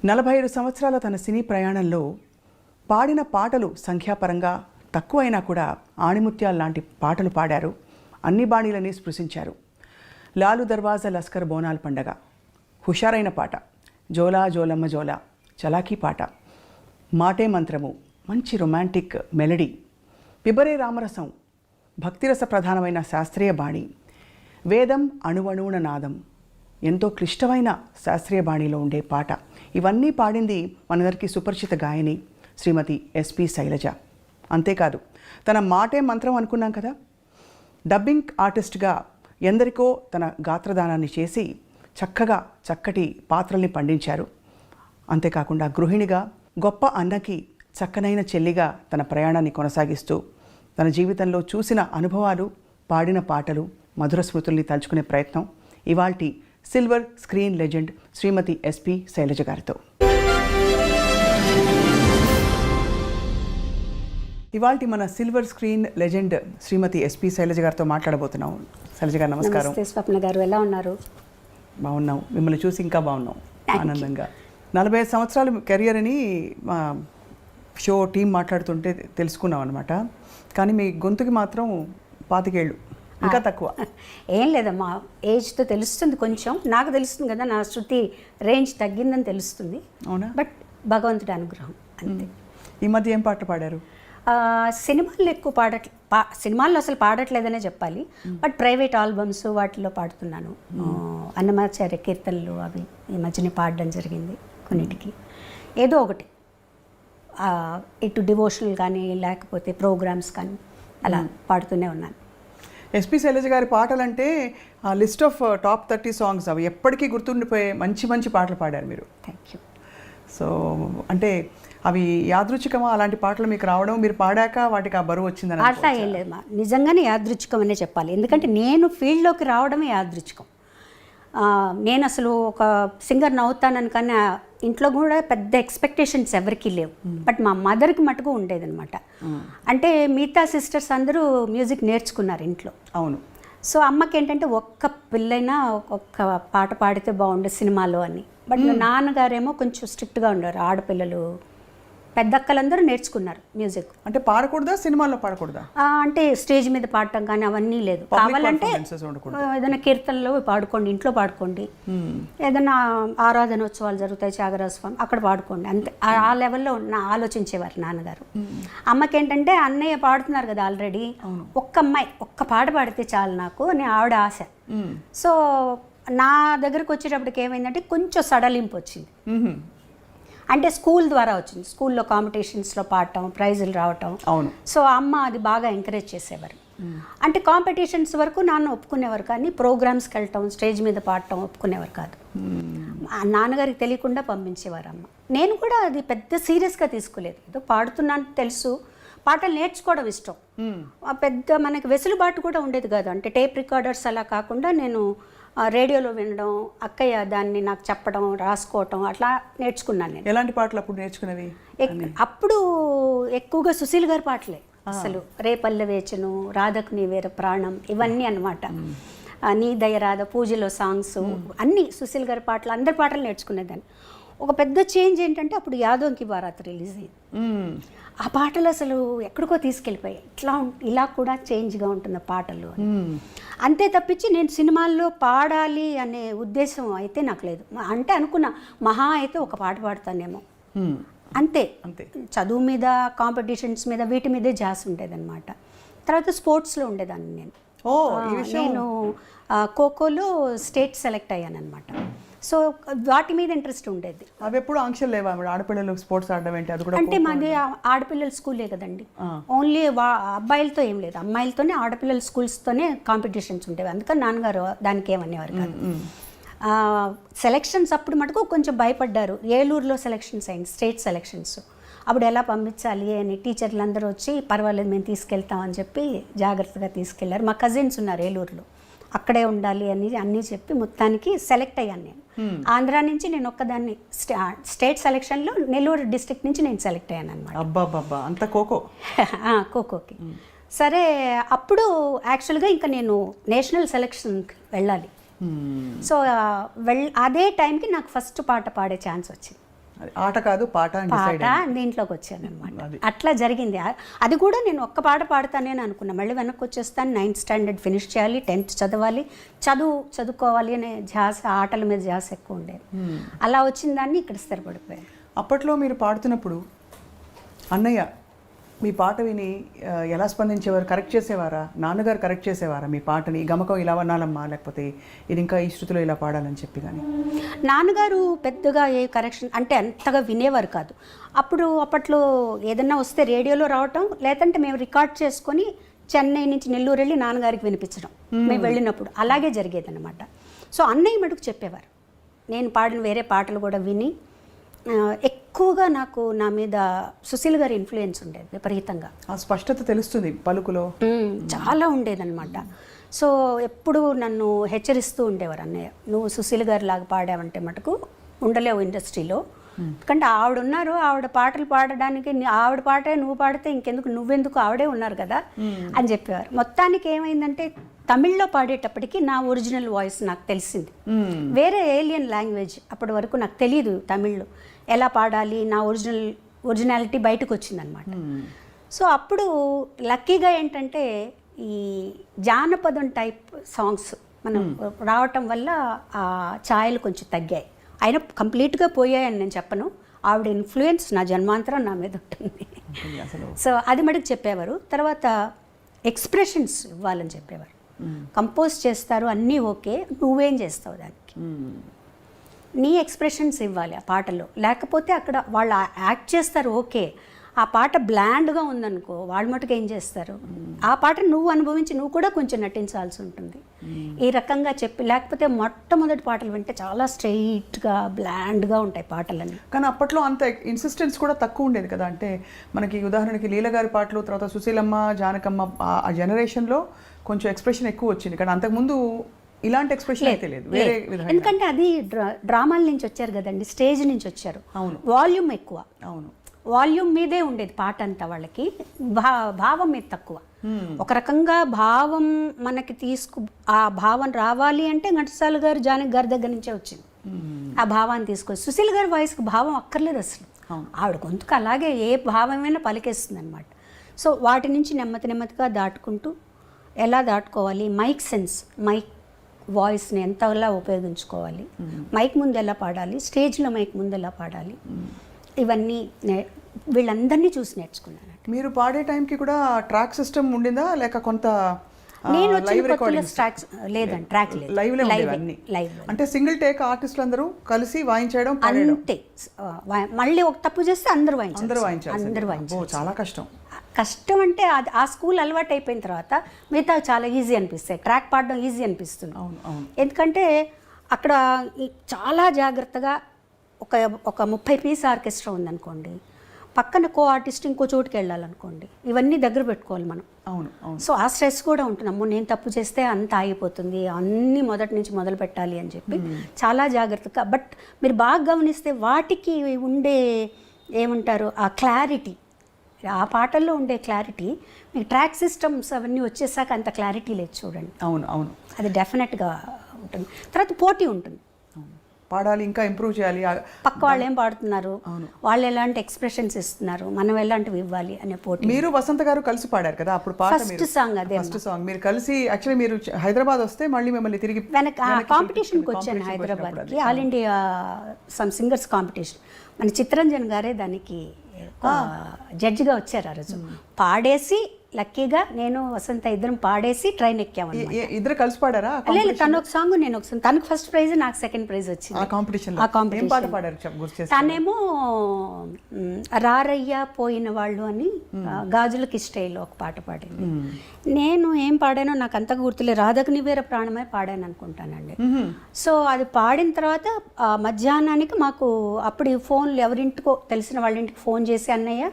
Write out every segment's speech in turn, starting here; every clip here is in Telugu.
45 సంవత్సరాల తన సినీ ప్రయాణంలో పాడిన పాటలు సంఖ్యాపరంగా తక్కువైనా కూడా ఆణిముత్యాల లాంటి పాటలు పాడారు. అన్ని బాణీలని స్పృశించారు. లాలు దర్వాజా లస్కర్ బోనాల్ పండగ, హుషారైన పాట, జోలా జోలమ్మ జోలా, చలాకీ పాట, మాటే మంత్రము, మంచి రొమాంటిక్ మెలడీ, పిబరే రామరసం, భక్తిరస ప్రధానమైన శాస్త్రీయ బాణి, వేదం అణువణువున నాదం, ఎంతో క్లిష్టమైన శాస్త్రీయ బాణిలో ఉండే పాట. ఇవన్నీ పాడింది మనందరికీ సుపరిచిత గాయని శ్రీమతి ఎస్పి శైలజ. అంతేకాదు తన మాటే మంత్రం అనుకున్నాం కదా, డబ్బింగ్ ఆర్టిస్ట్గా ఎందరికో తన గాత్రదానాన్ని చేసి చక్కగా చక్కటి పాత్రల్ని పండించారు. అంతేకాకుండా గృహిణిగా, గొప్ప అన్నకి చక్కనైన చెల్లిగా తన ప్రయాణాన్ని కొనసాగిస్తూ తన జీవితంలో చూసిన అనుభవాలు, పాడిన పాటలు, మధుర స్మృతుల్ని తలుచుకునే ప్రయత్నం ఇవాల్టి సిల్వర్ స్క్రీన్ లెజెండ్ శ్రీమతి ఎస్పి శైలజ గారితో. ఇవాల్టి మన సిల్వర్ స్క్రీన్ లెజెండ్ శ్రీమతి ఎస్పి శైలజ గారితో మాట్లాడబోతున్నాం. శైలజ గారు నమస్కారం. నమస్తే స్వప్న గారు, ఎలా ఉన్నారు? బాగున్నాం, మిమ్మల్ని చూసి ఇంకా బాగున్నాం, ఆనందంగా. 45 సంవత్సరాలు కెరియర్ అని మా షో టీం మాట్లాడుతుంటే తెలుసుకున్నాం అనమాట. కానీ మీ గొంతుకి మాత్రం 25 ఏళ్ళు, ఇంకా తక్కువ. ఏం లేదమ్మా, ఏజ్తో తెలుస్తుంది, కొంచెం నాకు తెలుస్తుంది కదా, నా శృతి రేంజ్ తగ్గిందని తెలుస్తుంది. అవునా? బట్ భగవంతుడి అనుగ్రహం అంతే. ఈ మధ్య ఏం పాటలు పాడారు? సినిమాల్లో ఎక్కువ సినిమాల్లో అసలు పాడట్లేదనే చెప్పాలి. బట్ ప్రైవేట్ ఆల్బమ్స్ వాటిలో పాడుతున్నాను. అన్నమాచార్య కీర్తనలు అవి ఈ మధ్యనే పాడడం జరిగింది కొన్నిటికి. ఏదో ఒకటి ఇటు డివోషనల్ కానీ లేకపోతే ప్రోగ్రామ్స్ కానీ అలా పాడుతూనే ఉన్నాను. ఎస్పి శైలజ గారి పాటలు అంటే లిస్ట్ ఆఫ్ టాప్ 30 సాంగ్స్, అవి ఎప్పటికీ గుర్తుండిపోయే మంచి మంచి పాటలు పాడారు మీరు. Thank you. సో అంటే అవి యాదృచ్ఛికమా అలాంటి పాటలు మీకు రావడం, మీరు పాడాక వాటికి ఆ బరువు వచ్చిందని? అట్లా ఏం లేదమ్మా, నిజంగానే యాదృచ్ఛికం అనే చెప్పాలి. ఎందుకంటే నేను ఫీల్డ్లోకి రావడమే యాదృచ్ఛికం. నేను అసలు ఒక సింగర్ని అవుతానని, కానీ ఇంట్లో కూడా పెద్ద ఎక్స్పెక్టేషన్స్ ఎవరికీ లేవు. బట్ మా మదర్కి మటుకు ఉండేదన్నమాట. అంటే మిగతా సిస్టర్స్ అందరూ మ్యూజిక్ నేర్చుకున్నారు ఇంట్లో. అవును. సో అమ్మకి ఏంటంటే ఒక్క పిల్లైనా ఒక్క పాట పాడితే బాగుండే సినిమాలో అని. బట్ నాన్నగారేమో కొంచెం స్ట్రిక్ట్గా ఉండేవారు. ఆడపిల్లలు పెద్దక్కలందరూ నేర్చుకున్నారు మ్యూజిక్. అంటే పాడకూడదా, సినిమాల్లో పాడకూడదా? అంటే స్టేజ్ మీద పాడటం కానీ అవన్నీ లేదు. కావాలంటే ఏదైనా కీర్తనలో పాడుకోండి, ఇంట్లో పాడుకోండి, ఏదైనా ఆరాధనోత్సవాలు జరుగుతాయి, త్యాగరాజ స్వామి, అక్కడ పాడుకోండి, అంతే. ఆ లెవెల్లో ఆలోచించేవారు నాన్నగారు. అమ్మకి ఏంటంటే అన్నయ్య పాడుతున్నారు కదా ఆల్రెడీ, ఒక్క అమ్మాయి ఒక్క పాట పాడితే చాలు నాకు అని ఆవిడ ఆశ. సో నా దగ్గరకు వచ్చేటప్పటికి ఏమైందంటే కొంచెం సడలింపు వచ్చింది. అంటే స్కూల్ ద్వారా వచ్చింది. స్కూల్లో కాంపిటీషన్స్లో పాడటం, ప్రైజులు రావటం. అవును. సో అమ్మ అది బాగా ఎంకరేజ్ చేసేవారు. అంటే కాంపిటీషన్స్ వరకు నాన్న ఒప్పుకునేవారు, కానీ ప్రోగ్రామ్స్కి వెళ్ళటం, స్టేజ్ మీద పాడటం ఒప్పుకునేవారు కాదు. నాన్నగారికి తెలియకుండా పంపించేవారు అమ్మ. నేను కూడా అది పెద్ద సీరియస్గా తీసుకోలేదు. ఏదో పాడుతున్నాను తెలుసు, పాటలు నేర్చుకోవడం ఇష్టం. పెద్ద మనకి వెసులుబాటు కూడా ఉండేది కాదు. అంటే టేప్ రికార్డర్స్ అలా కాకుండా నేను రేడియోలో వినడం, అక్కయ్య దాన్ని నాకు చెప్పడం, రాసుకోవటం, అట్లా నేర్చుకున్నాను నేను. ఎలాంటి పాటలు అప్పుడు నేర్చుకునేవి? అప్పుడు ఎక్కువగా సుశీల్ గారి పాటలే. అసలు రేపల్లె వేచను, రాధకు నీ వేర ప్రాణం, ఇవన్నీ అన్నమాట. నీ దయరాధ, పూజలో సాంగ్స్ అన్నీ సుశీల్ గారి పాటలు, అందరి పాటలు నేర్చుకునేదాన్ని. ఒక పెద్ద చేంజ్ ఏంటంటే అప్పుడు యాదోంకి బారాత్ రిలీజ్ అయింది. ఆ పాటలు అసలు ఎక్కడికో తీసుకెళ్ళిపోయాయి. ఇలా కూడా చేంజ్గా ఉంటున్న పాటలు అంతే తప్పించి నేను సినిమాల్లో పాడాలి అనే ఉద్దేశం అయితే నాకు లేదు. అంటే అనుకున్నా మహా అయితే ఒక పాట పాడతానేమో, అంతే. చదువు మీద, కాంపిటీషన్స్ మీద, వీటి మీదే జాస్ ఉండేదన్నమాట. తర్వాత స్పోర్ట్స్లో ఉండేదాన్ని నేను. నేను ఖోఖోలో స్టేట్ సెలెక్ట్ అయ్యాను అనమాట. సో వాటి మీద ఇంట్రెస్ట్ ఉండేది. అవి ఎప్పుడు ఆంక్షలు లేవా ఆడపిల్లలు స్పోర్ట్స్ ఆడడం ఏంటి? అది కూడా అంటే మాది ఆడపిల్లల స్కూలే కదండి, ఓన్లీ అబ్బాయిలతో ఏం లేదు, అమ్మాయిలతోనే, ఆడపిల్లల స్కూల్స్తోనే కాంపిటీషన్స్ ఉండేవి. అందుకని నాన్నగారు దానికి ఏమనేవారు కాదు. సెలెక్షన్స్ అప్పుడు మటుకు కొంచెం భయపడ్డారు. ఏలూరులో సెలెక్షన్స్ అయింది, స్టేట్ సెలెక్షన్స్. అప్పుడు ఎలా పంపించాలి అని టీచర్లు అందరూ వచ్చి, పర్వాలేదు మేము తీసుకెళ్తామని చెప్పి జాగ్రత్తగా తీసుకెళ్లారు. మా కజిన్స్ ఉన్నారు ఏలూరులో, అక్కడే ఉండాలి అని అన్నీ చెప్పి మొత్తానికి సెలెక్ట్ అయ్యాను నేను. ఆంధ్రా నుంచి నేను ఒక్కదాన్ని స్టేట్ సెలెక్షన్లో నెల్లూరు డిస్ట్రిక్ట్ నుంచి నేను సెలెక్ట్ అయ్యాను అనమాట. అబ్బాబ్బా, అంత ఖోఖోకి. సరే, అప్పుడు యాక్చువల్గా ఇంకా నేను నేషనల్ సెలెక్షన్కి వెళ్ళాలి. సో అదే టైంకి నాకు ఫస్ట్ పాట పాడే ఛాన్స్ వచ్చింది. అది ఆట కాదు పాట అని decide పాట దీంట్లోకి వచ్చాను అనమాట. అట్లా జరిగింది. అది కూడా నేను ఒక్క పాట పాడతానే అనుకున్నా. మళ్ళీ వెనక్కి వచ్చేస్తాను, 9th స్టాండర్డ్ ఫినిష్ చేయాలి, 10th చదవాలి, చదువుకోవాలి అనే ధ్యాస, ఆటల మీద ధ్యాస ఎక్కువ ఉండేది. అలా వచ్చిన దాన్ని ఇక్కడ స్థిరపడిపోయాను. అప్పట్లో మీరు పాడుతున్నప్పుడు అన్నయ్య మీ పాట విని ఎలా స్పందించేవారు? కరెక్ట్ చేసేవారా? నాన్నగారు కరెక్ట్ చేసేవారా మీ పాటని? గమకం ఇలా వనాలమ్మా, లేకపోతే ఇది ఇంకా ఈ శృతిలో ఇలా పాడాలని చెప్పి? కానీ నాన్నగారు పెద్దగా ఏ కరెక్షన్ అంటే అంతగా వినేవారు కాదు. అప్పట్లో ఏదన్నా వస్తే రేడియోలో రావటం, లేదంటే మేము రికార్డ్ చేసుకొని చెన్నై నుంచి నెల్లూరు వెళ్ళి నాన్నగారికి వినిపించడం మేము వెళ్ళినప్పుడు అలాగే జరిగేదన్నమాట. సో అన్నయ్య మటుకు చెప్పేవారు. నేను పాడిన వేరే పాటలు కూడా విని ఎక్కువగా నా మీద సుశీల్ గారి ఇన్ఫ్లుయెన్స్ ఉండేది విపరీతంగా. ఆ స్పష్టత తెలుస్తుంది పలుకులో, చాలా ఉండేదన్నమాట. సో ఎప్పుడు నన్ను హెచ్చరిస్తూ ఉండేవారు అన్నయ్య, నువ్వు సుశీల్ గారి లాగా పాడావంటే మటుకు ఉండలేవు ఇండస్ట్రీలో. ఎందుకంటే ఆవిడ ఉన్నారు, ఆవిడ పాటలు పాడడానికి ఆవిడ పాటే నువ్వు పాడితే ఇంకెందుకు, నువ్వెందుకు, ఆవిడే ఉన్నారు కదా అని చెప్పేవారు. మొత్తానికి ఏమైందంటే తమిళ్లో పాడేటప్పటికి నా ఒరిజినల్ వాయిస్ నాకు తెలిసింది. వేరే ఏలియన్ లాంగ్వేజ్ అప్పటి వరకు నాకు తెలియదు తమిళ్లో ఎలా పాడాలి, నా ఒరిజినాలిటీ బయటకు వచ్చిందనమాట. సో అప్పుడు లక్కీగా ఏంటంటే ఈ జానపదం టైప్ సాంగ్స్ మనం రావటం వల్ల ఆ ఛాయలు కొంచెం తగ్గాయి. అయినా కంప్లీట్గా పోయాయని నేను చెప్పను. ఆవిడ ఇన్ఫ్లుయెన్స్ నా జన్మాంతరం నా మీద ఉంటుంది. సో అది మటుకు చెప్పేవారు. తర్వాత ఎక్స్ప్రెషన్స్ ఇవ్వాలని చెప్పేవారు. కంపోజ్ చేస్తారు అన్నీ ఓకే, నువ్వేం చేస్తావు దానికి, నీ ఎక్స్ప్రెషన్స్ ఇవ్వాలి ఆ పాటలో. లేకపోతే అక్కడ వాళ్ళు యాక్ట్ చేస్తారు ఓకే, ఆ పాట బ్లాండ్గా ఉందనుకో వాళ్ళు మటుకు ఏం చేస్తారు, ఆ పాట నువ్వు అనుభవించి నువ్వు కూడా కొంచెం నటించాల్సి ఉంటుంది. ఈ రకంగా చెప్పి, లేకపోతే మొట్టమొదటి పాటలు వింటే చాలా స్ట్రెయిట్గా బ్లాండ్గా ఉంటాయి పాటలన్నీ. కానీ అప్పట్లో అంత ఇన్సిస్టెన్స్ కూడా తక్కువ ఉండేది కదా. అంటే మనకి ఉదాహరణకి లీల గారి పాటలు, తర్వాత సుశీలమ్మ, జానకమ్మ, ఆ జనరేషన్లో కొంచెం ఎక్స్ప్రెషన్ ఎక్కువ వచ్చింది. కానీ అంతకుముందు ఇలాంటి ఎక్స్ప్రెషన్ అయితే లేదు, వేరే విధంగా. ఎందుకంటే అది డ్రామాల నుంచి వచ్చారు కదండి, స్టేజ్ నుంచి వచ్చారు. అవును, వాల్యూమ్ ఎక్కువ. అవును, వాల్యూమ్ మీదే ఉండేది పాట అంతా. వాళ్ళకి భావం మీద తక్కువ. ఒక రకంగా భావం మనకి ఆ భావం రావాలి అంటే ఘంటసాల గారు, జానకి గారి దగ్గర నుంచే వచ్చింది ఆ భావాన్ని తీసుకొచ్చి. సుశీల్ గారి వాయిస్కి భావం అక్కర్లేదు అసలు. ఆవిడ గొంతుకు అలాగే ఏ భావమైనా పలికేస్తుంది అనమాట. సో వాటి నుంచి నెమ్మదిగా దాటుకుంటూ ఎలా దాటుకోవాలి, మైక్ సెన్స్, మైక్ వాయిస్ని ఎంతలా ఉపయోగించుకోవాలి, మైక్ ముందు ఎలా పాడాలి, స్టేజ్లో మైక్ ముందు ఎలా పాడాలి, ఇవన్నీ వీళ్ళందరినీ చూసి నేర్చుకున్నాను. మీరు పాడే టైంకి కూడా ట్రాక్ సిస్టమ్ ఉండిందా, లేక కొంత నేను ట్రాక్స్ లేదండి, ట్రాక్ లేదు, లైవ్. అంటే సింగిల్ టేక్ ఆర్టిస్టులు అందరూ కలిసి వాయించడం అంతే. మళ్ళీ ఒక తప్పు చేస్తే అందరూ వాయించారు. చాలా కష్టం అంటే అది ఆ స్కూల్ అలవాటు అయిపోయిన తర్వాత మిగతా చాలా ఈజీ అనిపిస్తాయి. ట్రాక్ పాడడం ఈజీ అనిపిస్తుంది. ఎందుకంటే అక్కడ చాలా జాగ్రత్తగా ఒక 30 పీస్ ఆర్కెస్ట్రా ఉందనుకోండి, పక్కన కో ఆర్టిస్ట్ ఇంకో చోటుకి వెళ్ళాలనుకోండి, ఇవన్నీ దగ్గర పెట్టుకోవాలి మనం. సో ఆ స్ట్రెస్ కూడా ఉంటుంది. అమ్మో నేను తప్పు చేస్తే అంత ఆగిపోతుంది, అన్నీ మొదటి నుంచి మొదలు పెట్టాలి అని చెప్పి చాలా జాగ్రత్తగా. బట్ మీరు బాగా గమనిస్తే వాటికి ఉండే ఏమంటారు ఆ క్లారిటీ, ఆ పాటల్లో ఉండే క్లారిటీ మీకు ట్రాక్ సిస్టమ్స్ అవన్నీ వచ్చేసాక అంత క్లారిటీ లేదు చూడండి. అవును, అది డెఫినెట్గా ఉంటుంది. తర్వాత పోటీ ఉంటుంది, పాడాలి, ఇంకా ఇంప్రూవ్ చేయాలి, పక్క వాళ్ళు ఏం పాడుతున్నారు, వాళ్ళు ఎలాంటి ఎక్స్ప్రెషన్స్ ఇస్తున్నారు, మనం ఎలాంటివి ఇవ్వాలి అనే పోటీ. మీరు వసంత గారు కలిసి పాడారు కదా అప్పుడు పాట, ఫస్ట్ సాంగ్ అదే. ఫస్ట్ సాంగ్ మీరు కలిసి, యాక్చువల్లీ మీరు హైదరాబాద్ వస్తే మళ్ళీ మిమ్మల్ని తిరిగి కాంపిటీషన్కి వచ్చాను హైదరాబాద్కి, all India some singers competition. మన చిత్తరంజన్ గారే దానికి జడ్జిగా వచ్చారు. ఆ రోజు పాడేసి లక్కీగా నేను వసంత ఇద్దరం పాడేసి ట్రైన్ ఎక్కాము. ఇద్దరు కలిసి పాడారా? లేదు, తను ఒక సాంగ్ నేను ఒక సాంగ్. తనకు ఫస్ట్ ప్రైజ్, నాకు సెకండ్ ప్రైజ్ వచ్చింది ఆ కాంపిటీషన్. తనేమో రారయ్య పోయిన వాళ్ళు అని గాజులకి స్టైల్ ఒక పాట పాడింది. నేను ఏం పాడానో నాకు అంతగా గుర్తులేదు, రాధకు నివేర ప్రాణమే పాడాను అనుకుంటానండి. సో అది పాడిన తర్వాత మధ్యాహ్నానికి మాకు అప్పుడు ఫోన్లు ఎవరింటికో తెలిసిన వాళ్ళ ఇంటికి ఫోన్ చేసి అన్నయ్య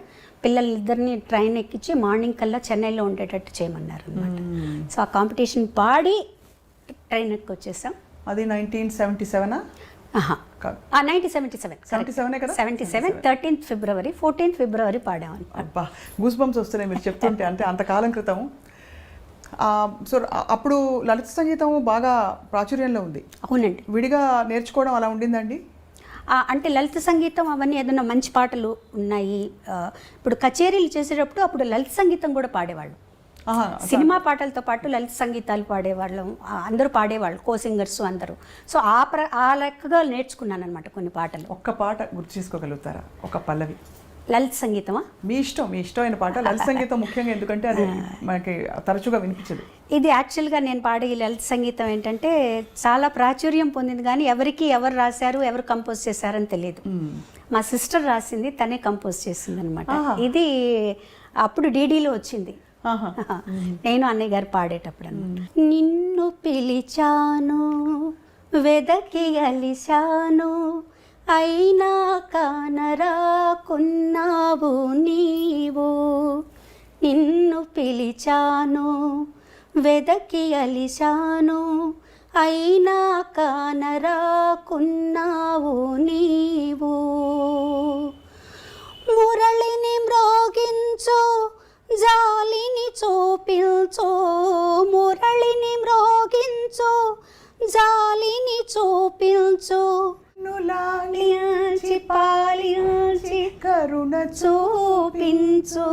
పిల్లలిద్దరిని ట్రైన్ ఎక్కించి మార్నింగ్ కల్లా చెన్నైలో ఉండేటట్టు చేయమన్నారు అనమాట. సో ఆ కాంపిటీషన్ పాడి ట్రైన్ ఎక్కి వచ్చేసాం. అది 1977 1977 13th ఫిబ్రవరి 14th ఫిబ్రవరి పాడామని. అబ్బా, గూస్ బంప్స్ వస్తున్నాయి మీరు చెప్తుంటే. అంటే అంతకాలం క్రితం. సో అప్పుడు లలిత సంగీతం బాగా ప్రాచుర్యంలో ఉంది. అవునండి. విడిగా నేర్చుకోవడం అలా ఉండిందండి? అంటే లలిత సంగీతం అవన్నీ ఏదైనా మంచి పాటలు ఉన్నాయి. ఇప్పుడు కచేరీలు చేసేటప్పుడు అప్పుడు లలిత సంగీతం కూడా పాడేవాళ్ళు. సినిమా పాటలతో పాటు లలిత సంగీతాలు పాడేవాళ్ళం, అందరూ పాడేవాళ్ళు, కో సింగర్స్ అందరూ. సో ఆ లెక్కగా నేర్చుకున్నాను అనమాట కొన్ని పాటలు. ఒక్క పాట గుర్తు చేసుకోగలుగుతారా? ఒక పల్లవి లలిత సంగీతమా? మీ ఇష్టమైన పాట. లలిత సంగీతం ముఖ్యంగా ఎందుకంటే అది మనకి తరచుగా వినిపించదు. ఇది యాక్చువల్గా నేను పాడే ఈ లలిత సంగీతం ఏంటంటే చాలా ప్రాచుర్యం పొందింది, కానీ ఎవరు రాశారు, ఎవరు కంపోజ్ చేశారని తెలియదు. మా సిస్టర్ రాసింది, తనే కంపోజ్ చేసింది అనమాట. ఇది అప్పుడు డీడీలో వచ్చింది. నేను అన్నయ్య గారు పాడేటప్పుడు నిన్ను పిలిచాను వెదకి అలిశాను అయినా కానరాకున్నావు నీవు, నిన్ను పిలిచాను వెదకి అలిశాను అయినా కానరాకున్నావు నీవు, మురళిని మ్రోగించు జాలిని చూపించు, మురళిని మ్రోగించు జాలిని చూపించు, లాలించి పాలించి కరుణ చూపించు,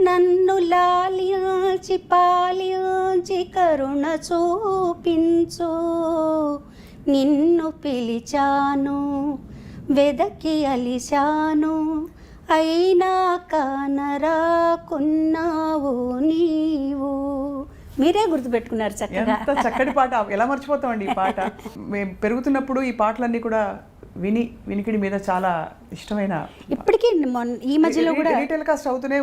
నన్ను లాలించి పాలించి కరుణ చూపించు, నిన్ను పిలిచాను వెదకి అలిశాను అయినా కానరాకున్నావు నీవు. మీరే గుర్తుపెట్టుకున్నారు చక్కగా. ఎంత చక్కటి పాట, ఎలా మర్చిపోతామండి ఈ పాట. మేము పెరుగుతున్నప్పుడు ఈ పాటలన్నీ కూడా వినికిడి మీద చాలా ఇష్టమైన, ఇప్పటికీ ఈ మధ్యలో కూడా టెలికాస్ట్ అవుతుంది.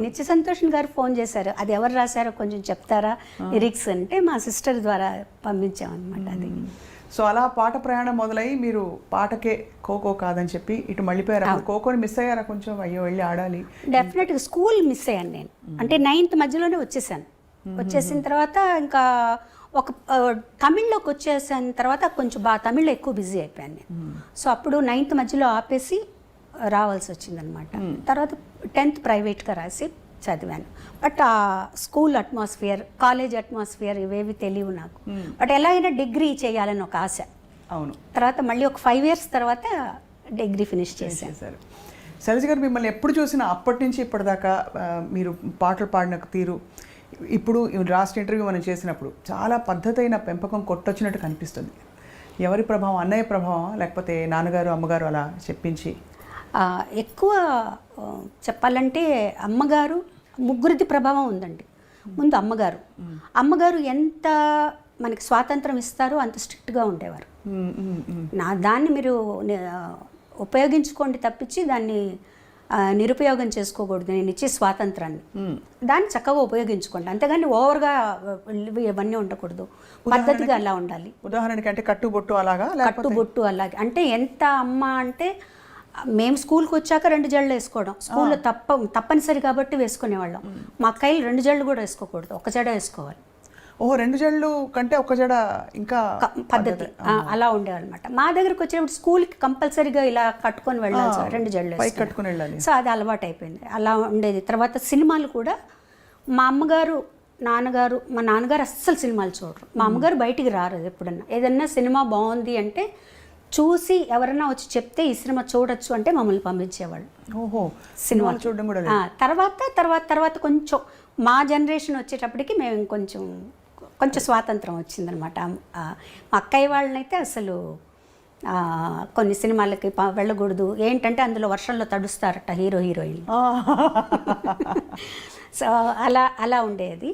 నిత్య సంతోష్ గారు ఫోన్ చేశారు, అది ఎవరు రాశారో కొంచెం చెప్తారా లిరిక్స్ అంటే, మా సిస్టర్ ద్వారా పంపించామన్నమాట అది. సో అలా పాట ప్రయాణం మొదలై మీరు పాటకే ఖోఖో కాదని చెప్పి ఇటు మళ్ళీపోయారు. ఖోఖోని మిస్ అయ్యారా కొంచెం? అయ్యో వెళ్ళి ఆడాలి. డెఫినెట్గా స్కూల్ మిస్ అయ్యాను నేను. అంటే 9th మధ్యలోనే వచ్చేసాను. వచ్చేసిన తర్వాత ఇంకా ఒక తమిళ్లోకి వచ్చేసిన తర్వాత కొంచెం తమిళ్లో ఎక్కువ బిజీ అయిపోయాను నేను. సో అప్పుడు 9th మధ్యలో ఆపేసి రావాల్సి వచ్చిందనమాట. తర్వాత 10th ప్రైవేట్గా రాసి చదివాను. బట్ ఆ స్కూల్ అట్మాస్ఫియర్, కాలేజ్ అట్మాస్ఫియర్ ఇవేవి తెలియవు నాకు. బట్ ఎలా అయినా డిగ్రీ చేయాలని ఒక ఆశ. అవును. తర్వాత మళ్ళీ ఒక 5 years తర్వాత డిగ్రీ ఫినిష్ చేశారు. శైలజ గారు, మిమ్మల్ని ఎప్పుడు చూసినా అప్పటి నుంచి ఇప్పటిదాకా మీరు పాటలు పాడిన తీరు, ఇప్పుడు లాస్ట్ ఇంటర్వ్యూ మనం చేసినప్పుడు చాలా పద్ధతైన పెంపకం కొట్టొచ్చినట్టు కనిపిస్తుంది. ఎవరి ప్రభావం? అన్నయ్య ప్రభావం, లేకపోతే నాన్నగారు అమ్మగారు అలా చెప్పించి? ఎక్కువ చెప్పాలంటే అమ్మగారు, ముగ్గురిది ప్రభావం ఉందండి. ముందు అమ్మగారు ఎంత మనకి స్వాతంత్రం ఇస్తారో అంత స్ట్రిక్ట్గా ఉండేవారు. దాన్ని మీరు ఉపయోగించుకోండి తప్పించి దాన్ని నిరుపయోగం చేసుకోకూడదు. నేను ఇచ్చే స్వాతంత్రాన్ని దాన్ని చక్కగా ఉపయోగించుకోండి, అంతేగాని ఓవర్గా ఇవన్నీ ఉండకూడదు. పద్ధతిగా అలా ఉండాలి. ఉదాహరణకి అంటే కట్టుబొట్టు అలాగా, కట్టుబొట్టు అలాగే. అంటే ఎంత అమ్మ అంటే, మేము స్కూల్కి వచ్చాక 2 జడలు వేసుకోవడం, స్కూల్లో తప్పనిసరి కాబట్టి వేసుకునేవాళ్ళం. మా అక్కయ్యలు 2 జడలు కూడా వేసుకోకూడదు, 1 జడ వేసుకోవాలి. 2 జడలు కంటే 1 జడ ఇంకా పద్ధతి అలా ఉండేవాళ్ళమాట. మా దగ్గరకు వచ్చేటప్పుడు స్కూల్కి కంపల్సరీగా ఇలా కట్టుకొని వెళ్ళాలి, 2 జడలు కట్టుకుని వెళ్ళాలి. సో అది అలవాటు అయిపోయింది, అలా ఉండేది. తర్వాత సినిమాలు కూడా మా అమ్మగారు, నాన్నగారు, మా నాన్నగారు అస్సలు సినిమాలు చూడరు. మా అమ్మగారు బయటికి రారు. ఎప్పుడన్నా ఏదన్నా సినిమా బాగుంది అంటే చూసి ఎవరన్నా వచ్చి చెప్తే ఈ సినిమా చూడొచ్చు అంటే మమ్మల్ని పంపించేవాళ్ళు. ఓహో, సినిమాలు చూడడం కూడా. తర్వాత కొంచెం మా జనరేషన్ వచ్చేటప్పటికి మేము కొంచెం స్వాతంత్రం వచ్చిందనమాట. మా అక్కయ్య వాళ్ళనైతే అసలు కొన్ని సినిమాలకి వెళ్ళకూడదు, ఏంటంటే అందులో వర్షంలో తడుస్తారట హీరోయిన్. సో అలా ఉండేది.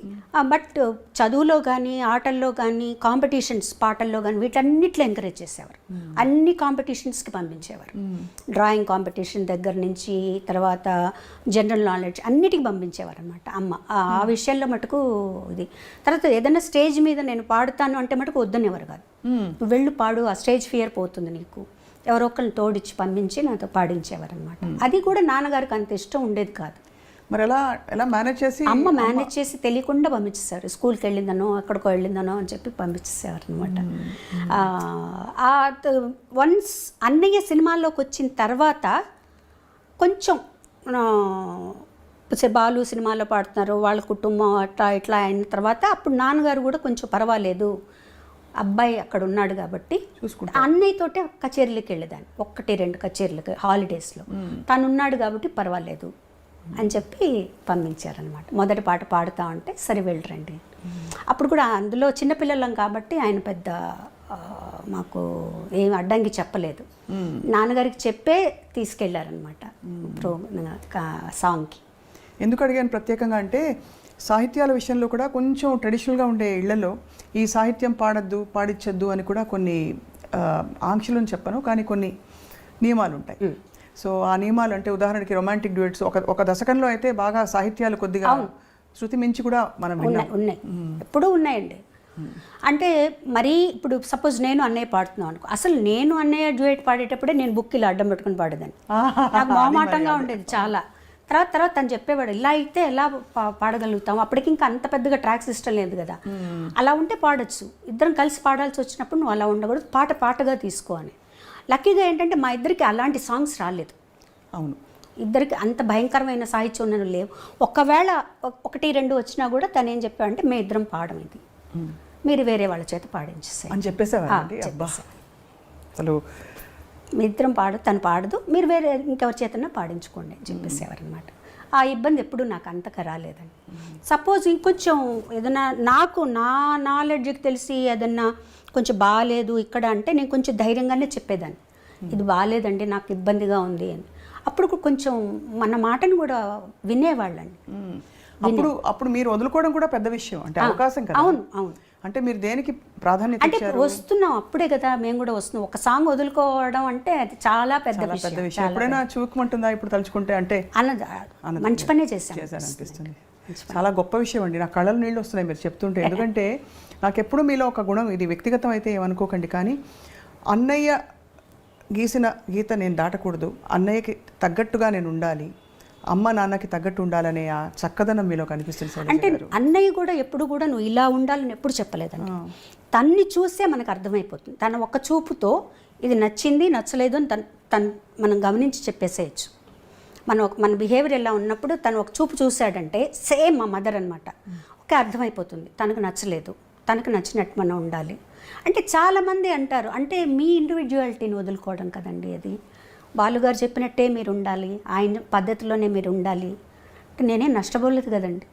బట్ చదువులో కానీ, ఆటల్లో కానీ, కాంపిటీషన్స్, పాటల్లో కానీ వీటన్నిట్లో ఎంకరేజ్ చేసేవారు. అన్ని కాంపిటీషన్స్కి పంపించేవారు. డ్రాయింగ్ కాంపిటీషన్ దగ్గర నుంచి తర్వాత జనరల్ నాలెడ్జ్ అన్నిటికీ పంపించేవారు అనమాట అమ్మ. ఆ విషయాల్లో మటుకు ఇది. తర్వాత ఏదైనా స్టేజ్ మీద నేను పాడుతాను అంటే మటుకు వద్దనేవారు కాదు. నువ్వు వెళ్ళు పాడు, ఆ స్టేజ్ ఫియర్ పోతుంది నీకు, ఎవరో ఒకరిని తోడిచ్చి పంపించి నాతో పాడించేవారు అనమాట. అది కూడా నాన్నగారికి అంత ఇష్టం ఉండేది కాదు. మరి ఎలా మేనేజ్ చేసి? అమ్మ మేనేజ్ చేసి తెలియకుండా పంపించేసారు. స్కూల్కి వెళ్ళిందనో ఎక్కడికో వెళ్ళిందనో అని చెప్పి పంపించేసేవారు అనమాట. వన్స్ అన్నయ్య సినిమాల్లోకి వచ్చిన తర్వాత కొంచెం బాలు సినిమాలో పాడుతున్నారు, వాళ్ళ కుటుంబం అట్లా ఇట్లా అయిన తర్వాత అప్పుడు నాన్నగారు కూడా కొంచెం పర్వాలేదు, అబ్బాయి అక్కడ ఉన్నాడు కాబట్టి అన్నయ్యతోటే కచేరీలకు వెళ్ళేదాన్ని, 1-2 కచేరీలకు హాలిడేస్లో. తను ఉన్నాడు కాబట్టి పర్వాలేదు అని చెప్పి పంపించారనమాట. మొదటి పాట పాడుతా ఉంటే సరే వెళ్ళరండి. అప్పుడు కూడా అందులో చిన్నపిల్లలం కాబట్టి ఆయన పెద్ద మాకు ఏం అడ్డంకి చెప్పలేదు. నాన్నగారికి చెప్పే తీసుకెళ్లారనమాట సాంగ్కి. ఎందుకు అడిగాను ప్రత్యేకంగా అంటే సాహిత్యాల విషయంలో కూడా కొంచెం ట్రెడిషనల్గా ఉండే ఇళ్లలో ఈ సాహిత్యం పాడద్దు పాడించద్దు అని కూడా కొన్ని ఆంక్షలను చెప్పను, కానీ కొన్ని నియమాలు ఉంటాయి. సో ఆ నియమాలు అంటే ఉదాహరణకి రొమాంటిక్ డ్యూయట్స్ ఒక దశకంలో అయితే బాగా సాహిత్యాలు కొద్దిగా శృతి మించి కూడా మనం ఉన్నాయి, ఎప్పుడూ ఉన్నాయండి. అంటే మరీ ఇప్పుడు సపోజ్ నేను అన్నయ్య పాడుతున్నాను అనుకో, అసలు నేను అన్నయ్య డ్యూయట్ పాడేటప్పుడే నేను బుక్ ఇలా అడ్డం పెట్టుకుని పాడేదాన్ని. నాకు మొహమాటంగా ఉండేది చాలా. తర్వాత తను చెప్పేవాడు ఇలా అయితే ఎలా పాడగలుగుతాం, అప్పటికి ఇంకా అంత పెద్దగా ట్రాక్ సిస్టమ్ లేదు కదా, అలా ఉంటే పాడొచ్చు, ఇద్దరం కలిసి పాడాల్సి వచ్చినప్పుడు నువ్వు అలా ఉండకూడదు, పాటగా తీసుకో అని. లక్కీగా ఏంటంటే మా ఇద్దరికి అలాంటి సాంగ్స్ రాలేదు. అవును, ఇద్దరికి అంత భయంకరమైన సాహిత్యం ఉన్నవి లేవు. ఒకవేళ 1-2 వచ్చినా కూడా తను ఏం చెప్పాడంటే మేము ఇద్దరం పాడడం, ఇది మీరు వేరే వాళ్ళ చేత పాడించేసే అని చెప్పేసేవారు. అసలు మీ ఇద్దరం తను పాడదు, మీరు వేరే ఇంకెవరి చేతన్నా పాడించుకోండి అని చెప్పేసేవారు అనమాట. ఆ ఇబ్బంది ఎప్పుడు నాకు అంతగా రాలేదండి. సపోజ్ ఇంకొంచెం ఏదైనా నాకు నా నాలెడ్జ్కి తెలిసి ఏదన్నా కొంచెం బాగాలేదు ఇక్కడ అంటే నేను కొంచెం ధైర్యంగానే చెప్పేదాన్ని, ఇది బాగాలేదండి నాకు ఇబ్బందిగా ఉంది అని. అప్పుడు కొంచెం మన మాటను కూడా వినేవాళ్ళండి. అప్పుడు మీరు వదులుకోవడం కూడా పెద్ద విషయం, అంటే అవకాశం కదా. అవును. అంటే మీరు దేనికి ప్రాధాన్యత అంటే వస్తున్నాం అప్పుడే కదా, మేము కూడా వస్తున్నాం. ఒక సాంగ్ వదులుకోవడం అంటే అది చాలా పెద్ద విషయం. ఎప్పుడైనా చూకమంటుందా ఇప్పుడు తలుచుకుంటే? అంటే మంచి పనే చేశాను అనిపిస్తుంది. చాలా గొప్ప విషయం అండి, నా కళ్ళలో నీళ్ళు వస్తున్నాయి మీరు చెప్తుంటే. ఎందుకంటే నాకెప్పుడు మీలో ఒక గుణం, ఇది వ్యక్తిగతం అయితే ఏమనుకోకండి, కానీ అన్నయ్య గీసిన గీత నేను దాటకూడదు, అన్నయ్యకి తగ్గట్టుగా నేను ఉండాలి, అమ్మ నాన్నకి తగ్గట్టు ఉండాలనే ఆ చక్కదనం మీలో కనిపిస్తుంది. అంటే అన్నయ్య కూడా ఎప్పుడు కూడా నువ్వు ఇలా ఉండాలని ఎప్పుడు చెప్పలేదండి. తన్ని చూసే మనకు అర్థమైపోతుంది. తన ఒక్క చూపుతో ఇది నచ్చింది నచ్చలేదు అని తను మనం గమనించి చెప్పేసేయచ్చు. మన బిహేవియర్ ఎలా ఉన్నప్పుడు తను ఒక చూపు చూశాడంటే సేమ్ మా మదర్ అనమాట, ఓకే అర్థమైపోతుంది తనకు నచ్చలేదు, తనకు నచ్చినట్టు మనం ఉండాలి. అంటే చాలామంది అంటారు, అంటే మీ ఇండివిజువాలిటీని వదులుకోవడం కదండి అది. బాలుగారు చెప్పినట్టే మీరు ఉండాలి, ఆయన పద్ధతిలోనే మీరు ఉండాలి అంటే నేనేం నష్టపోలేదు కదండి,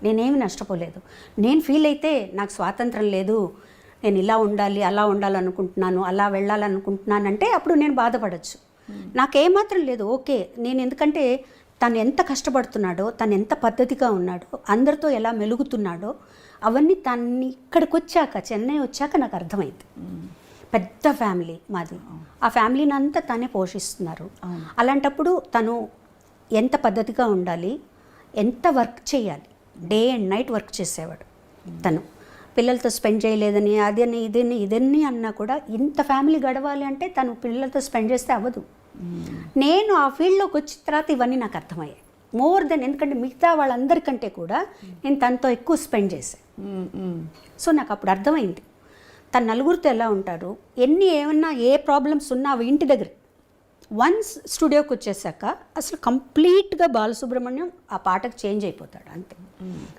నేనేమి నష్టపోలేదు. నేను ఫీల్ అయితే నాకు స్వాతంత్రం లేదు, నేను ఇలా ఉండాలి అలా ఉండాలనుకుంటున్నాను అలా వెళ్ళాలనుకుంటున్నాను అంటే అప్పుడు నేను బాధపడచ్చు. నాకేమాత్రం లేదు, ఓకే నేను, ఎందుకంటే తను ఎంత కష్టపడుతున్నాడో, తను ఎంత పద్ధతిగా ఉన్నాడో, అందరితో ఎలా మెలుగుతున్నాడో అవన్నీ తన్ని ఇక్కడికి వచ్చాక, చెన్నై వచ్చాక నాకు అర్థమైంది. పెద్ద ఫ్యామిలీ మాది, ఆ ఫ్యామిలీని అంతా తనే పోషిస్తున్నారు. అలాంటప్పుడు తను ఎంత పద్ధతిగా ఉండాలి, ఎంత వర్క్ చేయాలి, డే అండ్ నైట్ వర్క్ చేసేవాడు. తను పిల్లలతో స్పెండ్ చేయలేదని అదని ఇదన్నీ అన్నా కూడా ఇంత ఫ్యామిలీ గడవాలి అంటే తను పిల్లలతో స్పెండ్ చేస్తే అవ్వదు. నేను ఆ ఫీల్డ్లోకి వచ్చిన తర్వాత ఇవన్నీ నాకు అర్థమయ్యాయి. మోర్ దెన్, ఎందుకంటే మిగతా వాళ్ళందరికంటే కూడా నేను తనతో ఎక్కువ స్పెండ్ చేశాను. సో నాకు అప్పుడు అర్థమైంది తను నలుగురితో ఎలా ఉంటారు, ఏమన్నా ఏ ప్రాబ్లమ్స్ ఉన్నా అవి ఇంటి దగ్గర. వన్స్ స్టూడియోకి వచ్చేసాక అసలు కంప్లీట్గా బాలసుబ్రహ్మణ్యం ఆ పాటకు చేంజ్ అయిపోతాడు అంతే.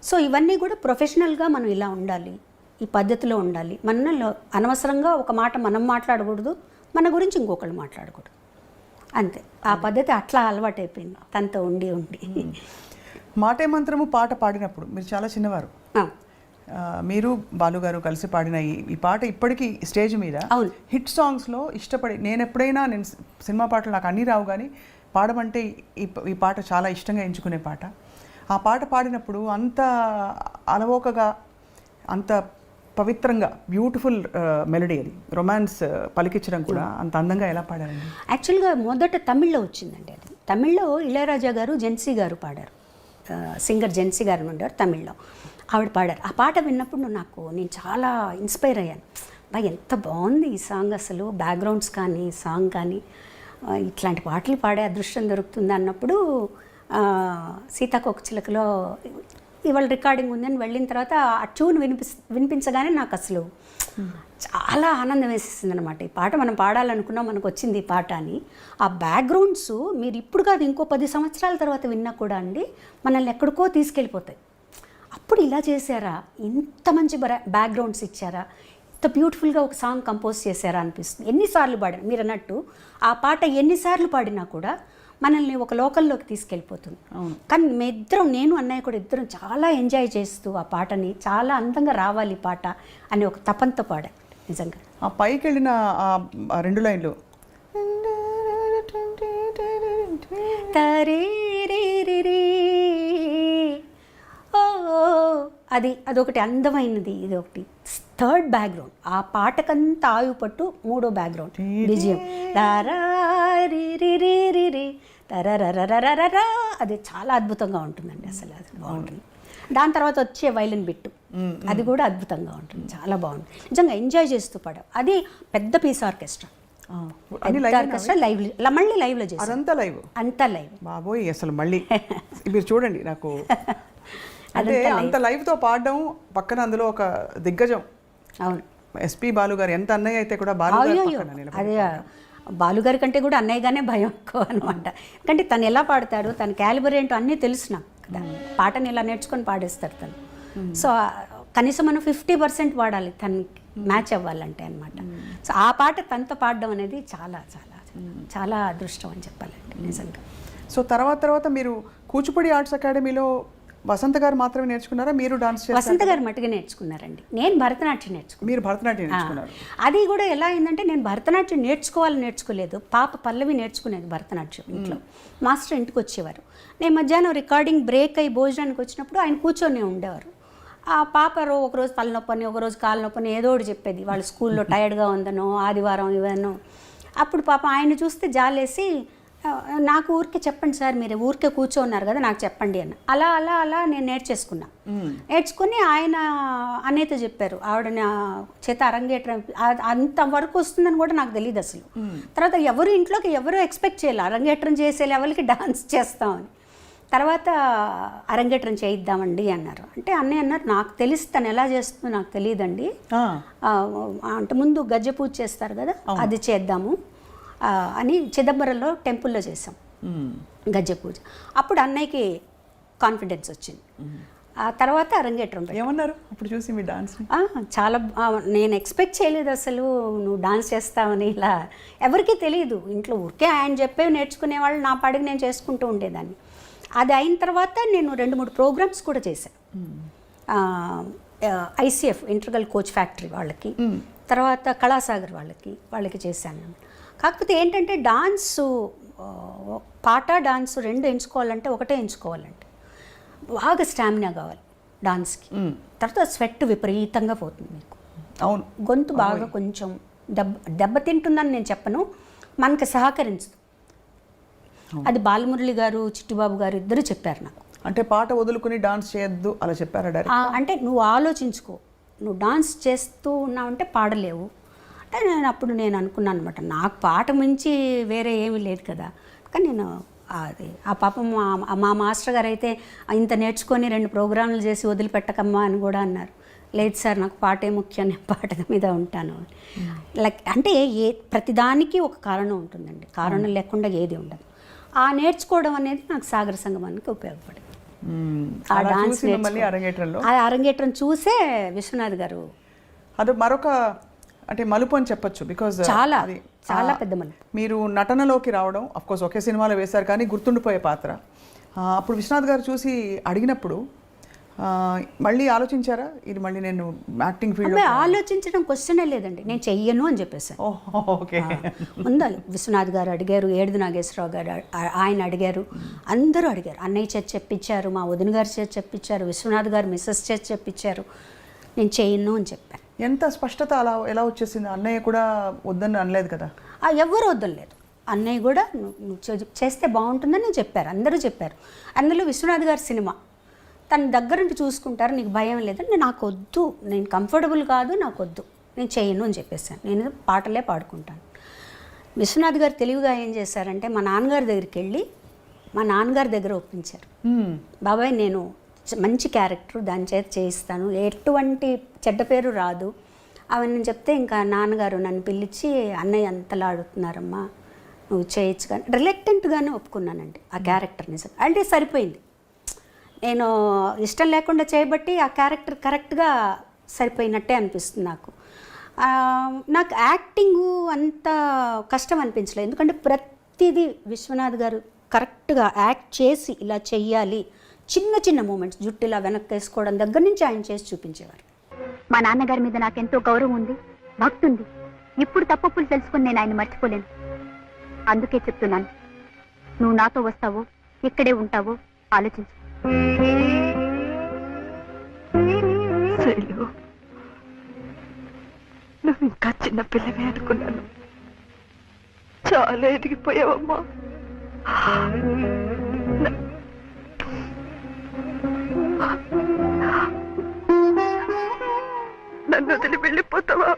సో ఇవన్నీ కూడా ప్రొఫెషనల్గా మనం ఇలా ఉండాలి, ఈ పద్ధతిలో ఉండాలి. మనలో అనవసరంగా ఒక మాట మనం మాట్లాడకూడదు, మన గురించి ఇంకొకళ్ళు మాట్లాడకూడదు అంతే. ఆ పద్ధతి అట్లా అలవాటైపోయింది తనతో ఉండి. మాటే మంత్రము పాట పాడినప్పుడు మీరు చాలా చిన్నవారు, మీరు బాలుగారు కలిసి పాడిన ఈ పాట ఇప్పటికీ స్టేజ్ మీద హిట్ సాంగ్స్లో ఇష్టపడి, నేను ఎప్పుడైనా సినిమా పాటలు నాకు అన్నీ రావు కానీ పాడమంటే ఈ పాట చాలా ఇష్టంగా ఎంచుకునే పాట. ఆ పాట పాడినప్పుడు అంత అలవోకగా, అంత పవిత్రంగా, బ్యూటిఫుల్ మెలడీ, అది రొమాన్స్ పలికించడం కూడా అంత అందంగా ఎలా పాడారండి? యాక్చువల్గా మొదట తమిళ్లో వచ్చిందండి అది. తమిళ్లో ఇళయరాజా గారు, జెన్సీ గారు పాడారు, సింగర్ జెన్సీ గారు ఉండేవారు, తమిళ్లో ఆవిడ పాడారు. ఆ పాట విన్నప్పుడు నేను చాలా ఇన్స్పైర్ అయ్యాను. ఎంత బాగుంది ఈ సాంగ్, అసలు బ్యాక్గ్రౌండ్స్ కానీ సాంగ్ కానీ, ఇట్లాంటి పాటలు పాడే అదృష్టం దొరుకుతుంది అన్నప్పుడు సీతాకోకచిలకలో ఇవాళ రికార్డింగ్ ఉందని వెళ్ళిన తర్వాత ఆ ట్యూన్ వినిపించగానే నాకు అసలు చాలా ఆనందం వేసేసింది అనమాట. ఈ పాట మనం పాడాలనుకున్నాం, మనకు వచ్చింది ఈ పాట అని. ఆ బ్యాక్గ్రౌండ్స్ మీరు ఇప్పుడు కాదు ఇంకో 10 సంవత్సరాల తర్వాత విన్నా కూడా అండి మనల్ని ఎక్కడికో తీసుకెళ్ళిపోతాయి. అప్పుడు ఇలా చేశారా, ఇంత మంచి బ్యాక్గ్రౌండ్స్ ఇచ్చారా, ఇంత ఎంత బ్యూటిఫుల్గా ఒక సాంగ్ కంపోజ్ చేశారా అనిపిస్తుంది. ఎన్నిసార్లు పాడినా, మీరు అన్నట్టు ఆ పాట ఎన్నిసార్లు పాడినా కూడా మనల్ని ఒక లోకల్లోకి తీసుకెళ్ళిపోతుంది. కానీ నేను అన్నయ్య కూడా ఇద్దరం చాలా ఎంజాయ్ చేస్తూ ఆ పాటని చాలా అందంగా రావాలి పాట అని ఒక తపంతో పాడా. నిజంగా ఆ పైకి వెళ్ళిన ఆ 2 లైన్లు అదొకటి అందమైనది. ఇది ఒకటి థర్డ్ బ్యాక్గ్రౌండ్. ఆ పాటకంతా ఆయువు పట్టు మూడో బ్యాక్గ్రౌండ్ విజయం అది చాలా అద్భుతంగా ఉంటుందండి. అసలు అది బాగుంటుంది. దాని తర్వాత వచ్చే వైలిన్ బిట్టు అది కూడా అద్భుతంగా ఉంటుంది, చాలా బాగుంటుంది. నిజంగా ఎంజాయ్ చేస్తూ పాడాం. అది పెద్ద పీస్ ఆర్కెస్ట్రా, మళ్ళీ లైవ్లో చేసి అంతా లైవ్ బాబోయ్. అసలు మళ్ళీ మీరు చూడండి, నాకు అంటే అంత లైవ్తో పాడడం, పక్కన అందులో ఒక దిగ్గజం. అవును, ఎస్పి బాలు గారు. ఎంత అన్నయ్య అయితే కూడా బాలు అదే బాలుగారి కంటే కూడా అన్నయ్యగానే భయం ఎక్కువ అనమాట. ఎందుకంటే తను ఎలా పాడతాడు, తన క్యాలిబర్ ఏంటో అన్నీ తెలుసు నాకు కదా. పాటని ఇలా నేర్చుకొని పాడేస్తాడు తను. సో కనీసం మనం 50% పాడాలి తనకి మ్యాచ్ అవ్వాలంటే అనమాట. సో ఆ పాట తనతో పాడడం అనేది చాలా చాలా చాలా అదృష్టం అని చెప్పాలండి నిజంగా. సో తర్వాత మీరు కూచిపూడి ఆర్ట్స్ అకాడమీలో వసంత గారు మాత్రమే నేర్చుకున్నారా? మీరు డాన్స్ వసంత గారు మట్టుగా నేర్చుకున్నారండి. నేను భరతనాట్యం నేర్చుకున్నాను. మీరు భరతనాట్యం నేర్చుకున్నారు. అది కూడా ఎలా అయిందంటే, నేను భరతనాట్యం నేర్చుకోలేదు. పాప పల్లవి నేర్చుకునేది భరతనాట్యం ఇంట్లో. మాస్టర్ ఇంటికి వచ్చేవారు. నేను మధ్యాహ్నం రికార్డింగ్ బ్రేక్ అయ్యి భోజనానికి వచ్చినప్పుడు ఆయన కూర్చొని ఉండేవారు. ఆ పాప ఒకరోజు తలనొప్పని, ఒకరోజు కాలు నొప్పని ఏదో ఒకటి చెప్పేది. వాళ్ళ స్కూల్లో టైర్డ్గా ఉందనో, ఆదివారం ఇవన్నో. అప్పుడు పాప ఆయన చూస్తే జాలేసి, నాకు ఊరికే చెప్పండి సార్, మీరు ఊరికే కూర్చోన్నారు కదా, నాకు చెప్పండి అని. అలా అలా అలా నేను నేర్చుకుని ఆయన అన్నయ్యతో చెప్పారు. ఆవిడ నా చేత అరంగేట్రం అంతవరకు వస్తుందని కూడా నాకు తెలియదు అసలు. తర్వాత ఇంట్లోకి ఎవరు ఎక్స్పెక్ట్ చేయాలి అరంగేట్రం చేసే లెవెల్కి డాన్స్ చేస్తామని. తర్వాత అరంగేట్రం చేయిద్దామండి అన్నారు. అంటే అన్నయ్య అన్నారు, నాకు తెలిసి తను ఎలా చేస్తుందో నాకు తెలియదండి. అంటే ముందు గజ్జె పూజ చేస్తారు కదా, అది చేద్దాము అని చిదంబరంలో టెంపుల్లో చేసాం గజ్జె పూజ. అప్పుడు అన్నయ్యకి కాన్ఫిడెన్స్ వచ్చింది. ఆ తర్వాత అరంగేట్రం ఏమన్నారు అప్పుడు చూసి మీ డాన్స్? చాలా నేను ఎక్స్పెక్ట్ చేయలేదు అసలు నువ్వు డాన్స్ చేస్తావని. ఇలా ఎవరికీ తెలియదు ఇంట్లో. ఊరికే ఆయన చెప్పేవి నేర్చుకునే వాళ్ళు, నా పాడికి నేను చేసుకుంటూ ఉండేదాన్ని. అది అయిన తర్వాత నేను 2-3 ప్రోగ్రామ్స్ కూడా చేశాను. ICF ఇంటర్గల్ కోచ్ ఫ్యాక్టరీ వాళ్ళకి, తర్వాత కళాసాగర్ వాళ్ళకి చేశాను. కాకపోతే ఏంటంటే డాన్సు, పాట డాన్సు 2 ఎంచుకోవాలంటే ఒకటే ఎంచుకోవాలంటే బాగా స్టామినా కావాలి డాన్స్కి. తర్వాత స్వెట్ విపరీతంగా పోతుంది మీకు. అవును, గొంతు బాగా కొంచెం దెబ్బతింటుందని నేను చెప్పను, మనకి సహకరించదు. అది బాలమురళి గారు, చిట్టిబాబు గారు ఇద్దరు చెప్పారు నాకు. అంటే పాట వదులుకుని డాన్స్ చేయొద్దు అలా చెప్పారా డైరెక్ట్? అంటే నువ్వు ఆలోచించుకో, నువ్వు డాన్స్ చేస్తూ ఉన్నావంటే పాడలేవు అంటే నేను అనుకున్నాను అనమాట. నాకు పాట మించి వేరే ఏమీ లేదు కదా. కానీ నేను ఆ పాపం మా మాస్టర్ గారు అయితే ఇంత నేర్చుకొని 2 ప్రోగ్రాంలు చేసి వదిలిపెట్టకమ్మా అని కూడా అన్నారు. లేదు సార్, నాకు పాటే ముఖ్యం, నేను పాట మీద ఉంటాను. లైక్ అంటే ప్రతిదానికి ఒక కారణం ఉంటుందండి. కారణం లేకుండా ఏది ఉండదు. ఆ నేర్చుకోవడం అనేది నాకు సాగర సంగమానికి ఉపయోగపడింది. ఆ డాన్స్ అరంగేట్రం చూసే విశ్వనాథ్ గారు అది మరొక అంటే మలుపు అని చెప్పొచ్చు. బికాజ్ చాలా చాలా పెద్ద మలుపు. మీరు నటనలోకి రావడం, అఫ్కోర్స్ ఒకే సినిమాలో వేశారు కానీ గుర్తుండిపోయే పాత్ర. అప్పుడు విశ్వనాథ్ గారు చూసి అడిగినప్పుడు మళ్ళీ ఆలోచించారా, ఇది మళ్ళీ నేను యాక్టింగ్ ఫీల్డ్? ఆలోచించడం క్వశ్చనే లేదండి, నేను చెయ్యను అని చెప్పేసాను. ఓకే. ముందు విశ్వనాథ్ గారు అడిగారు, ఏడుది నాగేశ్వరరావు గారు ఆయన అడిగారు, అందరూ అడిగారు. అన్నయ్య చేతి చెప్పించారు, మా వదిన గారి చేతి చెప్పించారు, విశ్వనాథ్ గారు మిస్సెస్ చేతి చెప్పించారు. నేను చెయ్యను అని చెప్పాను. ఎంత స్పష్టత అలా ఎలా వచ్చేసింది? అన్నయ్య కూడా వద్దని అనలేదు కదా? ఎవరు వద్దలేదు. అన్నయ్య కూడా నువ్వు చేస్తే బాగుంటుందని చెప్పారు, అందరూ చెప్పారు. అందులో విశ్వనాథ్ గారి సినిమా తన దగ్గర నుండి చూసుకుంటారు, నీకు భయం లేదని. నాకు వద్దు, నేను కంఫర్టబుల్ కాదు, నాకు వద్దు, నేను చేయను అని చెప్పేసాను. నేను పాటలే పాడుకుంటాను. విశ్వనాథ్ గారు తెలివిగా ఏం చేశారంటే, మా నాన్నగారి దగ్గరికి వెళ్ళి మా నాన్నగారి దగ్గర ఒప్పించారు. బాబాయ్, నేను మంచి క్యారెక్టర్, దాని చేత చేయిస్తాను, ఎటువంటి చెడ్డ పేరు రాదు అవన్నీ చెప్తే, ఇంకా నాన్నగారు నన్ను పిలిచి, అన్నయ్య అంతలా ఆడుతున్నారమ్మా, నువ్వు చేయొచ్చు కానీ రిలక్టెంట్గానే ఒప్పుకున్నానండి ఆ క్యారెక్టర్. నిజం అంటే సరిపోయింది. నేను ఇష్టం లేకుండా చేయబట్టి ఆ క్యారెక్టర్ కరెక్ట్గా సరిపోయినట్టే అనిపిస్తుంది నాకు. నాకు యాక్టింగ్ అంత కష్టం అనిపించలేదు, ఎందుకంటే ప్రతిదీ విశ్వనాథ్ గారు కరెక్ట్గా యాక్ట్ చేసి ఇలా చెయ్యాలి, చిన్న చిన్న మూమెంట్స్ జుట్టు ఇలా వెనక్కి వేసుకోవడం దగ్గర నుంచి ఆయన చేసి చూపించేవారు. మా నాన్నగారి మీద నాకెంతో గౌరవం ఉంది, భక్తి ఉంది. ఇప్పుడు తప్పులు తెలుసుకుని నేను ఆయన మర్చిపోలేను. అందుకే చెప్తున్నాను, నువ్వు నాతో వస్తావో ఇక్కడే ఉంటావో ఆలోచించు. శైలు, నువ్వు ఇంకా చిన్న పిల్లవే అనుకున్నాను. చాలా ఎదిగిపోయావమ్మా. నన్ను వదిలి వెళ్ళిపోతావా?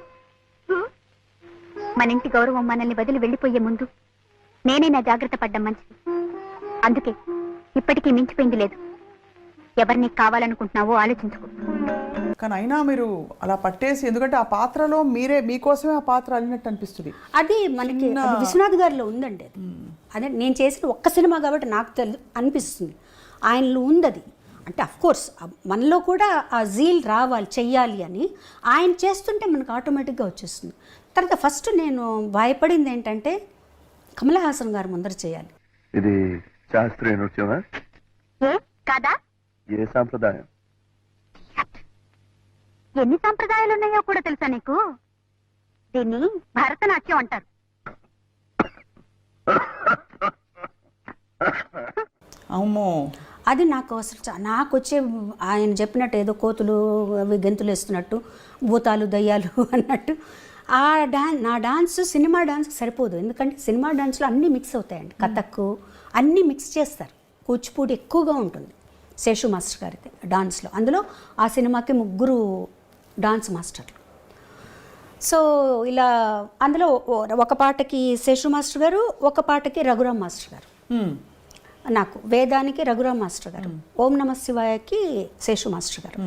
మన ఇంటి గౌరవం మనల్ని వదిలి వెళ్ళిపోయే ముందు నేనే నా జాగ్రత్త పడ్డం మంచిది. అందుకే ఇప్పటికీ మించిపోయింది లేదు. ఎవరిని కావాలనుకుంటున్నావో ఆలోచించుకో. కానీ అయినా మీరు అలా పట్టేసి, ఎందుకంటే ఆ పాత్రలో మీకోసమే ఆ పాత్ర అల్లినట్టు అనిపిస్తుంది. అది మనకి అది విశ్వనాథ్ గారిలో ఉందండి. అది అదే నేను చేసిన ఒక్క సినిమా కాబట్టి నాకు అనిపిస్తుంది ఆయనలో ఉంది అది. అంటే అఫ్కోర్స్ మనలో కూడా ఆ జీల్ రావాలి, చెయ్యాలి అని ఆయన చేస్తుంటే మనకు ఆటోమేటిక్గా వచ్చేస్తుంది. తర్వాత ఫస్ట్ నేను భయపడింది ఏంటంటే కమల్ హాసన్ గారు ముందర చేయాలి. ఇది శాస్త్రీయ నృత్యమా? కాదా? ఏ సాంప్రదాయం? ఎన్ని సంప్రదాయాలు ఉన్నాయో కూడా తెలుసా నీకు? దీన్ని భరతనాట్యం అంటారు. అమ్మో, అది నాకు అసలు నాకు వచ్చే ఆయన చెప్పినట్టు ఏదో కోతులు అవి గెంతులు వేస్తున్నట్టు, భూతాలు దయ్యాలు అన్నట్టు ఆ నా డాన్స్ సినిమా డాన్స్కి సరిపోదు. ఎందుకంటే సినిమా డాన్స్లో అన్నీ మిక్స్ అవుతాయండి. కథక్ అన్నీ మిక్స్ చేస్తారు. కూచిపూడి ఎక్కువగా ఉంటుంది శేషు మాస్టర్ గారికి డాన్స్లో. అందులో ఆ సినిమాకి 3 డాన్స్ మాస్టర్లు. సో ఇలా అందులో ఒక పాటకి శేషు మాస్టర్ గారు, ఒక పాటకి రఘురామ్ మాస్టర్ గారు. నాకు వేదానికి రఘురామ్ మాస్టర్ గారు, ఓం నమ శివాయకి శేషు మాస్టర్ గారు.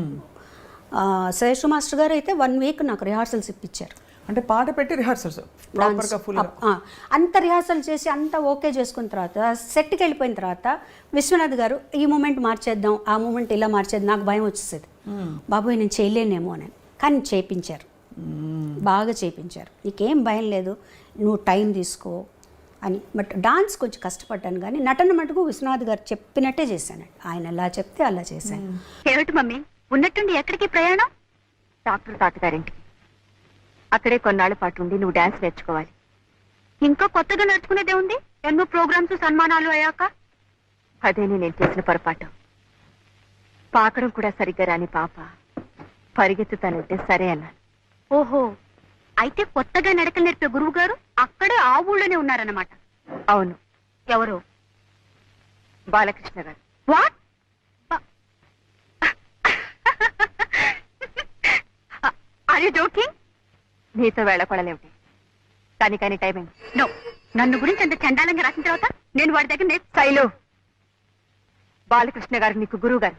శేషు మాస్టర్ గారు అయితే 1 వీక్ నాకు రిహార్సల్స్ ఇప్పించారు. అంటే పాట పెట్టి రిహార్సల్స్ అంత రిహార్సల్ చేసి అంతా ఓకే చేసుకున్న తర్వాత సెట్కి వెళ్ళిపోయిన తర్వాత విశ్వనాథ్ గారు ఈ మూమెంట్ మార్చేద్దాం, ఆ మూమెంట్ ఇలా మార్చేద్దాం. నాకు భయం వచ్చేసేది, బాబోయ్ నేను చేయలేనేమో అని. కానీ చేయించారు, బాగా చేయించారు. నీకేం భయం లేదు, నువ్వు టైం తీసుకో అని. బట్ డాన్స్ కొంచెం కష్టపడ్డాను, కానీ నటన మటుకు విశ్వనాథ్ గారు చెప్పినట్టే చేశాను. ఆయన ఎలా చెప్తే అలా చేశాను. ఏమిటి మమ్మీ, ఉన్నట్టుండి ఎక్కడికి ప్రయాణం? డాక్టర్ తాతగారింటికి. అక్కడే కొన్నాళ్ల పాటు ఉండి నువ్వు డాన్స్ నేర్చుకోవాలి. ఇంకా కొత్తగా నేర్చుకునేదే ఉంది, ఎన్నో ప్రోగ్రామ్స్ సన్మానాలు అయ్యాక. అదేనే నేను చేసిన పొరపాటు. పాకడం కూడా సరిగ్గా రాని పాప పరిగెత్తుతానంటే సరే అన్నాను. ఓహో, అయితే కొత్తగా నడకలు నేర్పే గురువు గారు అక్కడే ఆ ఊళ్ళోనే ఉన్నారన్నమాట. అవును. ఎవరు? Balakrishna garu. What? Are you joking? నీతో వేళపడలేమిటి? కానీ టైం అయింది. నో, నన్ను గురించి అంత చండాలంగా రాసిన తర్వాత నేను వాడి దగ్గర శైలు, బాలకృష్ణ గారు నీకు గురువు గారు,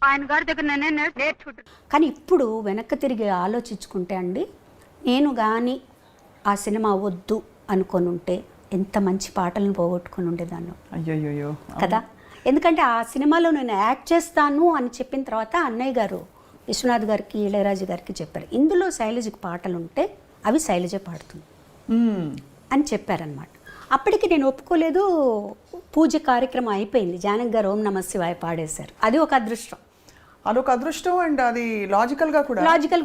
ఆయన గారి దగ్గర నేర్చుకుంటాను. కానీ ఇప్పుడు వెనక్కి తిరిగి ఆలోచించుకుంటే అండి, నేను కానీ ఆ సినిమా వద్దు అనుకొని ఉంటే ఎంత మంచి పాటలను పోగొట్టుకొని ఉండేదాన్ని. అయ్యో కదా. ఎందుకంటే ఆ సినిమాలో నేను యాక్ట్ చేస్తాను అని చెప్పిన తర్వాత అన్నయ్య గారు విశ్వనాథ్ గారికి, ఇళయరాజు గారికి చెప్పారు, ఇందులో శైలజకి పాటలు ఉంటే అవి శైలజ పాడుతుంది అని చెప్పారనమాట. అప్పటికి నేను ఒప్పుకోలేదు. పూజ కార్యక్రమం అయిపోయింది, జానకి గారు ఓం నమ శివాయ పాడేశారు. అది ఒక అదృష్టం. అదొక అదృష్టం. అండ్ అది లాజికల్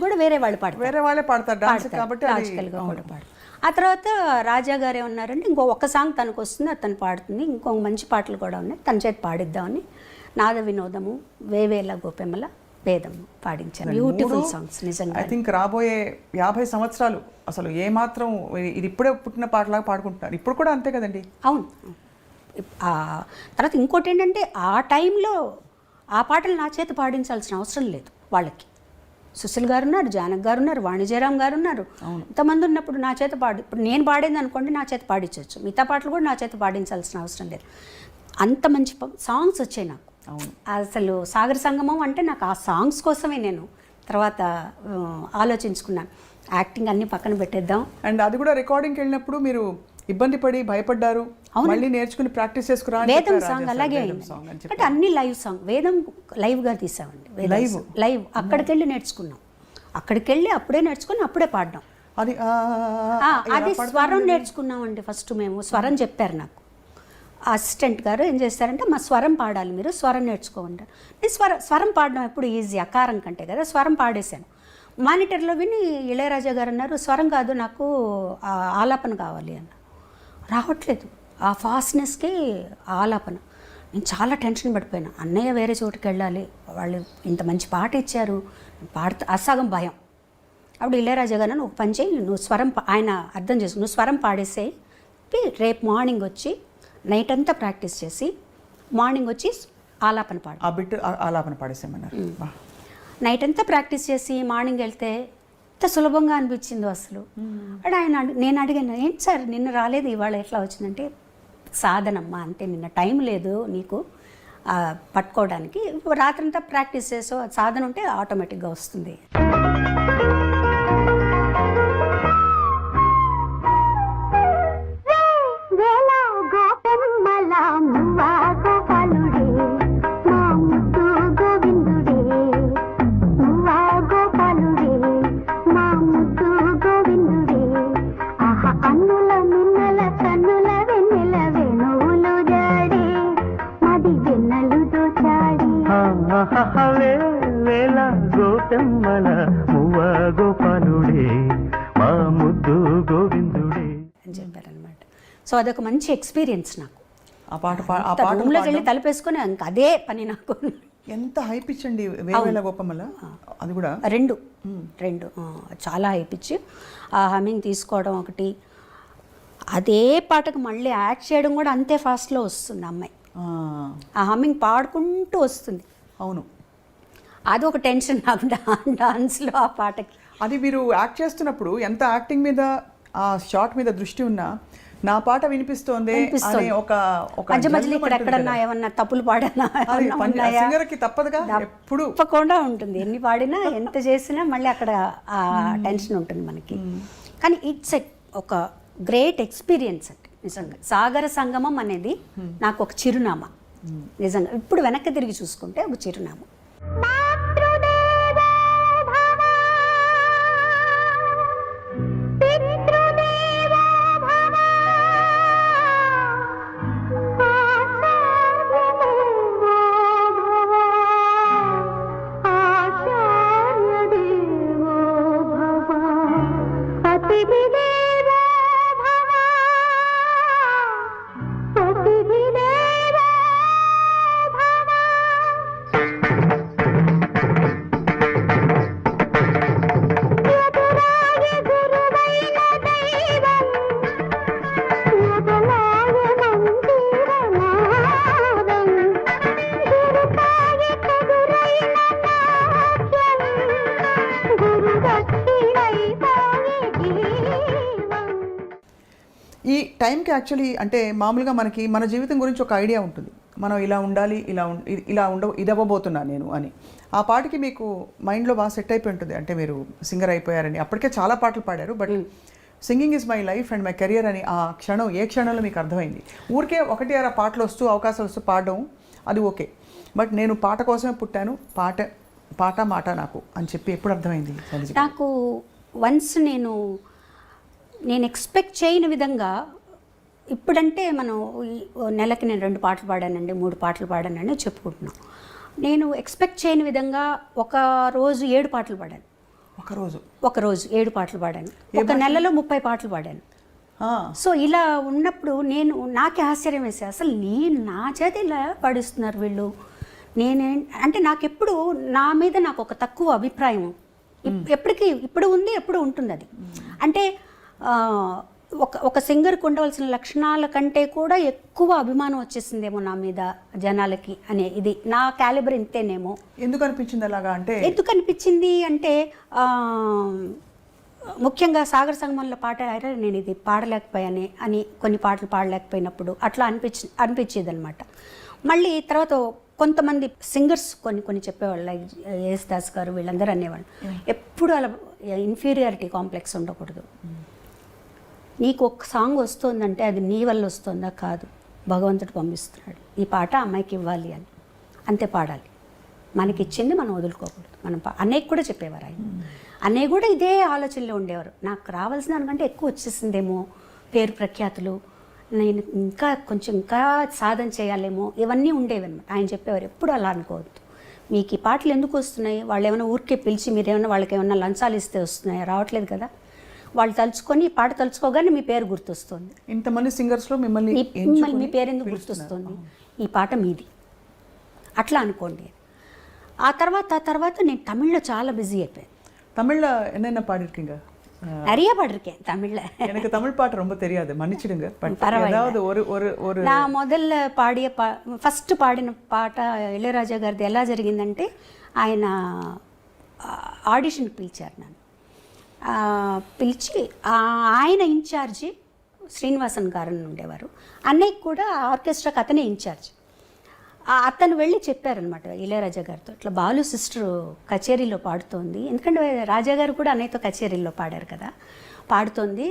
కూడా వేరే వాళ్ళు పాడతారు, వేరే వాళ్ళే పాడతారు డాన్స్ కాబట్టి లాజికల్గా కూడా పాడు. ఆ తర్వాత రాజా గారు ఏమన్నారంటే ఇంకో ఒక్క సాంగ్ తనకు వస్తుంది, అది తను పాడుతుంది, ఇంకో మంచి పాటలు కూడా ఉన్నాయి, తన చేతి పాడిద్దామని నాద వినోదము, వేవేల గోపెమ్మల వేదము పాడించారు. బ్యూటిఫుల్ సాంగ్స్ నిజంగా. ఐ థింక్ రాబోయే 50 సంవత్సరాలు అసలు ఏమాత్రం ఇది ఇప్పుడే పుట్టిన పాటలాగా పాడుకుంటున్నారు. ఇప్పుడు కూడా అంతే కదండి. అవును. తర్వాత ఇంకోటి ఏంటంటే ఆ టైంలో ఆ పాటలు నా చేతి పాడించాల్సిన అవసరం లేదు వాళ్ళకి. సుశీల్ గారు ఉన్నారు, జానక్ గారు ఉన్నారు, వాణిజ్యరామ్ గారు ఉన్నారు. ఇంతమంది ఉన్నప్పుడు నా చేత ఇప్పుడు నేను పాడింది అనుకోండి, నా చేత పాడించవచ్చు. మిగతా పాటలు కూడా నా చేత పాడించాల్సిన అవసరం లేదు. అంత మంచి సాంగ్స్ వచ్చాయి నాకు. అసలు సాగర సంగమం అంటే నాకు ఆ సాంగ్స్ కోసమే నేను తర్వాత ఆలోచించుకున్నాను, యాక్టింగ్ అన్ని పక్కన పెట్టేద్దాం. అండ్ అది కూడా రికార్డింగ్కి వెళ్ళినప్పుడు మీరు ఇబ్బంది పడి భయపడ్డారు, మళ్ళీ నేర్చుకుని ప్రాక్టీస్ చేసుకురా. వేదం సాంగ్ అలాగే అయింది, అంటే అన్ని లైవ్ సాంగ్. వేదం లైవ్గా తీసామండి, లైవ్ అక్కడికి వెళ్ళి నేర్చుకున్నాం. అక్కడికి వెళ్ళి అప్పుడే నేర్చుకుని అప్పుడే పాడడం. అది అది స్వరం నేర్చుకున్నామండి ఫస్ట్ మేము. స్వరం చెప్పారు నాకు అసిస్టెంట్ గారు. ఏం చేస్తారంటే మా స్వరం పాడాలి, మీరు స్వరం నేర్చుకోమంటారు. నేను స్వరం పాడడం ఎప్పుడు ఈజీ, అకారం కంటే కదా. స్వరం పాడేశాను. మానిటర్లో విని ఇళయరాజా గారు అన్నారు, స్వరం కాదు నాకు ఆలాపన కావాలి అన్న. రావట్లేదు ఆ ఫాస్ట్నెస్కి ఆలాపన. నేను చాలా టెన్షన్ పడిపోయాను. అన్నయ్య వేరే చోటుకి వెళ్ళాలి, వాళ్ళు ఇంత మంచి పాట ఇచ్చారు, పాడుతా అసగం భయం. అప్పుడు ఇళయరాజా గారు నువ్వు పని చేయి, నువ్వు స్వరం ఆయన అర్థం చేసుకుని నువ్వు స్వరం పాడేసేయి, రేపు మార్నింగ్ వచ్చి నైట్ అంతా ప్రాక్టీస్ చేసి మార్నింగ్ వచ్చి ఆలాపన పాడు. ఆ బిట్ ఆలాపన పాడేసేమన్నారు. నైట్ అంతా ప్రాక్టీస్ చేసి మార్నింగ్ వెళ్తే ఎంత సులభంగా అనిపించిందో అసలు. అంటే నేను అడిగాను, ఏంటి సార్ నిన్న రాలేదు ఇవాళ ఎట్లా వచ్చిందంటే, సాధనమ్మా అంతే, నిన్న టైం లేదు నీకు పట్టుకోవడానికి, రాత్రంతా ప్రాక్టీస్ చేసో సాధన ఉంటే ఆటోమేటిక్గా వస్తుంది. అని చెప్పారనమాట. సో అదొక మంచి ఎక్స్పీరియన్స్ నాకు. ఆ పాట రూమ్లోకి వెళ్ళి తలుపేసుకొని ఇంకా అదే పని నాకు. ఎంత హై పిచ్ అండి వేవేల గోపమ్మల, అది కూడా రెండు చాలా హై పిచ్. ఆ హమ్మింగ్ తీసుకోవడం ఒకటి, అదే పాటకు మళ్ళీ యాడ్ చేయడం కూడా అంతే ఫాస్ట్లో వస్తుంది అమ్మాయి. ఆ హమ్మింగ్ పాడుకుంటూ వస్తుంది. అవును, అది ఒక టెన్షన్ నాకు డాన్స్లో ఆ పాటకి. అది మీరు యాక్ట్ చేస్తున్నప్పుడు ఎంత యాక్టింగ్ మీద ఆ షాట్ మీద దృష్టి ఉన్నా నా పాట వినిపిస్తోంది అనే ఒక మధ్య మధ్యలో ఇక్కడ ఎక్కడన్నా ఏమన్నా తప్పులు పాడనా సింగర్కి తప్పదుగా, ఎప్పుడు తప్పకుండా ఉంటుంది. ఎన్ని పాడినా ఎంత చేసినా మళ్ళీ అక్కడ ఆ టెన్షన్ ఉంటుంది మనకి. కానీ ఇట్స్ ఒక గ్రేట్ ఎక్స్పీరియన్స్ అండి నిజంగా. సాగర సంగమం అనేది నాకు ఒక చిరునామా నిజంగా. ఇప్పుడు వెనక్కి తిరిగి చూసుకుంటే ఒక చిరునామా. ఈ టైంకి యాక్చువల్లీ అంటే మామూలుగా మనకి మన జీవితం గురించి ఒక ఐడియా ఉంటుంది, మనం ఇలా ఉండాలి, ఇది అవ్వబోతున్నాను నేను అని. ఆ పాటకి మీకు మైండ్లో బాగా సెట్ అయిపోయి ఉంటుంది, అంటే మీరు సింగర్ అయిపోయారని. అప్పటికే చాలా పాటలు పాడారు, but singing is my life and my career అని ఆ క్షణం ఏ క్షణంలో మీకు అర్థమైంది? ఊరికే ఒకటి అర పాటలు వస్తూ అవకాశాలు వస్తూ పాడడం అది ఓకే, బట్ నేను పాట కోసమే పుట్టాను, పాట మాట నాకు అని చెప్పి ఎప్పుడు అర్థమైంది? నాకు వన్స్ నేను ఎక్స్పెక్ట్ చేయని విధంగా, ఇప్పుడంటే మనం నెలకి నేను 2 పాటలు పాడానండి, 3 పాటలు పాడానండి చెప్పుకుంటున్నాను. నేను ఎక్స్పెక్ట్ చేయని విధంగా ఒక రోజు 7 పాటలు పాడాను. ఒక రోజు 7 పాటలు పాడాను. ఒక నెలలో 30 పాటలు పాడాను. సో ఇలా ఉన్నప్పుడు నాకే ఆశ్చర్యం వేసే, అసలు నా చేతి ఇలా పాడిస్తున్నారు వీళ్ళు. అంటే నాకెప్పుడు నా మీద నాకు ఒక తక్కువ అభిప్రాయం ఇప్పుడు ఉంది, ఎప్పుడు ఉంటుంది అది. అంటే ఒక సింగర్కి ఉండవలసిన లక్షణాల కంటే కూడా ఎక్కువ అభిమానం వచ్చేసిందేమో నా మీద జనాలకి అనే, ఇది నా క్యాలిబర్ ఇంతేనేమో. ఎందుకు అనిపించింది అలాగా? ఎందుకు అనిపించింది అంటే ముఖ్యంగా సాగర సంగమంలో పాట నేను ఇది పాడలేకపోయానే అని, కొన్ని పాటలు పాడలేకపోయినప్పుడు అట్లా అనిపించేది అనమాట. మళ్ళీ తర్వాత కొంతమంది సింగర్స్ కొన్ని చెప్పేవాళ్ళు, లైక్ యేసుదాస్ గారు, వీళ్ళందరూ అనేవాళ్ళు, ఎప్పుడు అలా ఇన్ఫీరియారిటీ కాంప్లెక్స్ ఉండకూడదు. నీకు ఒక సాంగ్ వస్తుందంటే అది నీ వల్ల వస్తుందా? కాదు, భగవంతుడు పంపిస్తున్నాడు, ఈ పాట అమ్మాయికి ఇవ్వాలి అని, అంతే పాడాలి. మనకి ఇచ్చింది మనం వదులుకోకూడదు. మనం అనేక కూడా చెప్పేవారు ఆయన. అన్నయ్య కూడా ఇదే ఆలోచనలో ఉండేవారు. నాకు రావాల్సిన దానికంటే ఎక్కువ వచ్చేసిందేమో, పేరు ప్రఖ్యాతులు, నేను ఇంకా సాధన చేయాలేమో, ఇవన్నీ ఉండేవి అనమాట. ఆయన చెప్పేవారు ఎప్పుడు అలా అనుకోవద్దు, మీకు ఈ పాటలు ఎందుకు వస్తున్నాయి, వాళ్ళు ఏమైనా ఊరికే పిలిచి మీరేమైనా వాళ్ళకి ఏమైనా లంచాలు ఇస్తే వస్తున్నాయి, రావట్లేదు కదా, వాళ్ళు తలుచుకొని ఈ పాట తలుచుకోగానే మీ పేరు గుర్తొస్తుంది, ఇంతమంది సింగర్స్లో మిమ్మల్ని మీ పేరు ఎందుకు గుర్తొస్తుంది, ఈ పాట మీది, అట్లా అనుకోండి. ఆ తర్వాత నేను తమిళ్లో చాలా బిజీ అయిపోయాను. தமிழ்ல என்னென்ன பாடிருக்கீங்க? நிறைய பாடிருக்கேன் தமிழ்ல. எனக்கு தமிழ் பாட்டு ரொம்ப தெரியாது, மன்னிச்சிடுங்க. பட் பரவாயில்ல. ஏதாவது ஒரு నా మొదల పాడిన ఫస్ట్ పాడిన పాట ఇళయరాజా గారిది ఎలా జరిగిందంటే, ఆయన ఆడిషన్కి పిలిచారు నన్ను. పిలిచి ఆయన ఇన్ఛార్జి శ్రీనివాసన్ గారు అని ఉండేవారు, అన్నయ్యకి కూడా ఆర్కెస్ట్రాకి అతనే ఇన్ఛార్జ్. అతను వెళ్ళి చెప్పారనమాట ఇళయరాజా గారితో, ఇట్లా బాలు సిస్టర్ కచేరీలో పాడుతోంది, ఎందుకంటే రాజా గారు కూడా అన్నయ్యతో కచేరీలో పాడారు కదా, పాడుతోంది,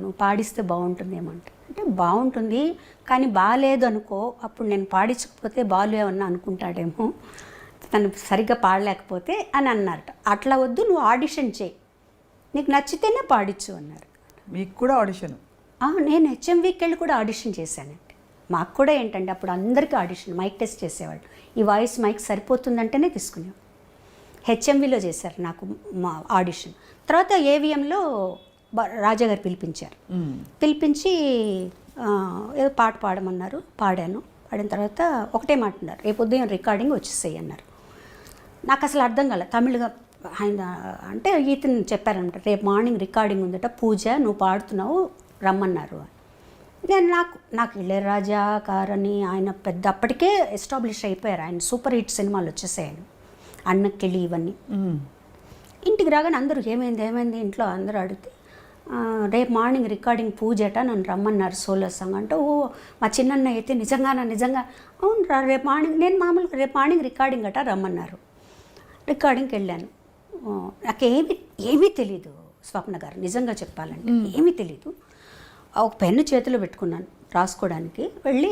నువ్వు పాడిస్తే బాగుంటుందేమో అంటే బాగుంటుంది కానీ బాగాలేదు అనుకో, అప్పుడు నేను పాడించకపోతే బాలు ఏమన్నా అనుకుంటాడేమో, తను సరిగ్గా పాడలేకపోతే అని అన్నారట. అట్లా వద్దు, నువ్వు ఆడిషన్ చేయి, నీకు నచ్చితేనే పాడించు అన్నారు. మీకు కూడా ఆడిషన్? నేను హెచ్ఎంవికి వెళ్ళి కూడా ఆడిషన్ చేశానండి. మాకు కూడా ఏంటంటే అప్పుడు అందరికీ ఆడిషన్, మైక్ టెస్ట్ చేసేవాళ్ళు, ఈ వాయిస్ మైక్ సరిపోతుందంటేనే తీసుకునేవాళ్ళు. హెచ్ఎంవిలో చేశారు నాకు మా ఆడిషన్. తర్వాత ఏవిఎంలో రాజా గారు పిలిపించారు. పిలిపించి ఏదో పాట పాడమన్నారు, పాడాను. పాడిన తర్వాత ఒకటే మాట అన్నారు, రేపు ఉదయం రికార్డింగ్ వచ్చేసేయి అన్నారు. నాకు అసలు అర్థం కాలే తమిళగా. ఆయన అంటే ఈతను చెప్పారనమాట, రేపు మార్నింగ్ రికార్డింగ్ ఉందట, పూజ నువ్వు పాడుతున్నావు రమ్మన్నారు. నేను నాకు ఇళయరాజా గారని ఆయన పెద్ద అప్పటికే ఎస్టాబ్లిష్ అయిపోయారు, ఆయన సూపర్ హిట్ సినిమాలు వచ్చేసాయని, అన్నకిళి ఇవన్నీ. ఇంటికి రాగానే అందరూ ఏమైంది ఇంట్లో అందరూ అడిగితే, రేపు మార్నింగ్ రికార్డింగ్ పూజట, నన్ను రమ్మన్నారు సోలో సాంగ్ అంటే, ఓ మా చిన్నన్న అయితే నిజంగా అవును రేపు మార్నింగ్, నేను మామూలుగా రేపు మార్నింగ్ రికార్డింగ్ అట రమ్మన్నారు. రికార్డింగ్కి వెళ్ళాను. నాకు ఏమీ తెలీదు స్వప్న గారు, నిజంగా చెప్పాలంటే ఏమీ తెలీదు. ఒక పెన్ను చేతిలో పెట్టుకున్నాను రాసుకోవడానికి. వెళ్ళి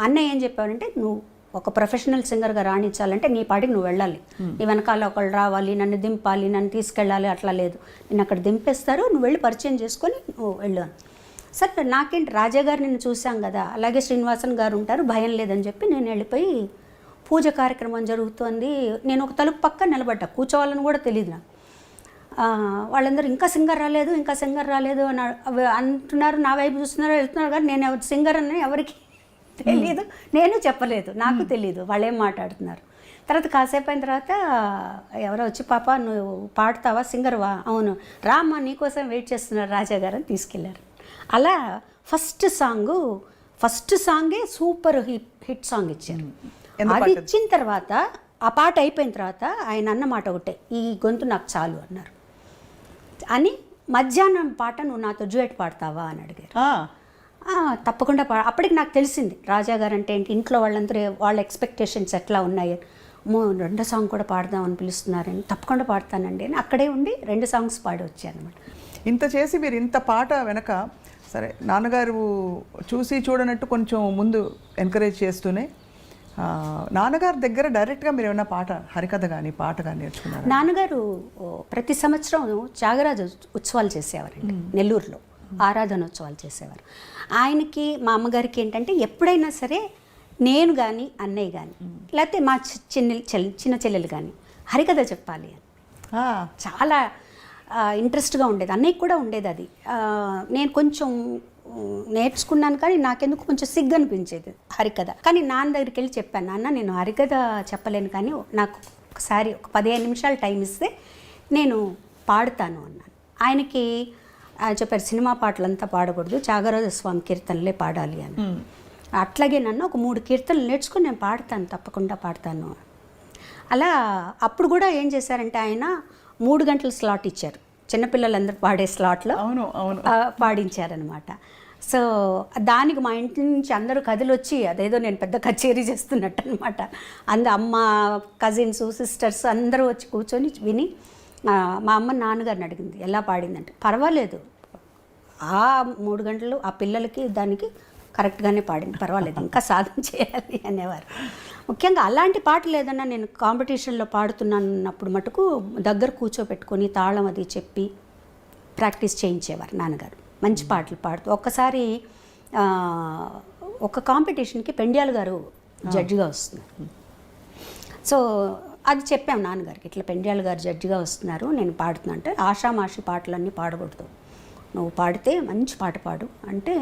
అన్నయ్య ఏం చెప్పారంటే, నువ్వు ఒక ప్రొఫెషనల్ సింగర్గా రాణించాలంటే నీ పాటికి నువ్వు వెళ్ళాలి, నీ వెనకాల ఒకళ్ళు రావాలి, నన్ను దింపాలి, నన్ను తీసుకెళ్ళాలి, అట్లా లేదు, నేను అక్కడ దింపేస్తారు, నువ్వు వెళ్ళి పరిచయం చేసుకొని నువ్వు వెళ్ళాను. సరే నాకేంటి, రాజా గారు నిన్ను చూసాం కదా, అలాగే శ్రీనివాసన్ గారు ఉంటారు, భయం లేదని చెప్పి నేను వెళ్ళిపోయి పూజ కార్యక్రమం జరుగుతోంది. నేను ఒక తలుపు పక్క నిలబడ్డా, కూర్చోవాలని కూడా తెలియదు నాకు. వాళ్ళందరూ ఇంకా సింగర్ రాలేదు అని అంటున్నారు, నా వైపు చూస్తున్నారు, వెళ్తున్నారు, కానీ నేను సింగర్ అని ఎవరికి తెలీదు, నేను చెప్పలేదు, నాకు తెలీదు వాళ్ళు ఏం మాట్లాడుతున్నారు. తర్వాత కాసేపు అయిన తర్వాత ఎవరో వచ్చి, పాప నువ్వు పాడతావా, సింగర్వా, అవును రామ్మా నీకోసం వెయిట్ చేస్తున్నారు రాజా గారు అని తీసుకెళ్ళారు. అలా ఫస్ట్ సాంగే సూపర్ హిట్ సాంగ్ ఇచ్చారు. అది ఇచ్చిన తర్వాత ఆ పాట అయిపోయిన తర్వాత ఆయన అన్న మాట ఒకటే, ఈ గొంతు నాకు చాలు అన్నారు. అని మధ్యాహ్నం పాట నువ్వు నాతో డ్యూయట్ పాడతావా అని అడిగారు. తప్పకుండా అప్పటికి నాకు తెలిసింది రాజా గారు అంటే ఏంటి, ఇంట్లో వాళ్ళందరూ వాళ్ళ ఎక్స్పెక్టేషన్స్ ఎట్లా ఉన్నాయి, రెండో సాంగ్ కూడా పాడదాం అని పిలుస్తున్నారని, తప్పకుండా పాడతానండి అని అక్కడే ఉండి 2 సాంగ్స్ పాడి వచ్చానమాట. ఇంత చేసి మీరు ఇంత పాట వెనక, సరే నాన్నగారు చూసి చూడనట్టు కొంచెం ముందు ఎంకరేజ్ చేస్తూనే, నాన్నగారి దగ్గర డైరెక్ట్గా మీరు ఏమైనా పాట, హరికథ కానీ పాట కానీ నేర్చుకున్నారు? నాన్నగారు ప్రతి సంవత్సరం త్యాగరాజ ఉత్సవాలు చేసేవారండి నెల్లూరులో, ఆరాధనోత్సవాలు చేసేవారు. ఆయనకి మా అమ్మగారికి ఏంటంటే ఎప్పుడైనా సరే నేను కానీ అన్నయ్య కానీ లేకపోతే మా చిన్న చెల్లెలు కానీ హరికథ చెప్పాలి అని చాలా ఇంట్రెస్ట్గా ఉండేది. అన్నయ్యకి కూడా ఉండేది అది. నేను కొంచెం నేర్చుకున్నాను కానీ నాకెందుకు కొంచెం సిగ్గు అనిపించేది హరికథ. కానీ నాన్న దగ్గరికి వెళ్ళి చెప్పాను, నాన్న నేను హరికథ చెప్పలేను కానీ నాకు ఒకసారి ఒక 15 నిమిషాలు టైం ఇస్తే నేను పాడుతాను అన్నాను. ఆయనకి చెప్పారు, సినిమా పాటలంతా పాడకూడదు, త్యాగరాజ స్వామి కీర్తనలే పాడాలి అని. అట్లాగే నన్ను ఒక 3 కీర్తనలు నేర్చుకుని నేను పాడతాను, తప్పకుండా పాడతాను. అలా అప్పుడు కూడా ఏం చేశారంటే ఆయన 3 గంటల స్లాట్ ఇచ్చారు, చిన్నపిల్లలందరూ పాడే స్లాట్లో పాడించారనమాట. సో దానికి మా ఇంటి నుంచి అందరూ కథలు వచ్చి అదేదో నేను పెద్ద కచేరీ చేస్తున్నట్టు అనమాట. అమ్మ, కజిన్స్, సిస్టర్స్ అందరూ వచ్చి కూర్చొని విని, మా అమ్మ నాన్నగారిని అడిగింది ఎలా పాడిందంటే, పర్వాలేదు ఆ 3 గంటలు ఆ పిల్లలకి దానికి కరెక్ట్గానే పాడింది, పర్వాలేదు, ఇంకా సాధన చేయాలి అనేవారు. ముఖ్యంగా అలాంటి పాటలు ఏదన్నా నేను కాంపిటీషన్లో పాడుతున్నానన్నప్పుడు మటుకు దగ్గర కూర్చోబెట్టుకొని తాళం అది చెప్పి ప్రాక్టీస్ చేయించేవారు నాన్నగారు. మంచి పాటలు పాడుతూ ఒక్కసారి ఒక కాంపిటీషన్కి పెండ్యాల గారు జడ్జిగా వస్తున్నారు. సో అది చెప్పాం నాన్నగారికి, ఇట్లా పెండ్యాల గారు జడ్జిగా వస్తున్నారు, నేను పాడుతున్నా అంటే ఆషామాషి పాటలన్నీ పాడకూడదు, నువ్వు పాడితే మంచి పాట పాడు అంటే,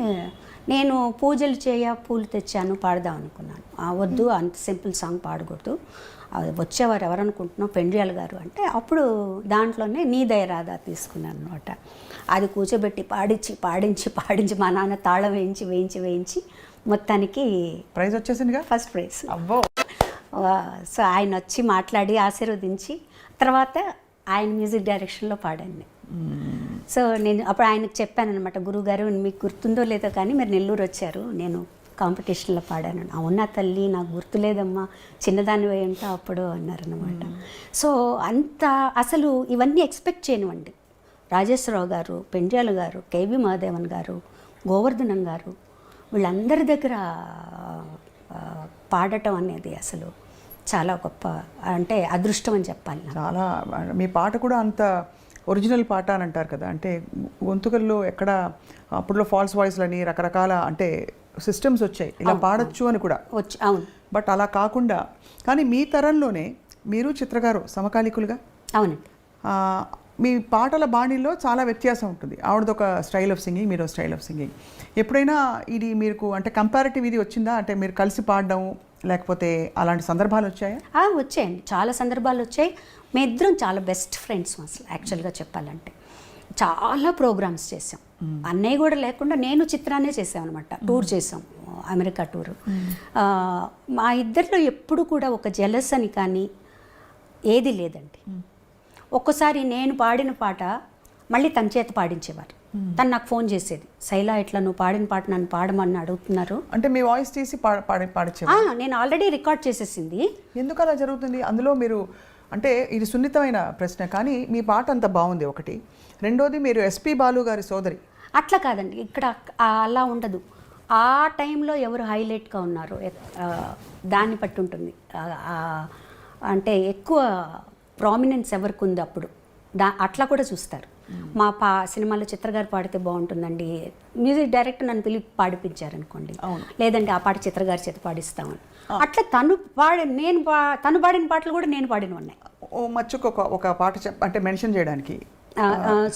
నేను పూజలు పూలు తెచ్చాను పాడదాం అనుకున్నాను. వద్దు, అంత సింపుల్ సాంగ్ పాడకూడదు, వచ్చేవారు ఎవరనుకుంటున్నావు పెండ్యాల గారు అంటే, అప్పుడు దాంట్లోనే నీ దయ రాదా తీసుకున్నాను అనమాట. అది కూర్చోబెట్టి పాడించి మా నాన్న తాళం వేయించి మొత్తానికి ప్రైజ్ వచ్చేసిందిగా, ఫస్ట్ ప్రైజ్. అబ్బో. సో ఆయన వచ్చి మాట్లాడి ఆశీర్వదించి తర్వాత ఆయన మ్యూజిక్ డైరెక్షన్లో పాడాను. సో నేను అప్పుడు ఆయనకు చెప్పాను అనమాట, గురువుగారు మీకు గుర్తుందో లేదో కానీ మీరు నెల్లూరు వచ్చారు, నేను కాంపిటీషన్లో పాడాను. అవునా తల్లి, నాకు గుర్తులేదమ్మా, చిన్నదాని ఏంటో అప్పుడు అన్నారనమాట. సో అంత అసలు ఇవన్నీ ఎక్స్పెక్ట్ చేయనివ్వండి. రాజేశ్వరరావు గారు, పెండ్యాల గారు, కేవి మహాదేవన్ గారు, గోవర్ధనం గారు, వీళ్ళందరి దగ్గర పాడటం అనేది అసలు చాలా గొప్ప, అంటే అదృష్టం అని చెప్పాలి. చాలా, మీ పాట కూడా అంత ఒరిజినల్ పాట అని అంటారు కదా, అంటే గొంతుకల్లో ఎక్కడ అప్పుడులో ఫాల్స్ వాయిస్లని రకరకాల అంటే సిస్టమ్స్ వచ్చాయి, ఇలా పాడొచ్చు అని కూడా వచ్చి. అవును, బట్ అలా కాకుండా, కానీ మీ తరంలోనే మీరు చిత్రగారు సమకాలికులుగా. అవునండి. మీ పాటల బాణీలో చాలా వ్యత్యాసం ఉంటుంది. ఆవిడదొక స్టైల్ ఆఫ్ సింగింగ్, మీరు స్టైల్ ఆఫ్ సింగింగ్. ఎప్పుడైనా ఇది మీకు అంటే కంపారిటివ్ ఇది వచ్చిందా, అంటే మీరు కలిసి పాడడం లేకపోతే అలాంటి సందర్భాలు వచ్చాయా? వచ్చాయండి, చాలా సందర్భాలు వచ్చాయి. మీ ఇద్దరం చాలా బెస్ట్ ఫ్రెండ్స్ అసలు యాక్చువల్గా చెప్పాలంటే. చాలా ప్రోగ్రామ్స్ చేసాం, అన్నయ్య కూడా లేకుండా నేను చిత్రాన్నే చేసామన్నమాట. టూర్ చేసాం, అమెరికా టూరు. మా ఇద్దరిలో ఎప్పుడు కూడా ఒక జెలస్ అని కానీ ఏది లేదండి. ఒక్కసారి నేను పాడిన పాట మళ్ళీ తన చేత పాడించేవారు. తను నాకు ఫోన్ చేసేది, శైలా ఇట్లా నువ్వు పాడిన పాట నన్ను పాడమని అడుగుతున్నారు అంటే మీ వాయిస్ తీసి పాడించే. నేను ఆల్రెడీ రికార్డ్ చేసేసింది. ఎందుకు అలా జరుగుతుంది? అందులో మీరు అంటే ఇది సున్నితమైన ప్రశ్న, కానీ మీ పాట అంత బాగుంది ఒకటి. రెండోది మీరు ఎస్పి బాలు గారి సోదరి. అట్లా కాదండి, ఇక్కడ అలా ఉండదు. ఆ టైంలో ఎవరు హైలైట్గా ఉన్నారో దాన్ని బట్టి ఉంటుంది. అంటే ఎక్కువ ప్రామినెన్స్ ఎవరికి ఉంది అప్పుడు అట్లా కూడా చూస్తారు. మా సినిమాలో చిత్రగారు పాడితే బాగుంటుందండి, మ్యూజిక్ డైరెక్టర్ నన్ను పిలిపి పాడిపించారనుకోండి, లేదంటే ఆ పాట చిత్రగారి చేత పాడిస్తామని. అట్లా తను పాడిన పాటలు కూడా నేను పాడిన ఉన్నాయి. ఓ మచ్చుకు ఒక పాట అంటే మెన్షన్ చేయడానికి,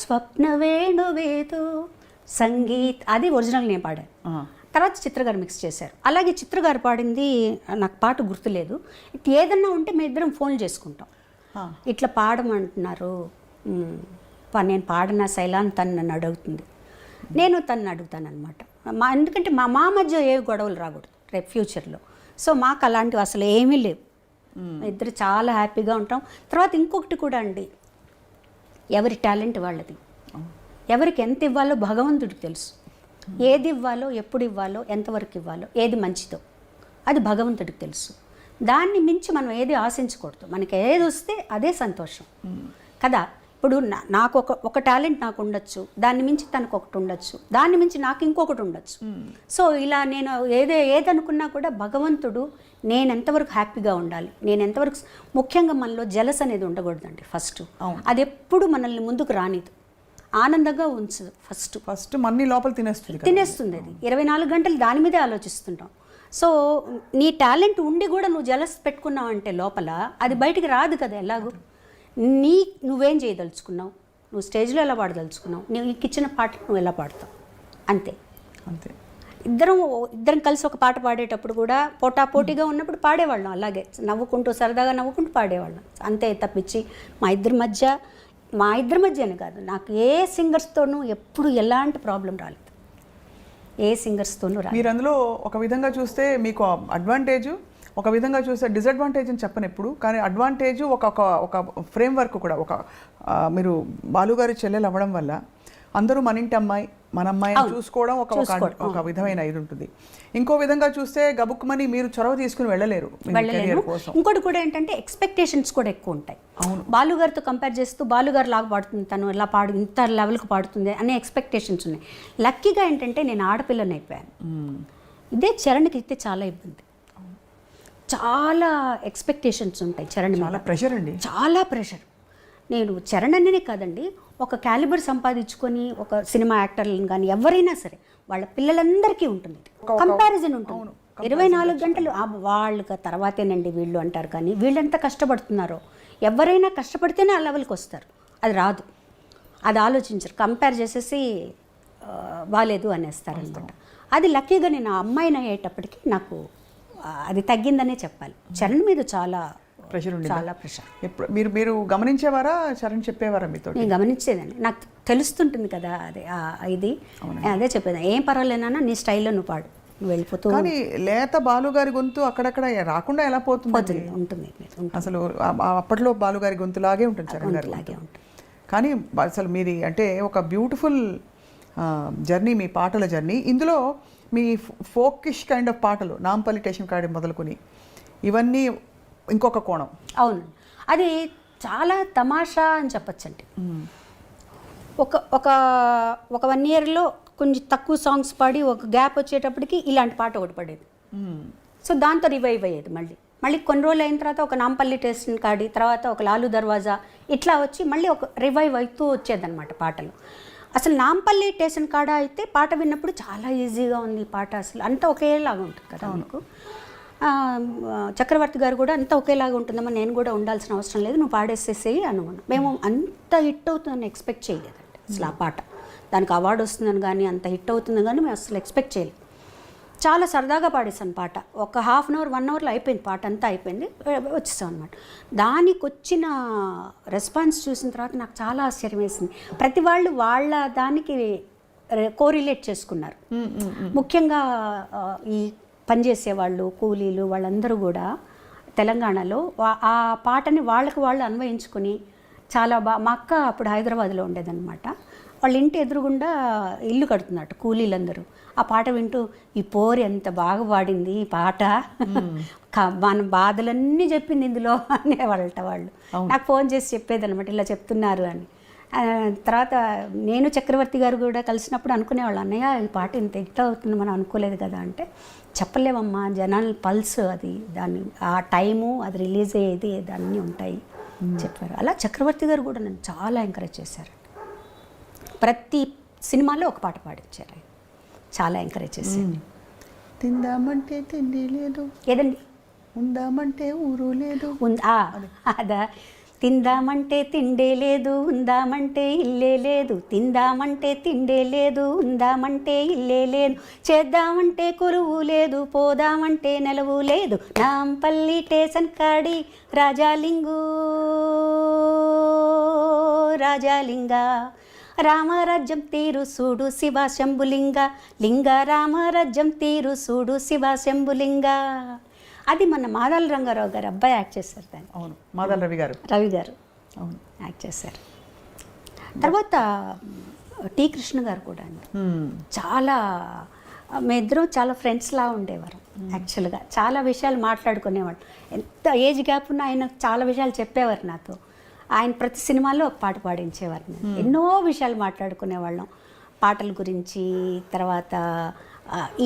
స్వప్న వేణువేదో సంగీత్, అది ఒరిజినల్ నేను పాడాను. తర్వాత చిత్రగారు మిక్స్ చేశారు. అలాగే చిత్రగారు పాడింది నాకు పాట గుర్తులేదు. ఏదన్నా ఉంటే మేము ఇద్దరం ఫోన్ చేసుకుంటాం, ఇట్లా పాడమంటున్నారు, నేను పాడిన శైలాన్ని తను నన్ను అడుగుతుంది, నేను తను అడుగుతాను అనమాట. ఎందుకంటే మా మధ్య ఏ గొడవలు రాకూడదు రేపు ఫ్యూచర్లో. సో మాకు అలాంటివి అసలు ఏమీ లేవు, ఇద్దరు చాలా హ్యాపీగా ఉంటాం. తర్వాత ఇంకొకటి కూడా అండి, ఎవరి టాలెంట్ వాళ్ళది, ఎవరికి ఎంత ఇవ్వాలో భగవంతుడికి తెలుసు. ఏది ఇవ్వాలో, ఎప్పుడు ఇవ్వాలో, ఎంతవరకు ఇవ్వాలో, ఏది మంచిదో అది భగవంతుడికి తెలుసు. దాన్ని మించి మనం ఏది ఆశించకూడదు. మనకి ఏది వస్తే అదే సంతోషం కదా. ఇప్పుడు నాకు ఒక టాలెంట్ నాకు ఉండొచ్చు, దాన్ని మించి తనకు ఒకటి ఉండొచ్చు, దాన్ని మించి నాకు ఇంకొకటి ఉండొచ్చు. సో ఇలా నేను ఏదనుకున్నా కూడా భగవంతుడు నేను ఎంతవరకు హ్యాపీగా ఉండాలి, నేను ఎంతవరకు, ముఖ్యంగా మనలో జలస్ అనేది ఉండకూడదండి. అది ఎప్పుడు మనల్ని ముందుకు రానిదు, ఆనందంగా ఉంచు. ఫస్ట్ మన్ని లోపల తినేస్తుంది అది. 24 గంటలు దాని మీదే ఆలోచిస్తుంటాం. సో నీ టాలెంట్ ఉండి కూడా నువ్వు జలస్ పెట్టుకున్నావు అంటే లోపల అది బయటికి రాదు కదా. ఎలాగో నువ్వేం చేయదలుచుకున్నావు, నువ్వు స్టేజ్లో ఎలా పాడదలుచుకున్నావు, నీకు ఇచ్చిన పాట నువ్వు ఎలా పాడతావు, అంతే. ఇద్దరం కలిసి ఒక పాట పాడేటప్పుడు కూడా పోటాపోటీగా ఉన్నప్పుడు పాడేవాళ్ళం, అలాగే నవ్వుకుంటూ సరదాగా నవ్వుకుంటూ పాడేవాళ్ళం, అంతే. తప్పించి మా ఇద్దరి మధ్యనే కాదు, నాకు ఏ సింగర్స్తోనూ ఎప్పుడు ఎలాంటి ప్రాబ్లం రాలేదు, ఏ సింగర్స్తోనూ రాలేదు. మీరు అందులో ఒక విధంగా చూస్తే మీకు అడ్వాంటేజ్, ఒక విధంగా చూస్తే డిసడ్వాంటేజ్ అని చెప్పను ఎప్పుడు, కానీ అడ్వాంటేజ్ ఒక ఫ్రేమ్ వర్క్ కూడా, మీరు బాలుగారి చెల్లెలు అవ్వడం వల్ల అందరూ మన ఇంటి అమ్మాయి, మన అమ్మాయి చూసుకోవడం ఒక విధమైన ఇది ఉంటుంది. ఇంకో విధంగా చూస్తే గబుక్కుమని మీరు చొరవ తీసుకుని వెళ్ళలేరు. ఇంకోటి కూడా ఏంటంటే ఎక్స్పెక్టేషన్స్ కూడా ఎక్కువ ఉంటాయి. బాలుగారితో కంపేర్ చేస్తూ బాలుగారు లాగా పాడుతుంది, తను ఎలా ఇంత లెవెల్కి పాడుతుంది అనే ఎక్స్పెక్టేషన్స్ ఉన్నాయి. లక్కీగా ఏంటంటే నేను ఆడపిల్లని అయిపోయాను. ఇదే చరణ్కి అయితే చాలా ఇబ్బంది, చాలా ఎక్స్పెక్టేషన్స్ ఉంటాయి చరణ్ మీద. చాలా ప్రెషర్ అండి. చాలా ప్రెషర్. నేను చరణ్ అనే కాదండి, ఒక క్యాలిబర్ సంపాదించుకొని ఒక సినిమా యాక్టర్లను కానీ ఎవరైనా సరే వాళ్ళ పిల్లలందరికీ ఉంటుంది, కంపారిజన్ ఉంటుంది. 24 గంటలు వాళ్ళకి తర్వాతేనండి వీళ్ళు అంటారు, కానీ వీళ్ళెంత కష్టపడుతున్నారో, ఎవరైనా కష్టపడితేనే ఆ లెవెల్కి వస్తారు. అది రాదు, అది ఆలోచించరు, కంపేర్ చేసేసి బాలేదు అనేస్తారు అనమాట. అది లక్కీగా నేను ఆ అమ్మాయిని అయ్యేటప్పటికి నాకు అది తగ్గిందనే చెప్పాలి. చరణ్ మీద చాలా ప్రెషర్ ఉంది, చాలా ప్రెషర్. ఎప్పుడు మీరు గమనించేవారా, చరణ్ చెప్పేవారా మీతో? నేను గమనించేదాన్ని, నాకు తెలుస్తుంటుంది కదా అది ఇది, అదే చెప్పేదాన్ని, ఏం పర్వాలేనా నీ స్టైల్లో నువ్వు పాడు, నువ్వు వెళ్ళిపోతూ. కానీ లేత బాలుగారి గొంతు అక్కడక్కడ రాకుండా ఎలా పోతుంది? ఉంటుంది అసలు అప్పట్లో బాలుగారి గొంతులాగే ఉంటుంది చరణ్ గారి లాగే ఉంటుంది. కానీ అసలు మీది అంటే ఒక బ్యూటిఫుల్ జర్నీ, మీ పాటల జర్నీ. ఇందులో మీ ఫోకిష్ కైండ్ ఆఫ్ పాటలు, నాంపల్లి స్టేషన్ కాడి మొదలుకొని ఇవన్నీ ఇంకొక కోణం. అవును, అది చాలా తమాషా అని చెప్పచ్చండి. ఒక ఒక ఒక 1 ఇయర్లో కొంచెం తక్కువ సాంగ్స్ పాడి ఒక గ్యాప్ వచ్చేటప్పటికి ఇలాంటి పాట ఒకటి పడేది. సో దాంతో రివైవ్ అయ్యేది. మళ్ళీ కొన్ని రోజులు అయిన తర్వాత ఒక నాంపల్లి స్టేషన్ కాడి, తర్వాత ఒక లాలు దర్వాజా, ఇట్లా వచ్చి మళ్ళీ ఒక రివైవ్ అవుతూ వచ్చేదన్నమాట పాటలు. అసలు నాంపల్లి స్టేషన్ కాడ అయితే పాట విన్నప్పుడు చాలా ఈజీగా ఉంది పాట, అసలు అంతా ఒకేలాగా ఉంటుంది కదా మనకు. చక్రవర్తి గారు కూడా అంతా ఒకేలాగా ఉంటుందమ్మా, నేను కూడా ఉండాల్సిన అవసరం లేదు, నువ్వు పాడేసేసేయి అనుకున్నాం. మేము అంత హిట్ అవుతుందని ఎక్స్పెక్ట్ చేయలేదండి అసలు. ఆ పాట దానికి అవార్డు వస్తుందని కానీ, అంత హిట్ అవుతుందని కానీ మేము అసలు ఎక్స్పెక్ట్ చేయలేదు. చాలా సరదాగా పాడేసాను పాట. ఒక 1/2 అవర్ 1 అవర్లో అయిపోయింది పాట, అంతా అయిపోయింది, వచ్చేసాం అనమాట. దానికి వచ్చిన రెస్పాన్స్ చూసిన తర్వాత నాకు చాలా ఆశ్చర్యం వేసింది. ప్రతి వాళ్ళు వాళ్ళ దానికి కోరిలేట్ చేసుకున్నారు. ముఖ్యంగా ఈ పనిచేసే వాళ్ళు, కూలీలు, వాళ్ళందరూ కూడా తెలంగాణలో ఆ పాటని వాళ్ళకి వాళ్ళు అన్వయించుకొని చాలా మా అక్క అప్పుడు హైదరాబాద్లో ఉండేదన్నమాట. వాళ్ళ ఇంటి ఎదురుగుండా ఇల్లు కడుతున్నట్టు కూలీలందరూ ఆ పాట వింటూ, ఈ పోరు ఎంత బాగా పాడింది ఈ పాట, మన బాధలన్నీ చెప్పింది ఇందులో అనేవాళ్ళట వాళ్ళు. నాకు ఫోన్ చేసి చెప్పేదన్నమాట, ఇలా చెప్తున్నారు అని. తర్వాత నేను చక్రవర్తి గారు కూడా కలిసినప్పుడు అనుకునేవాళ్ళు, అన్నయ్య ఈ పాట ఇంత హిట్ అవుతుంది మనం అనుకోలేదు కదా అంటే, చెప్పలేమమ్మా జనాల పల్స్ అది, దాన్ని ఆ టైము అది రిలీజ్ అయ్యేది దాన్ని ఉంటాయి చెప్పారు. అలా చక్రవర్తి గారు కూడా నన్ను చాలా ఎంకరేజ్ చేశారు. ప్రతి సినిమాలో ఒక పాట పాడించారు, చాలా ఎంకరేజ్ చేశారు. తిందామంటే తిండి లేదు, ఏదండి ఉందామంటే ఊరు లేదు, అదా, తిందామంటే తిండే లేదు, ఉందామంటే ఇల్లే లేదు, తిందామంటే తిండే లేదు, ఉందామంటే ఇల్లే లేదు, చేద్దామంటే కొలువు లేదు, పోదామంటే నెలవు లేదు, నాంపల్లి స్టేషన్ కాడి రాజాలింగు రాజాలింగ, రామరాజ్యం తీరు సూడు శివ శంభులింగ, లింగ రామరాజ్యం తీరు సూడు శివ శంభులింగ. అది మన మాదాల రంగారావు గారు అబ్బాయి యాక్ట్ చేశారు దాన్ని. అవును, మాదాల రవి గారు అవును యాక్ట్ చేశారు. తర్వాత టి కృష్ణ గారు కూడా అండి, చాలా మేమిద్దరం చాలా ఫ్రెండ్స్లా ఉండేవారు యాక్చువల్గా. చాలా విషయాలు మాట్లాడుకునేవాడు, ఎంత ఏజ్ గ్యాప్ ఉన్నా ఆయన చాలా విషయాలు చెప్పేవారు నాతో. ఆయన ప్రతి సినిమాలో ఒక పాట పాడించేవారు, ఎన్నో విషయాలు మాట్లాడుకునేవాళ్ళం, పాటల గురించి, తర్వాత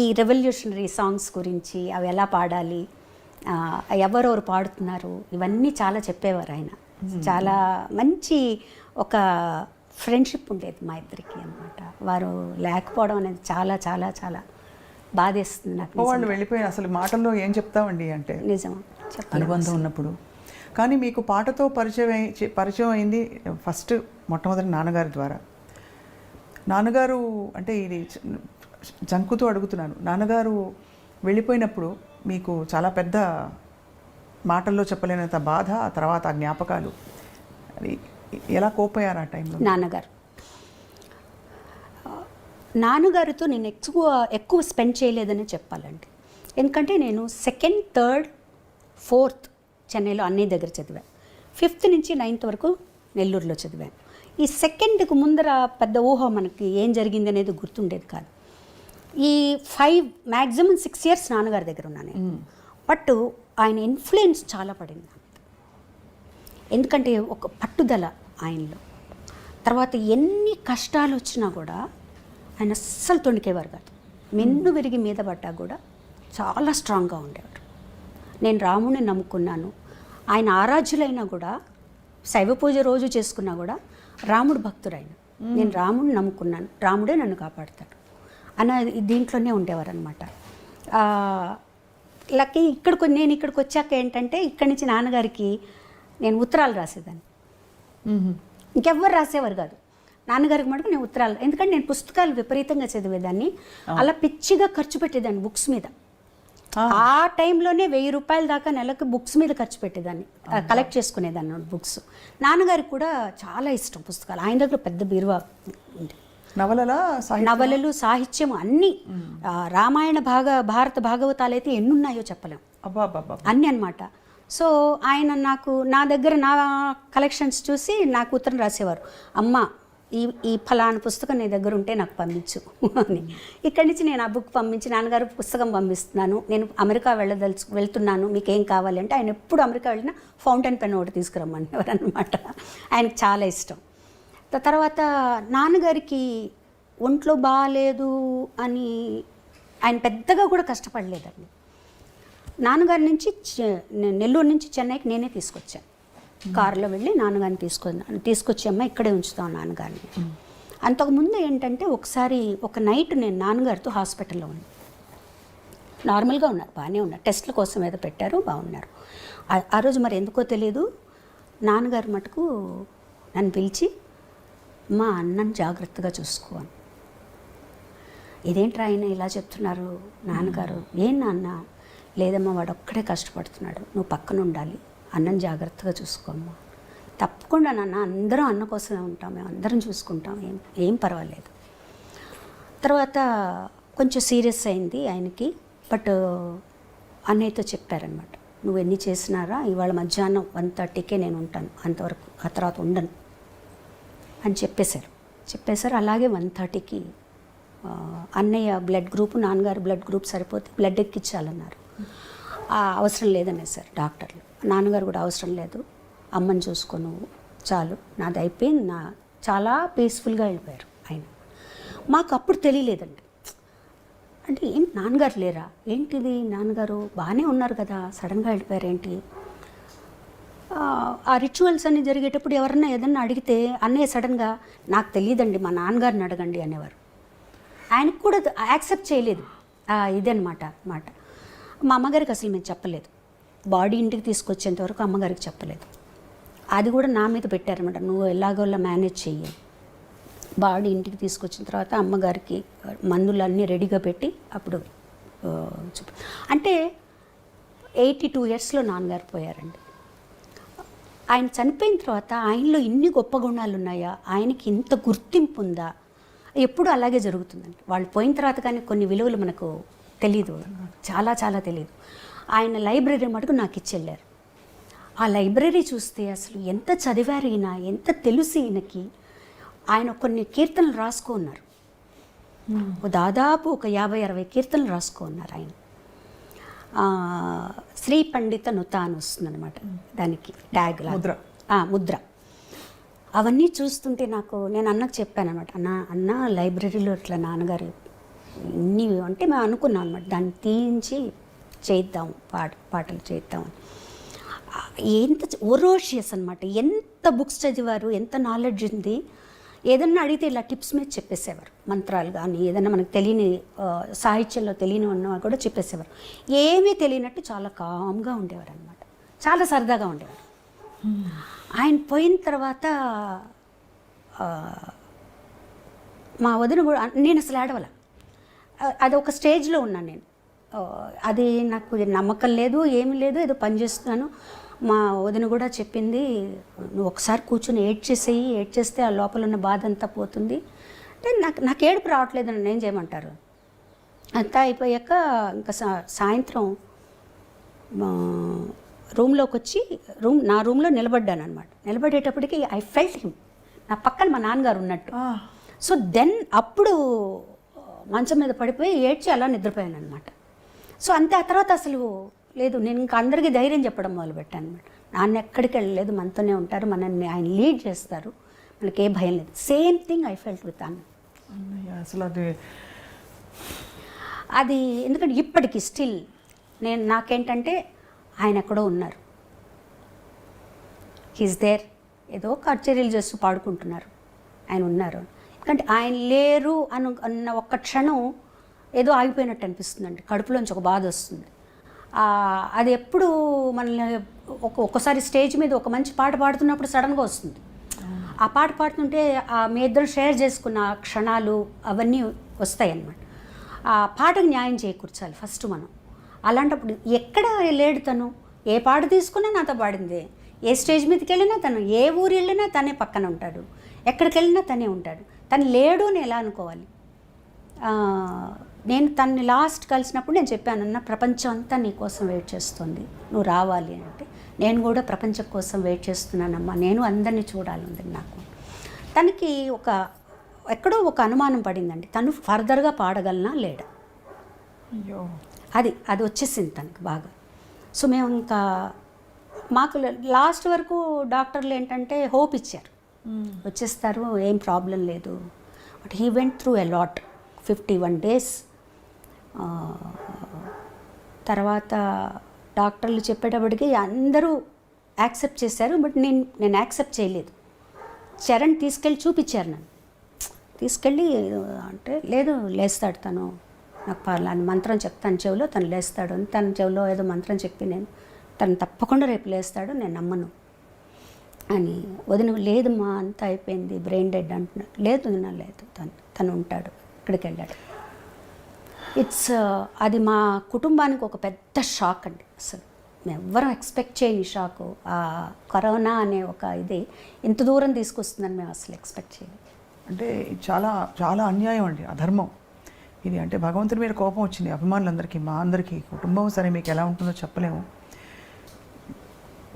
ఈ రెవల్యూషనరీ సాంగ్స్ గురించి, అవి ఎలా పాడాలి, ఎవరెవరు పాడుతున్నారు, ఇవన్నీ చాలా చెప్పేవారు ఆయన. చాలా మంచి ఒక ఫ్రెండ్షిప్ ఉండేది మా ఇద్దరికి అనమాట. వారు లేకపోవడం అనేది చాలా చాలా చాలా బాధేస్తుంది నాకు. వాళ్ళు వెళ్ళిపోయిన అసలు మాటల్లో ఏం చెప్తామండి అంటే, నిజం అనుబంధం ఉన్నప్పుడు. కానీ మీకు పాటతో పరిచయం అయింది ఫస్ట్ మొట్టమొదటి నాన్నగారి ద్వారా. నాన్నగారు అంటే ఇది జంకుతూ అడుగుతున్నాను, నాన్నగారు వెళ్ళిపోయినప్పుడు మీకు చాలా పెద్ద మాటల్లో చెప్పలేనంత బాధ, ఆ తర్వాత ఆ జ్ఞాపకాలు, అది ఎలా కోపోయారు ఆ టైంలో? నాన్నగారితో నేను ఎక్కువ స్పెండ్ చేయలేదని చెప్పాలండి. ఎందుకంటే నేను 2nd, 3rd, 4th చెన్నైలో అన్నీ దగ్గర చదివాను. 5th నుంచి 9th వరకు నెల్లూరులో చదివాను. ఈ 2ndకి ముందర పెద్ద ఊహ మనకి ఏం జరిగింది అనేది గుర్తుండేది కాదు. ఈ 5 maximum 6 years నాన్నగారి దగ్గర ఉన్నాను నేను. బట్ ఆయన ఇన్ఫ్లుయెన్స్ చాలా పడింది, ఎందుకంటే ఒక పట్టుదల ఆయనలో. తర్వాత ఎన్ని కష్టాలు వచ్చినా కూడా ఆయన అస్సలు తొణికేవారు కాదు. మెన్ను విరిగి మీద పడ్డా కూడా చాలా స్ట్రాంగ్గా ఉండేవారు. నేను రాముడిని నమ్ముకున్నాను, ఆయన ఆరాధ్యులైనా కూడా, శైవ పూజ రోజు చేసుకున్నా కూడా రాముడు భక్తుడైన, నేను రాముడిని నమ్ముకున్నాను, రాముడే నన్ను కాపాడుతాడు అన్న దీంట్లోనే ఉండేవారు అనమాట. లక్కీ నేను ఇక్కడికి వచ్చాక ఏంటంటే ఇక్కడి నుంచి నాన్నగారికి నేను ఉత్తరాలు రాసేదాన్ని. ఇంకెవ్వరు రాసేవారు కాదు, నాన్నగారికి మటుకు నేను ఉత్తరాలు, ఎందుకంటే నేను పుస్తకాలు విపరీతంగా చదివేదాన్ని, అలా పిచ్చిగా ఖర్చు పెట్టేదాన్ని బుక్స్ మీద. ఆ టైంలోనే 1000 రూపాయల దాకా నెలకు బుక్స్ మీద ఖర్చు పెట్టేదాన్ని, కలెక్ట్ చేసుకునేదాన్ని బుక్స్. నాన్నగారికి కూడా చాలా ఇష్టం పుస్తకాలు, ఆయన దగ్గర పెద్ద బీరువా ఉంది. నవలలు, సాహిత్యం అన్నీ, రామాయణ భారత భాగవతాలు అయితే ఎన్నున్నాయో చెప్పలేం, అన్నీ అన్నమాట. సో ఆయన నా దగ్గర నా కలెక్షన్స్ చూసి నాకు ఉత్తరం రాసేవారు, అమ్మ ఈ ఫలానా పుస్తకం నీ దగ్గర ఉంటే నాకు పంపించు అని. ఇక్కడి నుంచి నేను ఆ బుక్ పంపించి, నాన్నగారు పుస్తకం పంపిస్తున్నాను, నేను అమెరికా వెళ్తున్నాను, మీకు ఏం కావాలి అంటే, ఆయన ఎప్పుడు అమెరికా వెళ్ళినా ఫౌంటైన్ పెన్ ఒకటి తీసుకురమ్మనేవారు అనమాట. ఆయనకు చాలా ఇష్టం. తర్వాత నాన్నగారికి ఒంట్లో బాగాలేదు అని ఆయన పెద్దగా కూడా కష్టపడలేదండి. నాన్నగారి నుంచి నెల్లూరు నుంచి చెన్నైకి నేనే తీసుకొచ్చాను, కారులో వెళ్ళి నాన్నగారిని తీసుకొచ్చి అమ్మ ఇక్కడే ఉంచుతాం నాన్నగారిని. అంతకుముందు ఏంటంటే ఒకసారి ఒక నైట్ నేను నాన్నగారితో హాస్పిటల్లో ఉన్నాను, నార్మల్గా ఉన్నారు, బాగానే ఉన్నారు, టెస్ట్ల కోసం ఏదో పెట్టారు, బాగున్నారు. ఆ రోజు మరి ఎందుకో తెలియదు, నాన్నగారు మటుకు నన్ను పిలిచి మా అన్నని జాగ్రత్తగా చూసుకోవాలి. ఇదేంట్రా ఆయన ఇలా చెప్తున్నారు నాన్నగారు, ఏం నాన్న? లేదమ్మా వాడు ఒక్కడే కష్టపడుతున్నాడు, నువ్వు పక్కన ఉండాలి, అన్నం జాగ్రత్తగా చూసుకోమ్మా. తప్పకుండా నాన్న, అందరం అన్న కోసమే ఉంటాం, మేము అందరం చూసుకుంటాం, ఏం పర్వాలేదు. తర్వాత కొంచెం సీరియస్ అయింది ఆయనకి, బట్ అన్నయ్యతో చెప్పారనమాట, నువ్వు ఎన్ని చేసినారా ఇవాళ మధ్యాహ్నం 1:30కే నేను ఉంటాను, అంతవరకు ఆ తర్వాత ఉండను అని చెప్పేశారు. అలాగే 1:30కి అన్నయ్య బ్లడ్ గ్రూప్, నాన్నగారు బ్లడ్ గ్రూప్ సరిపోతే బ్లడ్ ఎక్కించాలన్నారు. అవసరం లేదనేసారు డాక్టర్లు. నాన్నగారు కూడా అవసరం లేదు, అమ్మని చూసుకో నువ్వు చాలు, నాది అయిపోయింది, చాలా పీస్ఫుల్గా వెళ్ళిపోయారు ఆయన. మాకు అప్పుడు తెలియలేదండి, అంటే ఏంటి నాన్నగారు లేరా ఏంటిది, నాన్నగారు బాగానే ఉన్నారు కదా, సడన్గా వెళ్ళిపోయారు ఏంటి. ఆ రిచువల్స్ అన్నీ జరిగేటప్పుడు ఎవరన్నా ఏదన్నా అడిగితే అన్నయ్య సడన్గా నాకు తెలియదండి మా నాన్నగారిని అడగండి అనేవారు. ఆయనకు కూడా యాక్సెప్ట్ చేయలేదు ఇదన్నమాట మాట. మా అమ్మగారికి అసలు మేము చెప్పలేదు, బాడీ ఇంటికి తీసుకొచ్చేంత వరకు అమ్మగారికి చెప్పలేదు. అది కూడా నా మీద పెట్టారనమాట, నువ్వు ఎలాగోలా మేనేజ్ చెయ్యి. బాడీ ఇంటికి తీసుకొచ్చిన తర్వాత అమ్మగారికి మందులన్నీ రెడీగా పెట్టి అప్పుడు అంటే 82 yearsలో నాన్నగారు పోయారండి. ఆయన చనిపోయిన తర్వాత ఆయనలో ఇన్ని గొప్ప గుణాలు ఉన్నాయా, ఆయనకి ఇంత గుర్తింపు ఉందా, ఎప్పుడు అలాగే జరుగుతుందండి. వాళ్ళు పోయిన తర్వాత కానీ కొన్ని విలువలు మనకు తెలీదు, చాలా చాలా తెలీదు. ఆయన లైబ్రరీ మటుకు నాకు ఇచ్చెళ్ళారు. ఆ లైబ్రరీ చూస్తే అసలు ఎంత చదివారు ఈయన, ఎంత తెలుసు ఈయనకి. ఆయన కొన్ని కీర్తనలు రాసుకున్నారు, దాదాపు ఒక 50-60 కీర్తనలు రాసుకున్నారు ఆయన. శ్రీ పండిత నుత అని వస్తుందన్నమాట దానికి ట్యాగ్ ముద్ర. అవన్నీ చూస్తుంటే నేను అన్నకు చెప్పాను అనమాట, అన్న లైబ్రరీలో ఇట్లా నాన్నగారు ఇన్ని అంటే మేము అనుకున్నాం అనమాట, దాన్ని తీయించి చేద్దాం, పాటలు చేద్దాం. ఎంత ఒరోషియస్ అనమాట, ఎంత బుక్స్ చదివారు, ఎంత నాలెడ్జ్ ఉంది. ఏదన్నా అడిగితే ఇలా టిప్స్ మీద చెప్పేసేవారు, మంత్రాలు కానీ ఏదన్నా మనకు తెలియని సాహిత్యంలో తెలియని ఉన్న కూడా చెప్పేసేవారు. ఏమీ తెలియనట్టు చాలా కామ్గా ఉండేవారు అనమాట, చాలా సరదాగా ఉండేవారు. ఆయన పోయిన తర్వాత మా వదిన కూడా, నేను అసలు ఏడవల, అది ఒక స్టేజ్లో ఉన్నాను నేను, అది నాకు నమ్మకం లేదు, ఏమీ లేదు, ఏదో పని చేస్తున్నాను. మా వదిన కూడా చెప్పింది, నువ్వు ఒకసారి కూర్చొని ఏడ్చేస్తే ఆ లోపల ఉన్న బాధ అంతా పోతుంది అంటే, నాకు ఏడుపు రావట్లేదు అని ఏం చేయమంటారు. అంతా అయిపోయాక ఇంకా సాయంత్రం రూమ్లోకి వచ్చి నా రూమ్లో నిలబడ్డాను అనమాట. నిలబడేటప్పటికి ఐ ఫెల్ట్ హిమ్, నా పక్కన మా నాన్నగారు ఉన్నట్టు. సో దెన్ అప్పుడు మంచం మీద పడిపోయి ఏడ్చి అలా నిద్రపోయాను అనమాట. సో అంతే. ఆ తర్వాత అసలు లేదు, నేను ఇంకా అందరికీ ధైర్యం చెప్పడం మొదలుపెట్టాను అనమాట. నాన్న ఎక్కడికి వెళ్ళలేదు, మనతోనే ఉంటారు, మనల్ని ఆయన లీడ్ చేస్తారు, మనకి ఏ భయం లేదు. Same thing I felt with అన్న. అసలు అది అది ఎందుకంటే ఇప్పటికి స్టిల్ నాకేంటంటే ఆయన ఎక్కడో ఉన్నారు, హీస్ దేర్, ఏదో కచేరీలు చేస్తూ పాడుకుంటున్నారు, ఆయన ఉన్నారు. ఎందుకంటే ఆయన లేరు అన్న ఒక్క క్షణం ఏదో ఆగిపోయినట్టు అనిపిస్తుందండి, కడుపులోంచి ఒక బాధ వస్తుంది. అది ఎప్పుడు మనల్ని ఒక్కసారి స్టేజ్ మీద ఒక మంచి పాట పాడుతున్నప్పుడు సడన్గా వస్తుంది. ఆ పాట పాడుతుంటే మీ ఇద్దరు షేర్ చేసుకున్న క్షణాలు అవన్నీ వస్తాయి అన్నమాట. ఆ పాటకు న్యాయం చేకూర్చాలి ఫస్ట్ మనం. అలాంటప్పుడు ఎక్కడ లేడు తను, ఏ పాట తీసుకున్నా నాతో పాడిందే, ఏ స్టేజ్ మీదకి వెళ్ళినా తను, ఏ ఊరు వెళ్ళినా తనే పక్కన ఉంటాడు, ఎక్కడికి వెళ్ళినా తనే ఉంటాడు. తను లేడు అని ఎలా అనుకోవాలి? నేను తనని లాస్ట్ కలిసినప్పుడు నేను చెప్పాను, అన్న ప్రపంచం అంతా నీ కోసం వెయిట్ చేస్తుంది, నువ్వు రావాలి అంటే. నేను కూడా ప్రపంచం కోసం వెయిట్ చేస్తున్నానమ్మా, నేను అందరినీ చూడాలంది నాకు. తనకి ఎక్కడో ఒక అనుమానం పడిందండి, తను ఫర్దర్గా పాడగలనా లేడా, అయ్యో అది వచ్చేసింది తనకి బాగా. సో మేము ఇంకా మాకు లాస్ట్ వరకు డాక్టర్లు ఏంటంటే హోప్ ఇచ్చారు, వచ్చేస్తారు, ఏం ప్రాబ్లం లేదు. But he went through a lot, 51 days. తర్వాత డాక్టర్లు చెప్పేటప్పటికి అందరూ యాక్సెప్ట్ చేశారు, బట్ నేను యాక్సెప్ట్ చేయలేదు. చరణ్ తీసుకెళ్ళి చూపించారు, నన్ను తీసుకెళ్ళి అంటే లేదు లేస్తాడు తను, నాకు పర్లాని మంత్రం చెప్తాను చెవిలో, తను లేస్తాడు అని తన చెవిలో ఏదో మంత్రం చెప్పి నేను తను తప్పకుండా రేపు లేస్తాడు, నేను నమ్మను అని. వదిన లేదమ్మా అంతా అయిపోయింది, బ్రెయిన్ డెడ్ అంటున్నాడు. లేదు లేదు, తను ఉంటాడు, ఇక్కడికి వెళ్ళాడు. అది మా కుటుంబానికి ఒక పెద్ద షాక్ అండి. అసలు ఎవ్వరం ఎక్స్పెక్ట్ చేయని షాకు. ఆ కరోనా అనే ఒక ఇది ఇంత దూరం తీసుకొస్తుందని మేము అసలు ఎక్స్పెక్ట్ చేయలేదు. అంటే చాలా చాలా అన్యాయం అండి, అధర్మం ఇది. అంటే భగవంతుడి మీద కోపం వచ్చింది అభిమానులందరికీ, మా అందరికీ. కుటుంబం సరే మీకు ఎలా ఉంటుందో చెప్పలేము.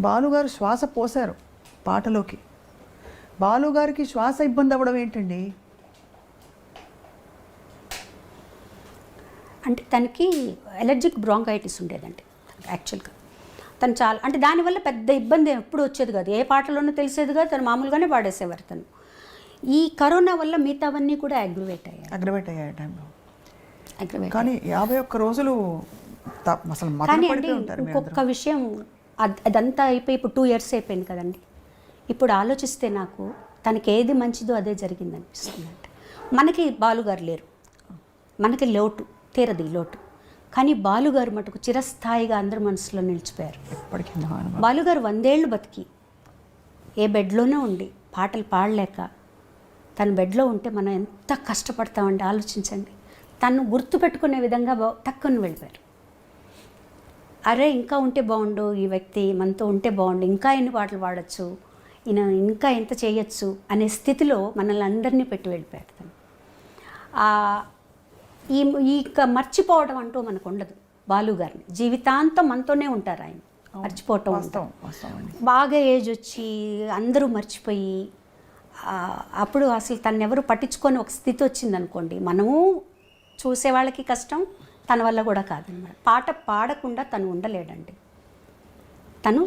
బాలుగారు శ్వాస పోశారు పాటలోకి. బాలుగారికి శ్వాస ఇబ్బంది అవ్వడం ఏంటండి? అంటే తనకి ఎలర్జిక్ బ్రాంకైటిస్ ఉండేదండి యాక్చువల్గా. తను చాలా అంటే దానివల్ల పెద్ద ఇబ్బంది ఎప్పుడు వచ్చేది కాదు, ఏ పాటలోనూ తెలిసేది కాదు, తను మామూలుగానే పాడేసేవారు. తను ఈ కరోనా వల్ల మిగతావన్నీ కూడా అగ్రివేట్ అయ్యాయి టైంలో. కానీ 51 రోజులు అసలు కానీ అంటే ఇంకొక విషయం, అదంతా అయిపోయి ఇప్పుడు 2 years అయిపోయింది కదండి. ఇప్పుడు ఆలోచిస్తే నాకు తనకి ఏది మంచిదో అదే జరిగింది అనిపిస్తుంది. అంటే మనకి బాలుగారు లేరు, మనకి లోటు తీరది లోటు, కానీ బాలుగారు మటుకు చిరస్థాయిగా అందరి మనసులో నిలిచిపోయారు. బాలుగారు 100 ఏళ్ళు బతికి ఏ బెడ్లోనే ఉండి పాటలు పాడలేక తన బెడ్లో ఉంటే మనం ఎంత కష్టపడతామండి ఆలోచించండి. తను గుర్తుపెట్టుకునే విధంగా టక్కుని వెళ్ళిపోయారు. అరే ఇంకా ఉంటే బాగుండు, ఈ వ్యక్తి మనతో ఉంటే బాగుండు, ఇంకా ఎన్ని పాటలు పాడచ్చు, ఈయన ఇంకా ఎంత చేయొచ్చు అనే స్థితిలో మనల్ని అందరినీ పెట్టి వెళ్ళిపోయారు తను. ఈ మర్చిపోవడం అంటూ మనకు ఉండదు. బాలుగారిని జీవితాంతం మనతోనే ఉంటారు ఆయన, మర్చిపోవటం బాగా ఏజ్ వచ్చి అందరూ మర్చిపోయి అప్పుడు అసలు తను ఎవరు పట్టించుకొని ఒక స్థితి వచ్చిందనుకోండి, మనము చూసే వాళ్ళకి కష్టం, తన వల్ల కూడా కాదనమాట. పాట పాడకుండా తను ఉండలేడండి. తను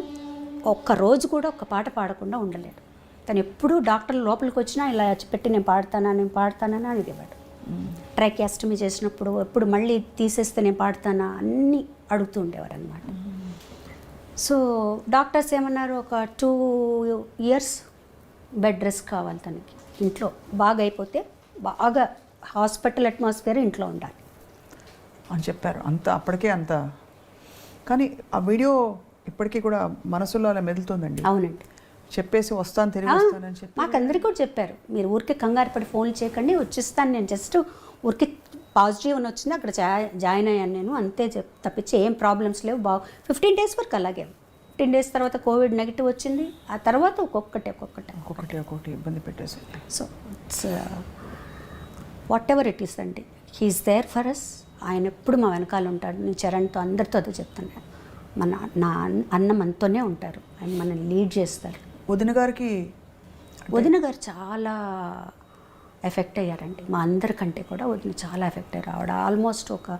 ఒక్కరోజు కూడా ఒక్క పాట పాడకుండా ఉండలేడు. తను ఎప్పుడూ డాక్టర్లు లోపలికి వచ్చినా ఇలా పెట్టి నేను పాడతానని అడిగేవాడు. ట్రైకాస్టమీ చేసినప్పుడు ఎప్పుడు మళ్ళీ తీసేస్తే నేను పాడతానా అన్నీ అడుగుతూ ఉండేవారు అనమాట. సో డాక్టర్స్ ఏమన్నారు, ఒక 2 years బెడ్ రెస్ట్ కావాలి తనకి, ఇంట్లో బాగా అయిపోతే బాగా హాస్పిటల్ అట్మాస్ఫియర్ ఇంట్లో ఉండాలి అని చెప్పారు. అప్పటికే అంత. కానీ ఆ వీడియో ఇప్పటికీ కూడా మనసులో అలా మెదులుతుందండి. అవునండి, చెప్పేసి వస్తాను తిరిగి వస్తానని చెప్పి మాకందరికీ కూడా చెప్పారు, మీరు ఊరికే కంగారు పడి ఫోన్లు చేయకండి, వచ్చేస్తాను నేను, జస్ట్ ఊరికి పాజిటివ్ అని వచ్చింది అక్కడ జాయిన్ అయ్యాను నేను అంతే తప్పించి ఏం ప్రాబ్లమ్స్ లేవు. 15 days వరకు అలాగే. 15 days తర్వాత కోవిడ్ నెగిటివ్ వచ్చింది, ఆ తర్వాత ఒక్కొక్కటి ఇబ్బంది పెట్టేసి. So it's what ever it is అండి, హీఈస్ దేర్ ఫర్ అస్. ఆయన ఎప్పుడు మా వెనకాల ఉంటాడు. నేను చరణ్తో అందరితో అదే చెప్తాను, నా అన్న మనతోనే ఉంటారు, ఆయన మనల్ని లీడ్ చేస్తారు. వదిన గారు చాలా ఎఫెక్ట్ అయ్యారండి, మా అందరికంటే కూడా వదిన చాలా ఎఫెక్ట్ అయ్యారు. ఆవిడ ఆల్మోస్ట్ ఒక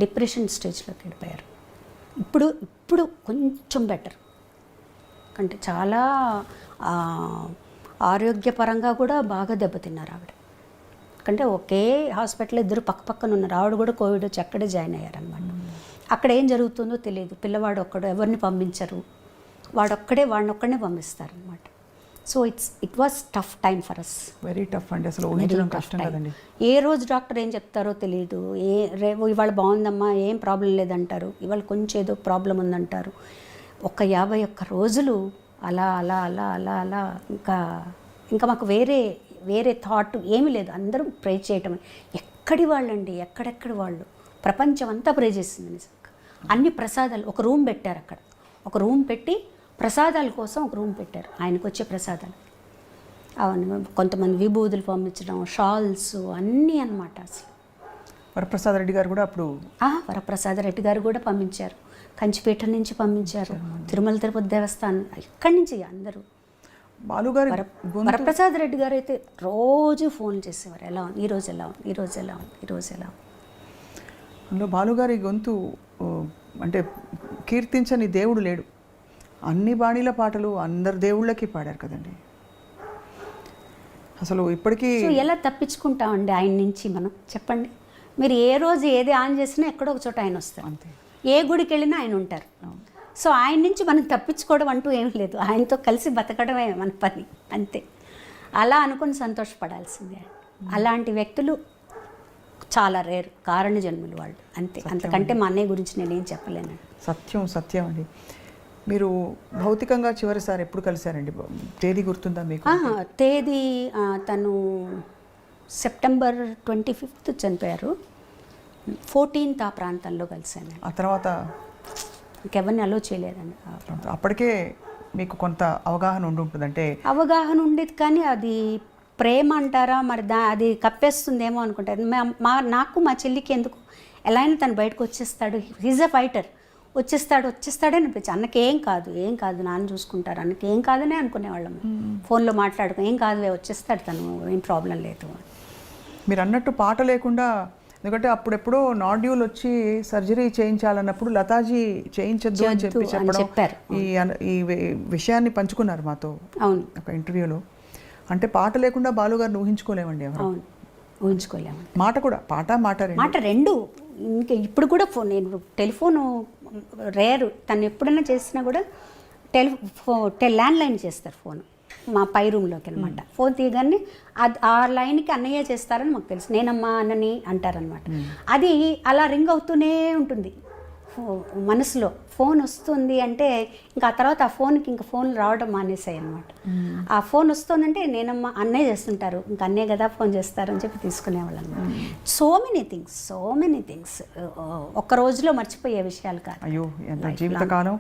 డిప్రెషన్ స్టేజ్లోకి వెళ్ళిపోయారు. ఇప్పుడు కొంచెం బెటర్, అంటే చాలా ఆరోగ్యపరంగా కూడా బాగా దెబ్బతిన్నారు ఆవిడ. ఎందుకంటే ఒకే హాస్పిటల్లో ఇద్దరు పక్క పక్కన ఉన్నారు. ఆవిడ కూడా కోవిడ్ వచ్చి అక్కడే జాయిన్ అయ్యారనమాట. అక్కడ ఏం జరుగుతుందో తెలియదు. పిల్లవాడు ఒక్కడు, ఎవరిని పంపించరు, వాడిని ఒక్కడనే పంపిస్తారనమాట. So it was tough time for us. Very tough అండి, అసలు ఊహించడం కష్టం కదండి. ఏ రోజు డాక్టర్ ఏం చెప్తారో తెలియదు. ఇవాళ బాగుందమ్మా, ఏం ప్రాబ్లం లేదంటారు, ఇవాళ కొంచెం ఏదో ప్రాబ్లం ఉందంటారు. 51 రోజులు అలా అలా అలా అలా అలా ఇంకా మాకు వేరే థాట్ ఏమీ లేదు. అందరం ప్రే చేయటం. ఎక్కడి వాళ్ళండి, ఎక్కడెక్కడి వాళ్ళు, ప్రపంచం అంతా ప్రే చేసింది నిజంగా. అన్ని ప్రసాదాలు, ఒక రూమ్ పెట్టారు అక్కడ, ఒక రూమ్ పెట్టి ప్రసాదాల కోసం ఒక రూమ్ పెట్టారు. ఆయనకు వచ్చే ప్రసాదాలు అవన్నీ, కొంతమంది విభూతులు పంపించడం, షాల్స్ అన్నీ అన్నమాట. అసలు వరప్రసాద్ రెడ్డి గారు కూడా అప్పుడు వరప్రసాద్ రెడ్డి గారు కూడా పంపించారు, కంచిపేట నుంచి పంపించారు, తిరుమల తిరుపతి దేవస్థానం, ఇక్కడి నుంచి అందరూ. బాలుగారు వరప్రసాద్ రెడ్డి గారు అయితే రోజు ఫోన్ చేసేవారు, ఎలా ఉంది ఈరోజు, ఎలా ఉంది ఈరోజు, ఎలా ఉంది ఈరోజు, ఎలా ఉంది. అందులో బాలుగారి గొంతు అంటే కీర్తించని దేవుడు లేడు. అన్ని బాణీల పాటలు అందరు దేవుళ్ళకి పాడారు కదండి. అసలు ఇప్పటికీ ఎలా తప్పించుకుంటామండి ఆయన నుంచి మనం, చెప్పండి. మీరు ఏ రోజు ఏది ఆన్ చేసినా ఎక్కడో ఒక చోట ఆయన వస్తారు, అంతే. ఏ గుడికి వెళ్ళినా ఆయన ఉంటారు. సో ఆయన నుంచి మనం తప్పించుకోవడం అంటూ ఏం లేదు, ఆయనతో కలిసి బతకడమే మన పని, అంతే. అలా అనుకుని సంతోషపడాల్సిందే. అలాంటి వ్యక్తులు చాలా రేరు, కారణ జన్ములు వాళ్ళు, అంతే. అంతకంటే మా అన్నయ్య గురించి నేనేం చెప్పలేను. సత్యం అండి. మీరు భౌతికంగా చివరిసారి ఎప్పుడు కలిశారండి? తేదీ గుర్తుందా మీకు? తేదీ తను సెప్టెంబర్ 25 చనిపోయారు. 14th ఆ ప్రాంతంలో కలిశాను. ఆ తర్వాత ఇంకెవరిని అలో చేయలేదండి. అప్పటికే మీకు కొంత అవగాహన ఉండుంటుంది, అంటే అవగాహన ఉండేది, కానీ అది ప్రేమ అంటారా మరి, అది కప్పేస్తుందేమో అనుకుంటారు. నాకు మా చెల్లికి ఎందుకు ఎలా అయినా తను బయటకు వచ్చేస్తాడు, హీజ్ అ ఫైటర్, వచ్చేస్తాడే అనిపించి, అన్నకేం కాదు నాన్న చూసుకుంటారు, అన్నకేం కాదనే అనుకునేవాళ్ళము. ఫోన్లో మాట్లాడుకో, ఏం కాదు వచ్చేస్తాడు తను, ఏం ప్రాబ్లం లేదు. మీరు అన్నట్టు పాట లేకుండా, ఎందుకంటే అప్పుడెప్పుడో నాడ్యూల్ వచ్చి సర్జరీ చేయించాలన్నప్పుడు లతాజీ చేయించద్దు అని చెప్పారు. ఈ విషయాన్ని పంచుకున్నారు మాతో అవును ఒక ఇంటర్వ్యూలో. అంటే పాట లేకుండా బాలుగారిని ఊహించుకోలేమండి ఎవరు. అవును, ఊహించుకోలేము. మాట కూడా, మాట రెండు. ఇంకా ఇప్పుడు కూడా నేను టెలిఫోను రేరు, తను ఎప్పుడైనా చేసినా కూడా ల్యాండ్ లైన్ చేస్తారు ఫోన్, మా పై రూమ్లోకి అనమాట. ఫోన్ తీయగానే ఆ లైన్కి అన్నయ్య చేస్తారని మాకు తెలుసు, నేనమ్మా అన్నని అంటారనమాట. అది అలా రింగ్ అవుతూనే ఉంటుంది మనసులో. ఫోన్ వస్తుంది అంటే ఇంకా ఆ తర్వాత ఆ ఫోన్కి ఇంకా ఫోన్లు రావడం మానేసాయి అనమాట. ఆ ఫోన్ వస్తుందంటే నేనమ్మా అన్నయ్య చేస్తుంటారు, ఇంకా అన్నయ్య కదా ఫోన్ చేస్తారని చెప్పి తీసుకునేవాళ్ళు అనమాట. సో మెనీ థింగ్స్ ఒక్క రోజులో మర్చిపోయే విషయాలు కాదు. అయ్యో, ఎంత జీవితకాలం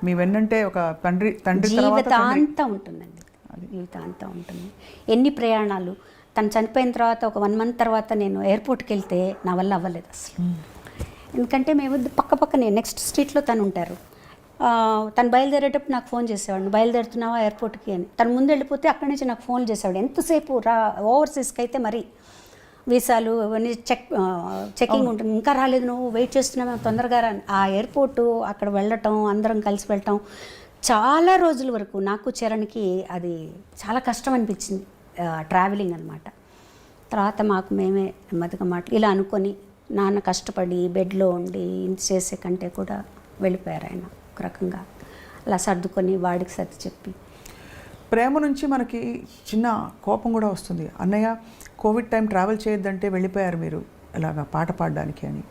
మీ వెన్నంటే ఒక తండ్రి జీవితాంతం ఉంటుందండి, జీవితాంతం ఉంటుంది. ఎన్ని ప్రయాణాలు. తను చనిపోయిన తర్వాత ఒక 1 month తర్వాత నేను ఎయిర్పోర్ట్కి వెళ్తే నా వల్ల అవ్వలేదు అసలు. ఎందుకంటే మేము పక్కనే నెక్స్ట్ స్ట్రీట్లో తను ఉంటారు. తను బయలుదేరేటప్పుడు నాకు ఫోన్ చేసేవాడు, బయలుదేరుతున్నావా ఎయిర్పోర్ట్కి అని. తను ముందు వెళ్ళిపోతే అక్కడి నుంచి నాకు ఫోన్లు చేసేవాడు. ఎంతసేపు ఓవర్సీస్కి అయితే మరి వీసాలు అవన్నీ చెకింగ్ ఉంటుంది, ఇంకా రాలేదు, నువ్వు వెయిట్ చేస్తున్నావు, తొందరగా రా. ఆ ఎయిర్పోర్టు అక్కడ వెళ్ళటం, అందరం కలిసి వెళ్ళటం, చాలా రోజుల వరకు నాకు చరణ్కి అది చాలా కష్టం అనిపించింది, ట్రావెలింగ్ అనమాట. తర్వాత మాకు మేమే నెమ్మదిగా ఇలా అనుకొని, నాన్న కష్టపడి బెడ్లో ఉండి ఇంత చేసే కంటే కూడా వెళ్ళిపోయారు ఆయన ఒక రకంగా. అలా సర్దుకొని వాడికి సర్ది చెప్పి. ప్రేమ నుంచి మనకి చిన్న కోపం కూడా వస్తుంది. అన్నయ్య కోవిడ్ టైం ట్రావెల్ చేయొద్దంటే వెళ్ళిపోయారు మీరు ఇలాగా పాట పాడడానికి అని.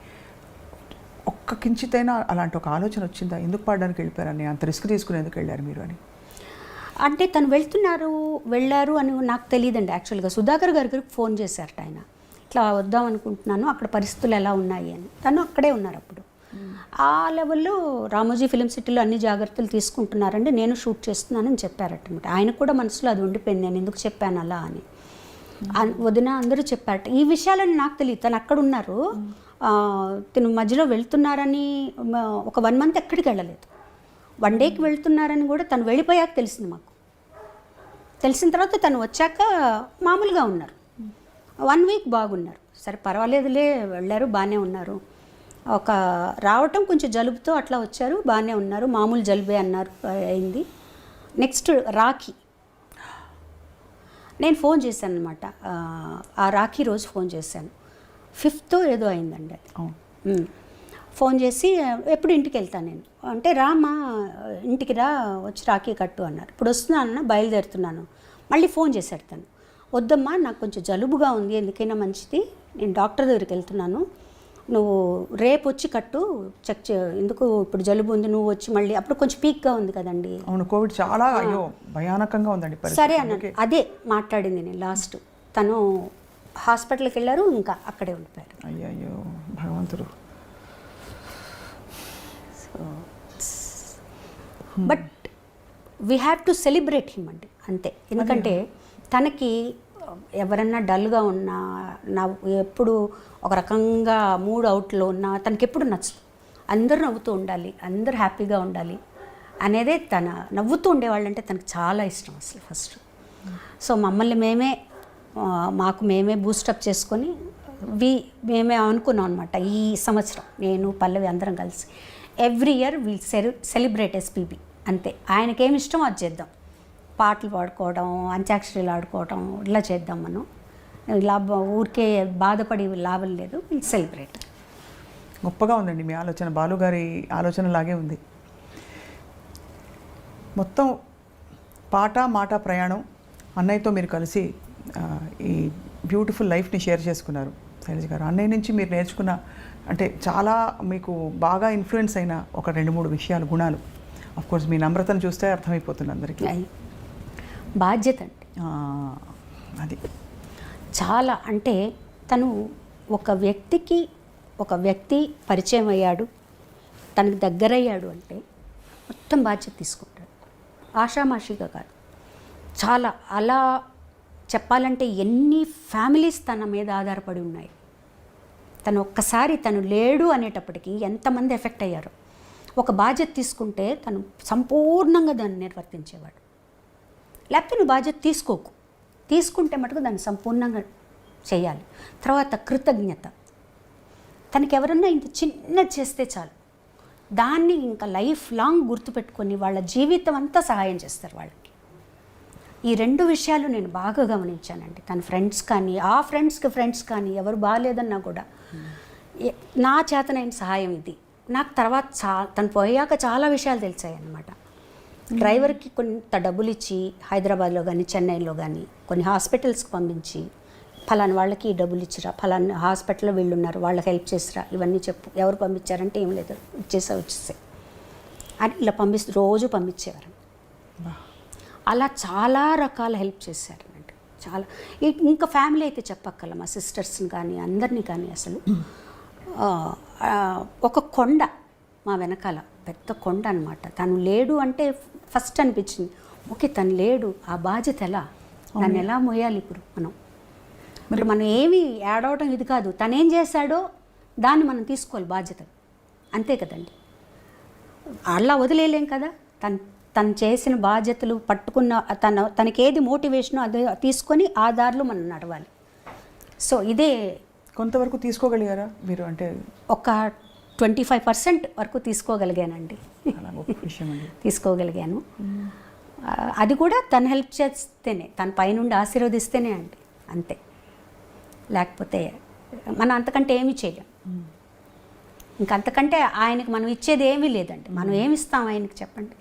ఒక్క కించితైనా అలాంటి ఒక ఆలోచన వచ్చిందా, ఎందుకు పాడడానికి వెళ్ళిపోయారని, అంత రిస్క్ తీసుకుని ఎందుకు వెళ్ళారు మీరు అని? అంటే తను వెళ్ళారు అని నాకు తెలియదండి. యాక్చువల్గా సుధాకర్ గారికి ఫోన్ చేశారట ఆయన, ఇట్లా వద్దాం అనుకుంటున్నాను, అక్కడ పరిస్థితులు ఎలా ఉన్నాయి అని. తను అక్కడే ఉన్నారు అప్పుడు. ఆ లెవెల్లో రామోజీ ఫిలిం సిటీలో అన్ని జాగ్రత్తలు తీసుకుంటున్నారండి, నేను షూట్ చేస్తున్నానని చెప్పారట. ఆయన కూడా మనసులో అది ఉండిపోయింది, నేను ఎందుకు చెప్పాను అలా అని. వదిన అందరూ చెప్పారట. ఈ విషయాలని నాకు తెలియదు, తను అక్కడ ఉన్నారు, తను మధ్యలో వెళ్తున్నారని. ఒక 1 month ఎక్కడికి వెళ్ళలేదు, 1 dayకి వెళ్తున్నారని కూడా తను వెళ్ళిపోయాక తెలిసింది మాకు. తెలిసిన తర్వాత తను వచ్చాక మామూలుగా ఉన్నారు, 1 week బాగున్నారు. సరే పర్వాలేదులే, వెళ్ళారు, బాగానే ఉన్నారు. రావటం కొంచెం జలుబుతో అట్లా వచ్చారు, బాగానే ఉన్నారు, మామూలు జలుబే అన్నారు, అయింది. నెక్స్ట్ నేను ఫోన్ చేశాను అనమాట. ఆ రాఖీ రోజు ఫోన్ చేశాను. 5th ఏదో అయిందండి అది. ఫోన్ చేసి ఎప్పుడు ఇంటికి వెళ్తాను నేను అంటే, రామ్మా ఇంటికి రా, వచ్చి రాఖీ కట్టు అన్నారు. ఇప్పుడు వస్తున్నాను, బయలుదేరుతున్నాను. మళ్ళీ ఫోన్ చేశాడు తను, వద్దమ్మా నాకు కొంచెం జలుబుగా ఉంది, ఎందుకైనా మంచిది, నేను డాక్టర్ దగ్గరికి వెళ్తున్నాను, నువ్వు రేపు వచ్చి కట్టు, చెక్ ఎందుకు ఇప్పుడు జలుబు ఉంది, నువ్వు వచ్చి మళ్ళీ అప్పుడు కొంచెం పీక్గా ఉంది కదండి. అవును, కోవిడ్ చాలా అయ్యో భయానకంగా ఉందండి పరిస్థితి. సరే అన్నాను. అదే మాట్లాడింది నేను లాస్ట్. తను హాస్పిటల్కి వెళ్ళారు, ఇంకా అక్కడే ఉండిపోయారు. అయ్యో భగవంతుడు. But we have to celebrate him అండి, అంతే. ఎందుకంటే తనకి ఎవరన్నా డల్గా ఉన్నా, ఎప్పుడు ఒక రకంగా మూడ్ అవుట్లో ఉన్నా తనకి ఎప్పుడు నచ్చదు. అందరూ నవ్వుతూ ఉండాలి, అందరూ హ్యాపీగా ఉండాలి అనేదే తన. నవ్వుతూ ఉండేవాళ్ళంటే తనకు చాలా ఇష్టం అసలు ఫస్ట్. సో మమ్మల్ని మాకు మేమే బూస్టప్ చేసుకొని మేమే అనుకున్నాం అనమాట. ఈ సంవత్సరం నేను పల్లవి అందరం కలిసి every year will celebrate SPB, అంతే. ఆయనకేమి ఇష్టం అది చేద్దాం, పాటలు పాడుకోవడం, అంత్యాక్షరీలు ఆడుకోవడం, ఇలా చేద్దాం మనం. ఇలా ఊరికే బాధపడి లాభం లేదు, విల్ సెలబ్రేట్. గొప్పగా ఉందండి మీ ఆలోచన, బాలుగారి ఆలోచనలాగే ఉంది. మొత్తం పాట మాట ప్రయాణం అన్నయ్యతో మీరు కలిసి ఈ బ్యూటిఫుల్ లైఫ్ని షేర్ చేసుకున్నారు శైలజ గారు. అన్నయ్య నుంచి మీరు నేర్చుకున్న, అంటే చాలా మీకు బాగా ఇన్ఫ్లుయెన్స్ అయిన ఒక 2-3 విషయాలు, గుణాలు. కోర్స్ మీ నమ్రతను చూస్తే అర్థమైపోతుంది అందరికీ. బాధ్యత అండి అది చాలా. అంటే తను ఒక వ్యక్తి పరిచయం అయ్యాడు, తనకు దగ్గరయ్యాడు అంటే మొత్తం బాధ్యత తీసుకుంటాడు, ఆషామాషిగా కాదు. చాలా అలా చెప్పాలంటే ఎన్ని ఫ్యామిలీస్ తన మీద ఆధారపడి ఉన్నాయి. తను లేడు అనేటప్పటికీ ఎంతమంది ఎఫెక్ట్ అయ్యారు. ఒక బాధ్యత తీసుకుంటే తను సంపూర్ణంగా దాన్ని నిర్వర్తించేవాడు. లేకపోతే నువ్వు బాధ్యత తీసుకుంటే మటుకు దాన్ని సంపూర్ణంగా చేయాలి. తర్వాత కృతజ్ఞత. తనకి ఎవరన్నా ఇంత చిన్నది చేస్తే చాలు, దాన్ని ఇంకా లైఫ్ లాంగ్ గుర్తుపెట్టుకొని వాళ్ళ జీవితం అంతా సహాయం చేస్తారు వాళ్ళకి. ఈ 2 విషయాలు నేను బాగా గమనించానండి. తన ఫ్రెండ్స్ కానీ, ఆ ఫ్రెండ్స్ కానీ ఎవరు బాగాలేదన్నా కూడా నా చేతనైన సహాయం ఇది. నాకు తర్వాత తను పోయాక చాలా విషయాలు తెలిసాయి అన్నమాట. డ్రైవర్కి కొంత డబ్బులు ఇచ్చి హైదరాబాద్లో కానీ చెన్నైలో కానీ కొన్ని హాస్పిటల్స్కి పంపించి, ఫలానా వాళ్ళకి డబ్బులు ఇచ్చిరా, ఫలానా హాస్పిటల్లో వీళ్ళు ఉన్నారు వాళ్ళకి హెల్ప్ చేసిరా, ఇవన్నీ చెప్పు. ఎవరు పంపించారంటే ఏం లేదు, వచ్చేసాయి అని ఇలా రోజు పంపించేవారు. అలా చాలా రకాల హెల్ప్ చేశారన్నట్టు. చాలా. ఇంకా ఫ్యామిలీ అయితే చెప్పక్కల, మా సిస్టర్స్ని కానీ అందరినీ కానీ అసలు ఒక కొండ మా వెనకాల, పెద్ద కొండ అనమాట. తను లేడు అంటే ఫస్ట్ అనిపించింది, ఓకే తను లేడు, ఆ బాధ్యత ఎలా, దాన్ని ఎలా మోయాలి ఇప్పుడు మనం ఏమి యాడ్ అవడం ఇది కాదు, తనేం చేశాడో దాన్ని మనం తీసుకోవాలి బాధ్యత, అంతే కదండి. అలా వదిలేయలేం కదా. తను చేసిన బాధ్యతలు పట్టుకున్న తనకేది మోటివేషనో అదే తీసుకొని ఆ దారిలో మనం నడవాలి. సో ఇదే కొంతవరకు తీసుకోగలిగారా మీరు? అంటే ఒక 25% వరకు తీసుకోగలిగానండి. తీసుకోగలిగాను. అది కూడా తను హెల్ప్ చేస్తేనే, తన పైనుండి ఆశీర్వదిస్తేనే అండి, అంతే. లేకపోతే మనం అంతకంటే ఏమీ చేయలేం. ఇంకంతకంటే ఆయనకి మనం ఇచ్చేది ఏమీ లేదండి. మనం ఏమి ఇస్తాం ఆయనకి చెప్పండి?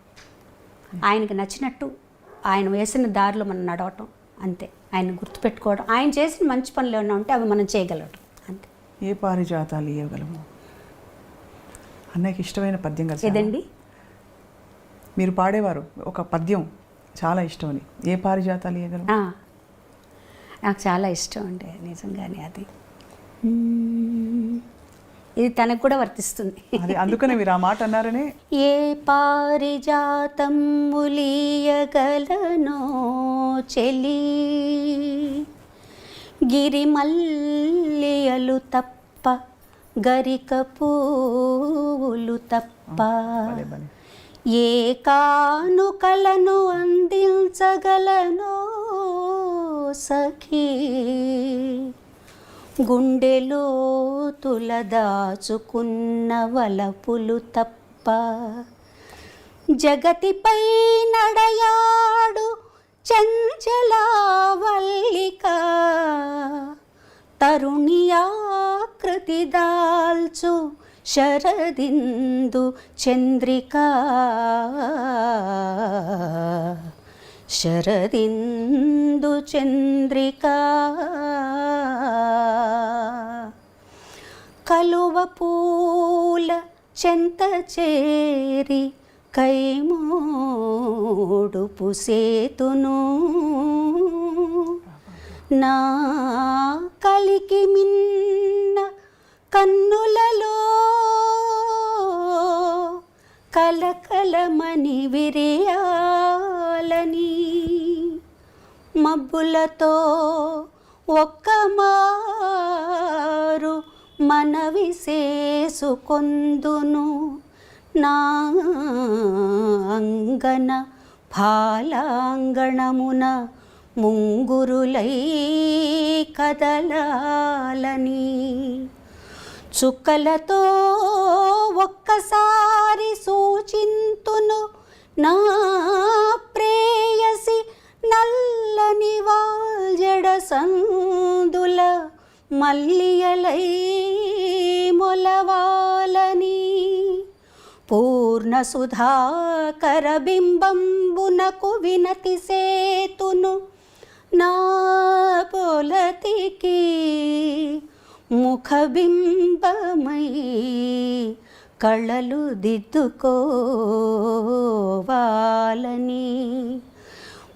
ఆయనకి నచ్చినట్టు ఆయన వేసిన దారిలో మనం నడవటం, అంతే. ఆయన గుర్తుపెట్టుకోవడం, ఆయన చేసిన మంచి పనులు ఏమన్నా ఉంటే అవి మనం చేయగలగటం, అంతే. ఏ పారిజాతాలు ఇవ్వగలము? అన్నయ్యకి ఇష్టమైన పద్యం కదా ఏదండి మీరు పాడేవారు, ఒక పద్యం చాలా ఇష్టం అని. ఏ పారిజాతాలు ఇవ్వగలము? నాకు చాలా ఇష్టం అండి నిజంగానే. అది ఇది తనకు కూడా వర్తిస్తుంది. అది అందుకనే మీరు ఆ మాట అన్నారని. ఏ పారిజాతం ములియగలనో చెలి, గిరిమల్లియలు తప్ప, గరిక పూలు తప్ప, ఏ కానుకలను అందించగలనో సఖీ, గుండెలో తులదాచుకున్న వలపులు తప్ప, జగతిపై నడయాడు చంచలావల్లిక తరుణియాకృతి దాల్చు శరదిందు చంద్రికా శరదిందు చంద్రికా కలువ పూల చెంత చేరి కైమోడు పుసేతును నా కలికి మిన్న కన్నులలో కలకలమని విరియాలని మబ్బులతో ఒక్క మారు మనవి చేసుకొందును నా అంగన ఫాలాంగణమున ముంగురులై కదలాలని చుక్కలతో ఒక్కసారి సూచింతును నా ప్రేయసి నల్లని వాల్జడ సందుల మల్లియలై మొలవాలని పూర్ణ సుధాకర బింబంబునకు వినతి సేతును నా పొలతికి ముఖబింబమై కళ్ళలు దిద్దుకోవాలని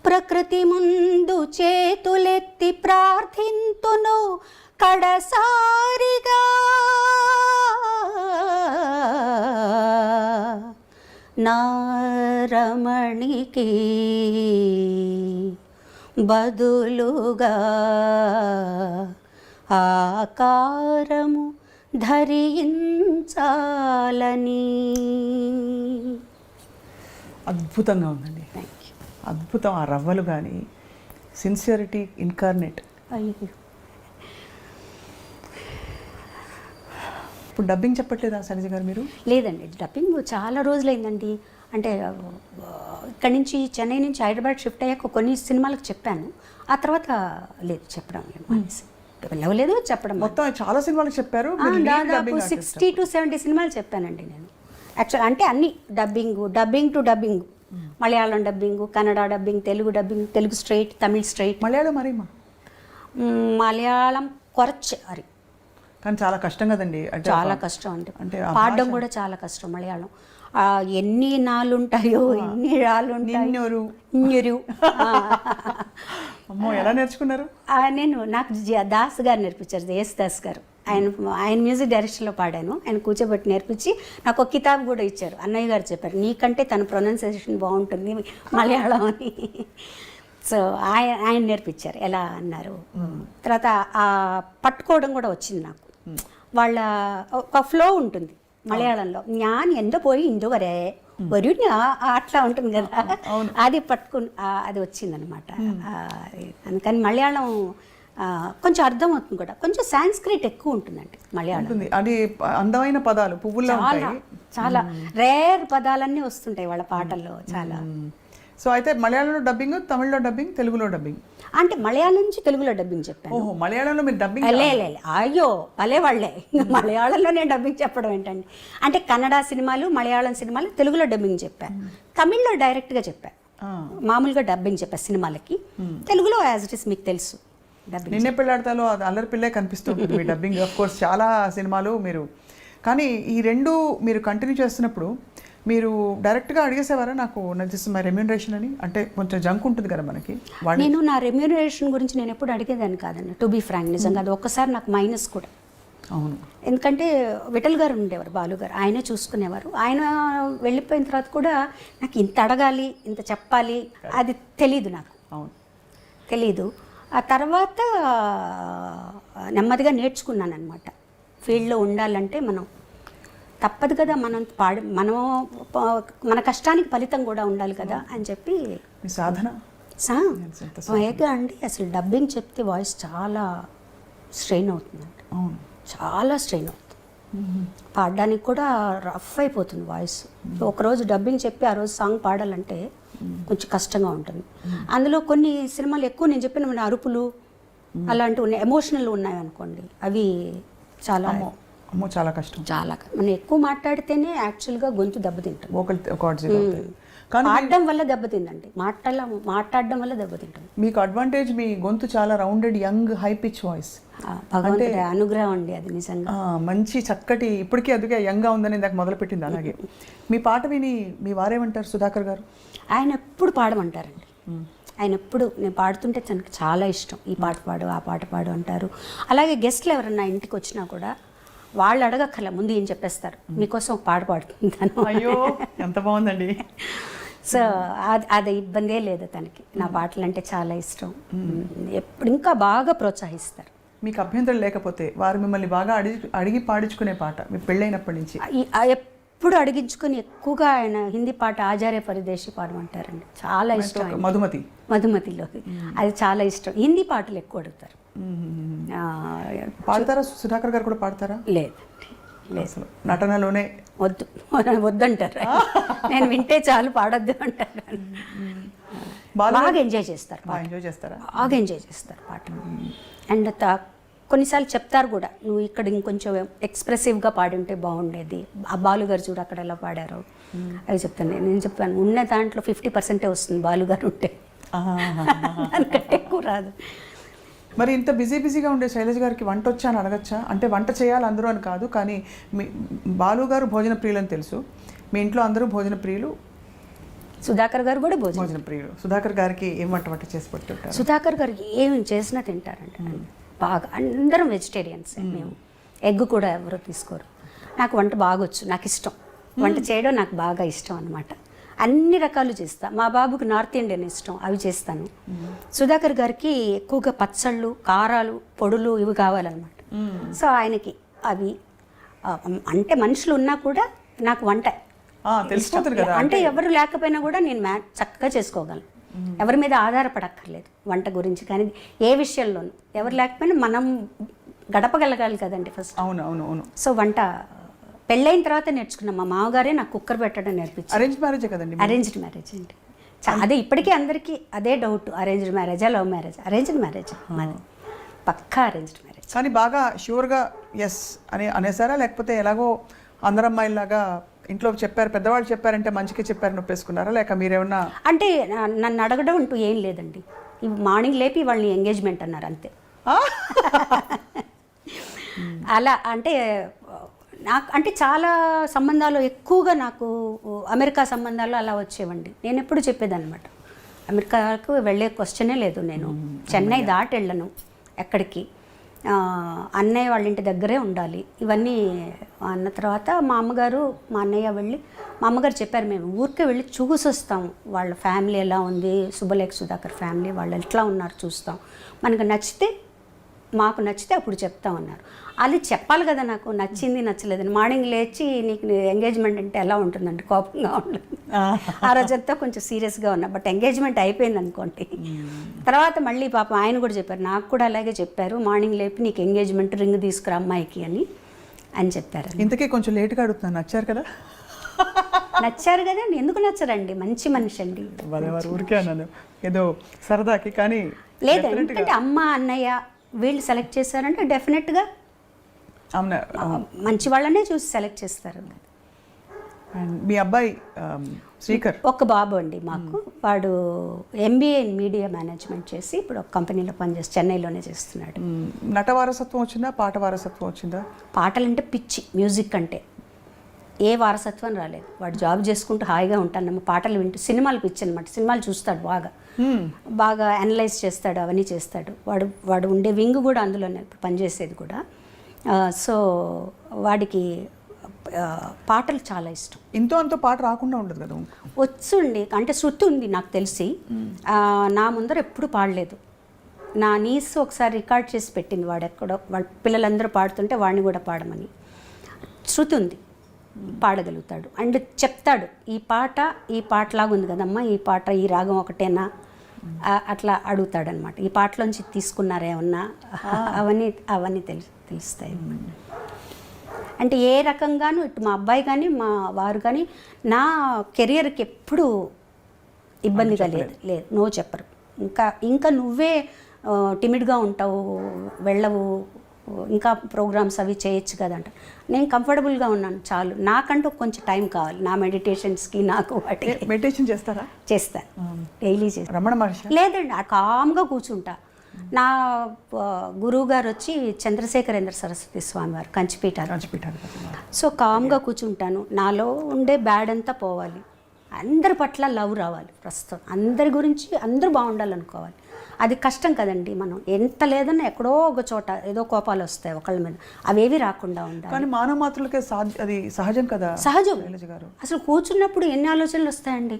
ప్రకృతి ముందు చేతులెత్తి ప్రార్థింతును కడసారిగా నా రమణికి బదులుగా ఆకారము ధరించాలని. అద్భుతంగా ఉందండి, అద్భుతం. ఆ రవ్వలు కానీ సిన్సియరిటీ ఇన్కార్నేట్. అయ్యో, ఇప్పుడు డబ్బింగ్ చెప్పట్లేదా శైలజ గారు మీరు? లేదండి, డబ్బింగ్ చాలా రోజులైందండి. అంటే ఇక్కడి నుంచి చెన్నై నుంచి హైదరాబాద్ షిఫ్ట్ అయ్యాక కొన్ని సినిమాలకు చెప్పాను. ఆ తర్వాత లేదు, చెప్పడం వెళ్ళలేదు, చెప్పడం. మొత్తం చాలా సినిమాలకు చెప్పారు. దాదాపు 60 to 70 సినిమాలు చెప్పానండి నేను. యాక్చువల్ అంటే అన్ని dubbing to dubbing, Malayalam dubbing, Kannada dubbing, Telugu dubbing, Telugu straight, Tamil straight. Malayalam మరి మలయాళం కొరచ్ అరి, కానీ చాలా కష్టం కదండి. చాలా కష్టం అంటే పాడడం కూడా చాలా కష్టం మలయాళం. ఎన్ని నాళ్ళు ఉంటాయో, ఎన్ని రాళ్ళు ఉంటాయో. అమ్మో, ఎలా నేర్చుకున్నారు? నాకు దాస్ గారు నేర్పించారు, దాస్ గారు. ఆయన మ్యూజిక్ డైరెక్షన్లో పాడాను. ఆయన కూర్చోబెట్టి నేర్పించి నాకు ఒక కితాబ్ కూడా ఇచ్చారు. అన్నయ్య గారు చెప్పారు, నీకంటే తన ప్రొనౌన్సియేషన్ బాగుంటుంది మలయాళం అని. సో ఆయన నేర్పించారు ఎలా అన్నారు. తర్వాత ఆ పట్టుకోవడం కూడా వచ్చింది నాకు. వాళ్ళ ఒక ఫ్లో ఉంటుంది మలయాళంలో, జ్ఞాన్ ఎందు పోయి ఇందు వరే వరు అట్లా ఉంటుంది కదా, అది పట్టుకుని అది వచ్చిందనమాట. అందుకని మలయాళం కొంచెం అర్థమవుతుంది కూడా. కొంచెం సాంస్క్రిట్ ఎక్కువ ఉంటుందండి మలయాళం. అది అందమైన పదాలు, పువ్వుల్లో చాలా రేర్ పదాలన్నీ వస్తుంటాయి వాళ్ళ పాటల్లో చాలా. సో అయితే మలయాళంలో డబ్బింగ్, తమిళ్లో డబ్బింగ్, తెలుగులో డబ్బింగ్. అంటే మలయాళం నుంచి తెలుగులో డబ్బింగ్ చెప్పాను. ఓహో, మలయాళంలో మీరు డబ్బింగ్? అయ్యో భలే వాళ్ళే, మలయాళంలో నేను డబ్బింగ్ చెప్పడం ఏంటండి. అంటే కన్నడ సినిమాలు, మలయాళం సినిమాలు తెలుగులో డబ్బింగ్ చెప్పాను. తమిళ్లో డైరెక్ట్గా చెప్పాను, మామూలుగా డబ్బింగ్ చెప్పాను సినిమాలకి. తెలుగులో యాజ్ ఇట్ ఇస్ మీకు తెలుసు. నిన్నే పెళ్ళాడతాలో అది అల్లరి పిల్లే కనిపిస్తుంది మీ డబ్బింగ్. ఆఫ్ కోర్స్ చాలా సినిమాలు మీరు, కానీ ఈ రెండు మీరు కంటిన్యూ చేస్తున్నప్పుడు మీరు డైరెక్ట్గా అడిగేసేవారా నాకు దిస్ మై రెమ్యూనరేషన్ అని? అంటే కొంచెం జంక్ ఉంటుంది కదా మనకి. నేను నా రెమ్యూనరేషన్ గురించి నేను ఎప్పుడు అడిగేదాన్ని కాదండి, టు బీ ఫ్రాంక్. నిజంగా అది ఒక్కసారి నాకు మైనస్ కూడా. అవును, ఎందుకంటే విఠల్ గారు ఉండేవారు, బాలు గారు, ఆయనే చూసుకునేవారు. ఆయన వెళ్ళిపోయిన తర్వాత కూడా నాకు ఇంత అడగాలి, ఇంత చెప్పాలి అది తెలీదు నాకు. అవును, తెలీదు. ఆ తర్వాత నెమ్మదిగా నేర్చుకున్నాను అనమాట. ఫీల్డ్లో ఉండాలంటే మనం తప్పదు కదా, మనం మన కష్టానికి ఫలితం కూడా ఉండాలి కదా అని చెప్పి. మీ సాధన అండి అసలు డబ్బింగ్ చెప్తే వాయిస్ చాలా స్ట్రెయిన్ అవుతుందండి. చాలా స్ట్రెయిన్ అవుతుంది. పాడడానికి కూడా రఫ్ అయిపోతుంది వాయిస్. ఒకరోజు డబ్బింగ్ చెప్పి ఆ రోజు సాంగ్ పాడాలంటే కొంచెం కష్టంగా ఉంటుంది. అందులో కొన్ని సినిమాలు ఎక్కువ నేను చెప్పిన అరుపులు అలాంటివి ఉన్నాయి, ఎమోషనల్ ఉన్నాయి అనుకోండి, అవి చాలా అమ్మో చాలా కష్టం. చాలా మనం ఎక్కువ మాట్లాడితేనే యాక్చువల్గా గొంతు దెబ్బతింటుంది. వోకల్ కార్డ్స్ అవుతాయి. కానీ పాడడం వల్ల దెబ్బతిందండి, మాట్లాడడం వల్ల దెబ్బతింటుంది. మీకు అడ్వాంటేజ్ మీ గొంతు చాలా rounded, young, high pitch voice. భగవంతుడి అనుగ్రహం అండి అది నిజంగా. మంచి చక్కటి, ఇప్పటికీ అదుగా యంగ్గా ఉందని ఇందాక మొదలుపెట్టింది. అలాగే మీ పాట విని మీ వారేమంటారు సుధాకర్ గారు? ఆయన ఎప్పుడు పాడమంటారండి. ఆయన ఎప్పుడు నేను పాడుతుంటే తనకు చాలా ఇష్టం, ఈ పాట పాడు ఆ పాట పాడు అంటారు. అలాగే గెస్ట్లు ఎవరన్నా ఇంటికి వచ్చినా కూడా వాళ్ళు అడగక్కర్ల, ముందు ఏం చెప్పేస్తారు, మీకోసం ఒక పాట పాడుతుంటాను. అయ్యో ఎంత బాగుందండి. సో అది ఇబ్బందే లేదు తనకి. నా పాటలు అంటే చాలా ఇష్టం. ఎప్పుడు ఇంకా బాగా ప్రోత్సహిస్తారు. మీకు అభ్యంతరం లేకపోతే వారు మిమ్మల్ని బాగా అడిగి పాడించుకునే పాట మీ పెళ్ళైనప్పటి నుంచి? ఎప్పుడు అడిగించుకుని ఎక్కువగా ఆయన హిందీ పాట ఆచార్య పరిదేశి పాడమంటారండి, చాలా ఇష్టం. మధుమతిలోకి అది చాలా ఇష్టం. హిందీ పాటలు ఎక్కువ అడుగుతారు. పాడతారా? సుధాకర్ గారు కూడా పాడతారా? లేదు అసలు నటనలోనే వద్దంటారు. నేను వింటే చాలు, పాడొద్దు అంటారు. బాగా ఎంజాయ్ చేస్తారు, బాగా ఎంజాయ్ చేస్తారు పాట. అండ్ కొన్నిసార్లు చెప్తారు కూడా, నువ్వు ఇక్కడ ఇంకొంచెం ఎక్స్ప్రెసివ్గా పాడుంటే బాగుండేది, ఆ బాలుగారు చూడు అక్కడ ఎలా పాడారు అవి చెప్తాను. నేను చెప్పాను ఉన్న దాంట్లో 50% వస్తుంది బాలుగారు ఉంటే, దానికంటే ఎక్కువ రాదు. మరి ఇంత బిజీగా ఉండే శైలజ గారికి వంట వచ్చా అని అడగచ్చా? అంటే వంట చేయాలి అందరూ అని కాదు, కానీ మీ బాలు గారు భోజన ప్రియులు అని తెలుసు, మీ ఇంట్లో అందరూ భోజన ప్రియులు, సుధాకర్ గారు కూడా భోజన ప్రియులు. సుధాకర్ గారికి ఏం వంట చేసి పెట్టుంటారు? సుధాకర్ గారికి ఏం చేసినా తింటారంట బాగా. అందరం వెజిటేరియన్స్ మేము, ఎగ్ కూడా ఎవరు తీసుకోరు. నాకు వంట బాగా వచ్చు, నాకు ఇష్టం వంట చేయడం, నాకు బాగా ఇష్టం అనమాట. అన్ని రకాలు చేస్తా. మా బాబుకి నార్త్ ఇండియన్ ఇష్టం, అవి చేస్తాను. సుధాకర్ గారికి ఎక్కువగా పచ్చళ్ళు, కారాలు, పొడులు ఇవి కావాలన్నమాట. సో ఆయనకి అవి అంటే మనుషులు ఉన్నా కూడా నాకు వంట అంటే ఎవరు లేకపోయినా కూడా నేను చక్కగా చేసుకోగలను. ఎవరి మీద ఆధారపడక్కర్లేదు వంట గురించి. కానీ ఏ విషయంలోనూ ఎవరు లేకపోయినా మనం గడపగలగాలి కదండి ఫస్ట్. అవును. సో వంట పెళ్ళైన తర్వాత నేర్చుకున్నాం. మా మామగారే నాకు కుక్కర్ పెట్టడం నేర్పించారు. అరేంజ్డ్ మ్యారేజ్ కదండి? అరేంజ్డ్ మ్యారేజ్ అండి. అదే ఇప్పటికీ అందరికీ అదే డౌట్, అరేంజ్డ్ మ్యారేజా లవ్ మ్యారేజ్? అరేంజ్డ్ మ్యారేజ్, పక్కా అరేంజ్డ్ మ్యారేజ్. కానీ బాగా ష్యూర్గా ఎస్ అనేసారా, లేకపోతే ఎలాగో అందరు అమ్మాయిలాగా ఇంట్లో చెప్పారు, పెద్దవాళ్ళు చెప్పారంటే మంచిగా చెప్పారని ఒప్పేసుకున్నారా, లేక మీరేమన్నా? అంటే నన్ను అడగడం అంటూ ఏం లేదండి. మార్నింగ్ లేపి వాళ్ళని ఎంగేజ్మెంట్ అన్నారు అంతే. అలా అంటే నాకు అంటే చాలా సంబంధాలు ఎక్కువగా నాకు అమెరికా సంబంధాలు అలా వచ్చేవండి. నేను ఎప్పుడు చెప్పేదన్నమాట, అమెరికాకు వెళ్ళే క్వశ్చనే లేదు, నేను చెన్నై దాటి వెళ్ళను ఎక్కడికి, అన్నయ్య వాళ్ళ ఇంటి దగ్గరే ఉండాలి. ఇవన్నీ అన్న తర్వాత మా అమ్మగారు మా అన్నయ్య వెళ్ళి, మా అమ్మగారు చెప్పారు, మేము ఊరికే వెళ్ళి చూసి వస్తాం, వాళ్ళ ఫ్యామిలీ ఎలా ఉంది, శుభలేఖ సుధాకర్ ఫ్యామిలీ వాళ్ళు ఎట్లా ఉన్నారు చూస్తాం, మనకు నచ్చితే మాకు నచ్చితే అప్పుడు చెప్తామన్నారు. అది చెప్పాలి కదా, నాకు నచ్చింది నచ్చలేదని. మార్నింగ్ లేచి నీకు ఎంగేజ్మెంట్ అంటే ఎలా ఉంటుందండి, కోపంగా ఉంటుంది. ఆ రోజంతా కొంచెం సీరియస్గా ఉన్నా. బట్ ఎంగేజ్మెంట్ అయిపోయింది అనుకోండి. తర్వాత మళ్ళీ పాపం ఆయన కూడా చెప్పారు, నాకు కూడా అలాగే చెప్పారు, మార్నింగ్ లేపి నీకు ఎంగేజ్మెంట్ రింగ్ తీసుకురా అమ్మాయికి అని చెప్పారు. ఇంతకీ కొంచెం లేట్గా అడుగుతున్నాను, నచ్చారు కదా? నచ్చారు కదా, ఎందుకు నచ్చరండి, మంచి మనిషి అండి. ఊరికే అన్నాను ఏదో సరదాకి. కానీ లేదు, ఎందుకంటే అమ్మ అన్నయ్య వీళ్ళు సెలెక్ట్ చేశారంటే డెఫినెట్గా మంచి వాళ్ళనే చూసి సెలెక్ట్ చేస్తారు. మీ అబ్బాయి శ్రీకర్? ఒక బాబు అండి మాకు. వాడు MBA ఇన్ మీడియా మేనేజ్మెంట్ చేసి ఇప్పుడు ఒక కంపెనీలో పనిచేసి చెన్నైలోనే చేస్తున్నాడు. నట వారసత్వం వచ్చిందా, పాట వారసత్వం వచ్చిందా? పాటలంటే పిచ్చి, మ్యూజిక్ అంటే ఏ వారసత్వం రాలేదు. వాడు జాబ్ చేసుకుంటూ హాయిగా ఉంటాను, పాటలు వింటూ. సినిమాలు పిచ్చి అనమాట, సినిమాలు చూస్తాడు బాగా అనలైజ్ చేస్తాడు, అవన్నీ చేస్తాడు. వాడు ఉండే వింగ్ కూడా అందులోనే ఇప్పుడు పనిచేసేది కూడా. సో వాడికి పాటలు చాలా ఇష్టం. ఇంతో అంతో పాట రాకుండా ఉండదు కదా? వచ్చండి, అంటే శృతి ఉంది నాకు తెలిసి. నా ముందర ఎప్పుడు పాడలేదు. నా నీస్ ఒకసారి రికార్డ్ చేసి పెట్టింది, వాడు ఎక్కడో వాళ్ళ పిల్లలందరూ పాడుతుంటే వాడిని కూడా పాడమని. శృతి ఉంది, పాడగలుగుతాడు. అండ్ చెప్తాడు, ఈ పాటలాగా ఉంది కదమ్మా, ఈ పాట ఈ రాగం ఒకటేనా అట్లా అడుగుతాడనమాట. ఈ పాటలోంచి తీసుకున్నారేమన్నా అవన్నీ తెలుస్తాయి. అంటే ఏ రకంగానూ ఇటు మా అబ్బాయి కానీ మా వారు కానీ నా కెరియర్కి ఎప్పుడు ఇబ్బందిగా లేదు లేదు, నో చెప్పరు. ఇంకా నువ్వే టిమిడ్గా ఉంటావు, వెళ్ళవు, ఇంకా ప్రోగ్రామ్స్ అవి చేయొచ్చు కదంట. నేను కంఫర్టబుల్గా ఉన్నాను చాలు, నాకంటూ కొంచెం టైం కావాలి నా మెడిటేషన్స్కి, నాకు వాటికి. మెడిటేషన్ చేస్తారా? చేస్తాను, డైలీ చేస్తాను. రమణ మహర్షి లేదండి, కామ్గా కూర్చుంటా. నా గురువు గారు వచ్చి చంద్రశేఖరేంద్ర సరస్వతి స్వామి వారు, కంచిపీఠాలు. సో కామ్గా కూర్చుంటాను, నాలో ఉండే బ్యాడ్ అంతా పోవాలి, అందరి పట్ల లవ్ రావాలి, ప్రస్తుతం అందరి గురించి అందరూ బాగుండాలనుకోవాలి. అది కష్టం కదండి, మనం ఎంత లేదన్నా ఎక్కడో ఒక చోట ఏదో కోపాలు వస్తాయి ఒకళ్ళ మీద, అవేవి రాకుండా ఉండాలి. కానీ మానవ మాత్రలకే అది సహజం కదా. సహజం. గారు అసలు కూర్చున్నప్పుడు ఎన్ని ఆలోచనలు వస్తాయండి,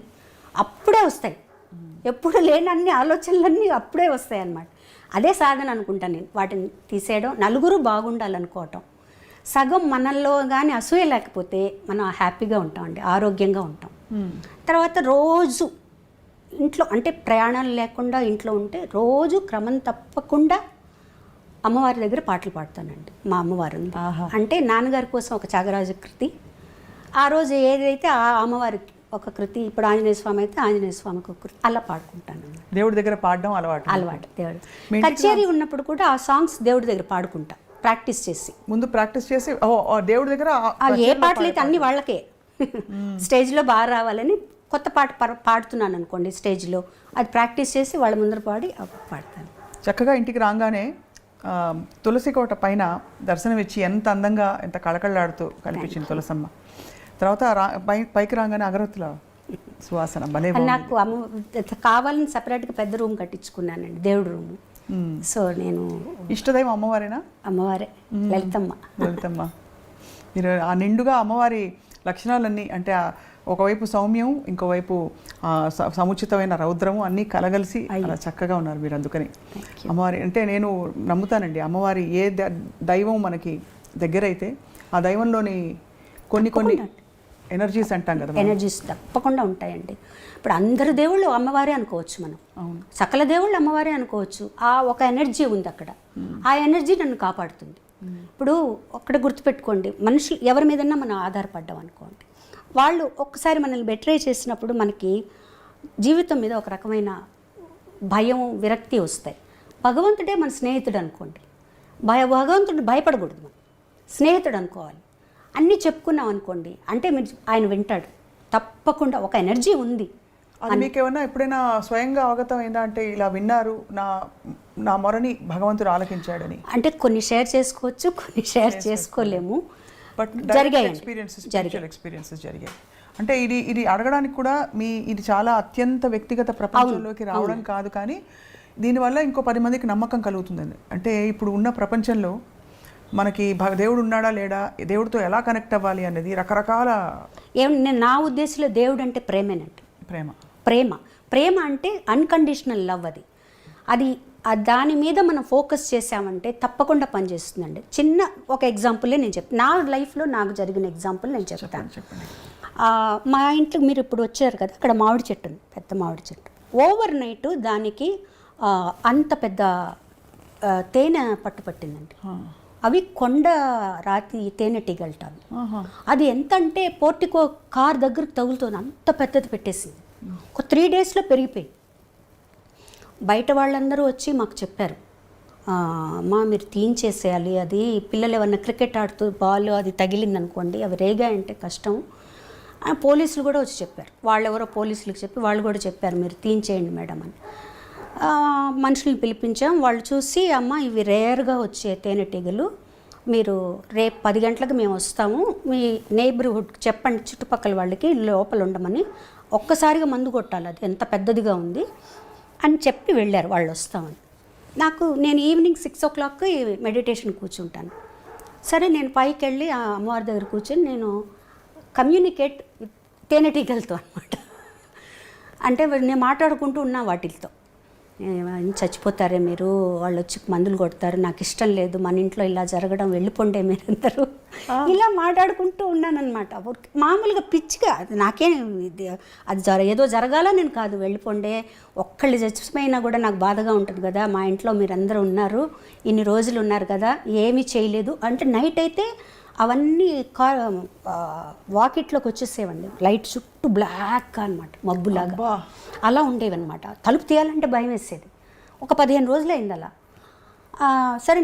అప్పుడే వస్తాయి, ఎప్పుడు లేని అన్ని ఆలోచనలన్నీ అప్పుడే వస్తాయి అన్నమాట. అదే సాధన అనుకుంటాను నేను, వాటిని తీసేయడం, నలుగురు బాగుండాలనుకోవటం. సగం మనల్లో కానీ అసూయ లేకపోతే మనం హ్యాపీగా ఉంటామండి, ఆరోగ్యంగా ఉంటాం. తర్వాత రోజు ఇంట్లో అంటే ప్రయాణాలు లేకుండా ఇంట్లో ఉంటే రోజు క్రమం తప్పకుండా అమ్మవారి దగ్గర పాటలు పాడతానండి. మా అమ్మవారు ఉంది, అంటే నాన్నగారి కోసం ఒక త్యాగరాజ కృతి, ఆ రోజు ఏదైతే ఆ అమ్మవారికి ఒక కృతి, ఇప్పుడు ఆంజనేయ స్వామి అయితే ఆంజనేయ స్వామికి ఒక కృతి, అలా పాడుకుంటాను. దేవుడి దగ్గర పాడడం అలవాటు. దేవుడు కచేరీ ఉన్నప్పుడు కూడా ఆ సాంగ్స్ దేవుడి దగ్గర పాడుకుంటా, ప్రాక్టీస్ చేసి. ముందు ప్రాక్టీస్ చేసి దేవుడి దగ్గర ఏ పాటలు అయితే అన్ని వాళ్ళకే స్టేజ్లో బాగా రావాలని కొత్త పాట పాడుతున్నాను అనుకోండి స్టేజ్లో, అది ప్రాక్టీస్ చేసి వాళ్ళ ముందర పాడి పాడతాను. చక్కగా ఇంటికి రాగానే తులసి కోట పైన దర్శనం ఇచ్చి ఎంత అందంగా, ఎంత కళకళలాడుతూ కనిపించింది తులసమ్మ. తర్వాత పైకి రాగానే అగరత్తుల సువాసన భలే. నాకు కావాలని సపరేట్గా పెద్ద రూమ్ కట్టించుకున్నానండి, దేవుడి రూమ్. సో నేను ఇష్టదైవం అమ్మవారేనా? అమ్మవారే, లలితమ్మ. లలితమ్మ. మీరు ఆ నిండుగా అమ్మవారి లక్షణాలన్నీ, అంటే ఒకవైపు సౌమ్యం, ఇంకోవైపు సముచితమైన రౌద్రము అన్నీ కలగలిసి అలా చక్కగా ఉన్నారు మీరు. అందుకని అమ్మవారి అంటే నేను నమ్ముతానండి, అమ్మవారి ఏ దైవం మనకి దగ్గర అయితే ఆ దైవంలోని కొన్ని ఎనర్జీస్ అంటాం కదా, ఎనర్జీస్ తప్పకుండా ఉంటాయండి. ఇప్పుడు అందరు దేవుళ్ళు అమ్మవారే అనుకోవచ్చు మనం, సకల దేవుళ్ళు అమ్మవారే అనుకోవచ్చు. ఆ ఒక ఎనర్జీ ఉంది అక్కడ, ఆ ఎనర్జీ నన్ను కాపాడుతుంది. ఇప్పుడు ఒక్కడ గుర్తుపెట్టుకోండి, మనుషులు ఎవరి మీదన్నా మనం ఆధారపడ్డాం అనుకోండి, వాళ్ళు ఒక్కసారి మనల్ని బెట్రే చేసినప్పుడు మనకి జీవితం మీద ఒక రకమైన భయం, విరక్తి వస్తాయి. భగవంతుడే మన స్నేహితుడు అనుకోండి, భగవంతుడు భయపడకూడదు, మనం స్నేహితుడు అనుకోవాలి. అన్నీ చెప్పుకున్నాం అనుకోండి, అంటే మీరు ఆయన వింటాడు తప్పకుండా, ఒక ఎనర్జీ ఉంది. అది మీకు ఏమన్నా ఎప్పుడైనా స్వయంగా అవగతం అయిందా, అంటే ఇలా విన్నారు, నా మొరని భగవంతుడు ఆలకించాడని? అంటే కొన్ని షేర్ చేసుకోవచ్చు, కొన్ని షేర్ చేసుకోలేము. బట్ ఎక్స్పీరియన్సెస్ జరిగాయి. అంటే ఇది అడగడానికి కూడా ఇది చాలా అత్యంత వ్యక్తిగత ప్రపంచంలోకి రావడం కాదు, కానీ దీనివల్ల ఇంకో 10 మందికి నమ్మకం కలుగుతుందండి. అంటే ఇప్పుడు ఉన్న ప్రపంచంలో మనకి దేవుడు ఉన్నాడా లేడా, దేవుడితో ఎలా కనెక్ట్ అవ్వాలి అనేది రకరకాల. నా ఉద్దేశంలో దేవుడు అంటే ప్రేమేనండి. ప్రేమ అంటే అన్కండిషనల్ లవ్. అది దాని మీద మనం ఫోకస్ చేసామంటే తప్పకుండా పనిచేస్తుందండి. చిన్న ఒక ఎగ్జాంపులే నేను చెప్తాను, నా లైఫ్లో నాకు జరిగిన ఎగ్జాంపుల్ నేను చెప్తాను. మా ఇంట్లో మీరు ఇప్పుడు వచ్చారు కదా, అక్కడ మామిడి చెట్టు ఉంది, పెద్ద మామిడి చెట్టు. ఓవర్ నైట్ దానికి అంత పెద్ద తేనె పట్టిందండి. అవి కొండ రాతి తేనెటీగలట. అది ఎంత అంటే పోర్టికో కార్ దగ్గరకు తగులుతుంది, అంత పెద్దది పెట్టేసింది. ఒక 3 daysలో పెరిగిపోయి బయట వాళ్ళందరూ వచ్చి మాకు చెప్పారు, అమ్మా మీరు తీయించేసేయాలి, అది పిల్లలు ఏమన్నా క్రికెట్ ఆడుతూ బాల్ అది తగిలిందనుకోండి, అవి రేగాయంటే కష్టం. పోలీసులు కూడా వచ్చి చెప్పారు, వాళ్ళెవరో పోలీసులకు చెప్పి వాళ్ళు కూడా చెప్పారు మీరు తీయించేయండి మేడం అని. మనుషుల్ని పిలిపించాం, వాళ్ళు చూసి అమ్మ ఇవి రేర్గా వచ్చే తేనెటీగలు, మీరు రేపు 10 గంటలకు మేము వస్తాము, మీ నైబర్హుడ్ చెప్పండి చుట్టుపక్కల వాళ్ళకి లోపల ఉండమని, ఒక్కసారిగా మందు కొట్టాలి, అది ఎంత పెద్దదిగా ఉంది అని చెప్పి వెళ్ళారు. వాళ్ళు వస్తామని. నేను ఈవినింగ్ 6 o'clock మెడిటేషన్ కూర్చుంటాను. సరే నేను పైకి వెళ్ళి ఆ అమ్మవారి దగ్గర కూర్చొని నేను కమ్యూనికేట్ తేనెటీగలతో అనమాట. అంటే నేను మాట్లాడుకుంటూ ఉన్నా వాటితో, చచ్చిపోతారే మీరు, వాళ్ళు వచ్చి మందులు కొడతారు, నాకు ఇష్టం లేదు, మన ఇంట్లో ఇలా జరగడం, వెళ్ళిపోండే మీరందరూ, ఇలా మాట్లాడుకుంటూ ఉన్నానన్నమాట. మామూలుగా పిచ్చిగా, అది నాకేం అది ఏదో జరగాల నేను కాదు, వెళ్ళిపోండే, ఒక్కళ్ళు చచ్చిపోయినా కూడా నాకు బాధగా ఉంటుంది కదా, మా ఇంట్లో మీరందరూ ఉన్నారు, ఇన్ని రోజులు ఉన్నారు కదా, ఏమీ చేయలేదు అంటే. నైట్ అయితే అవన్నీ వాకిట్లోకి వచ్చేసేవండి, లైట్ చుట్టూ బ్లాక్ అనమాట, మబ్బులాగా అబ్బా. అలా ఉండేవన్నమాట. తలుపు తీయాలంటే భయం వేసేది. ఒక 15 రోజులు అయింది అలా. సరే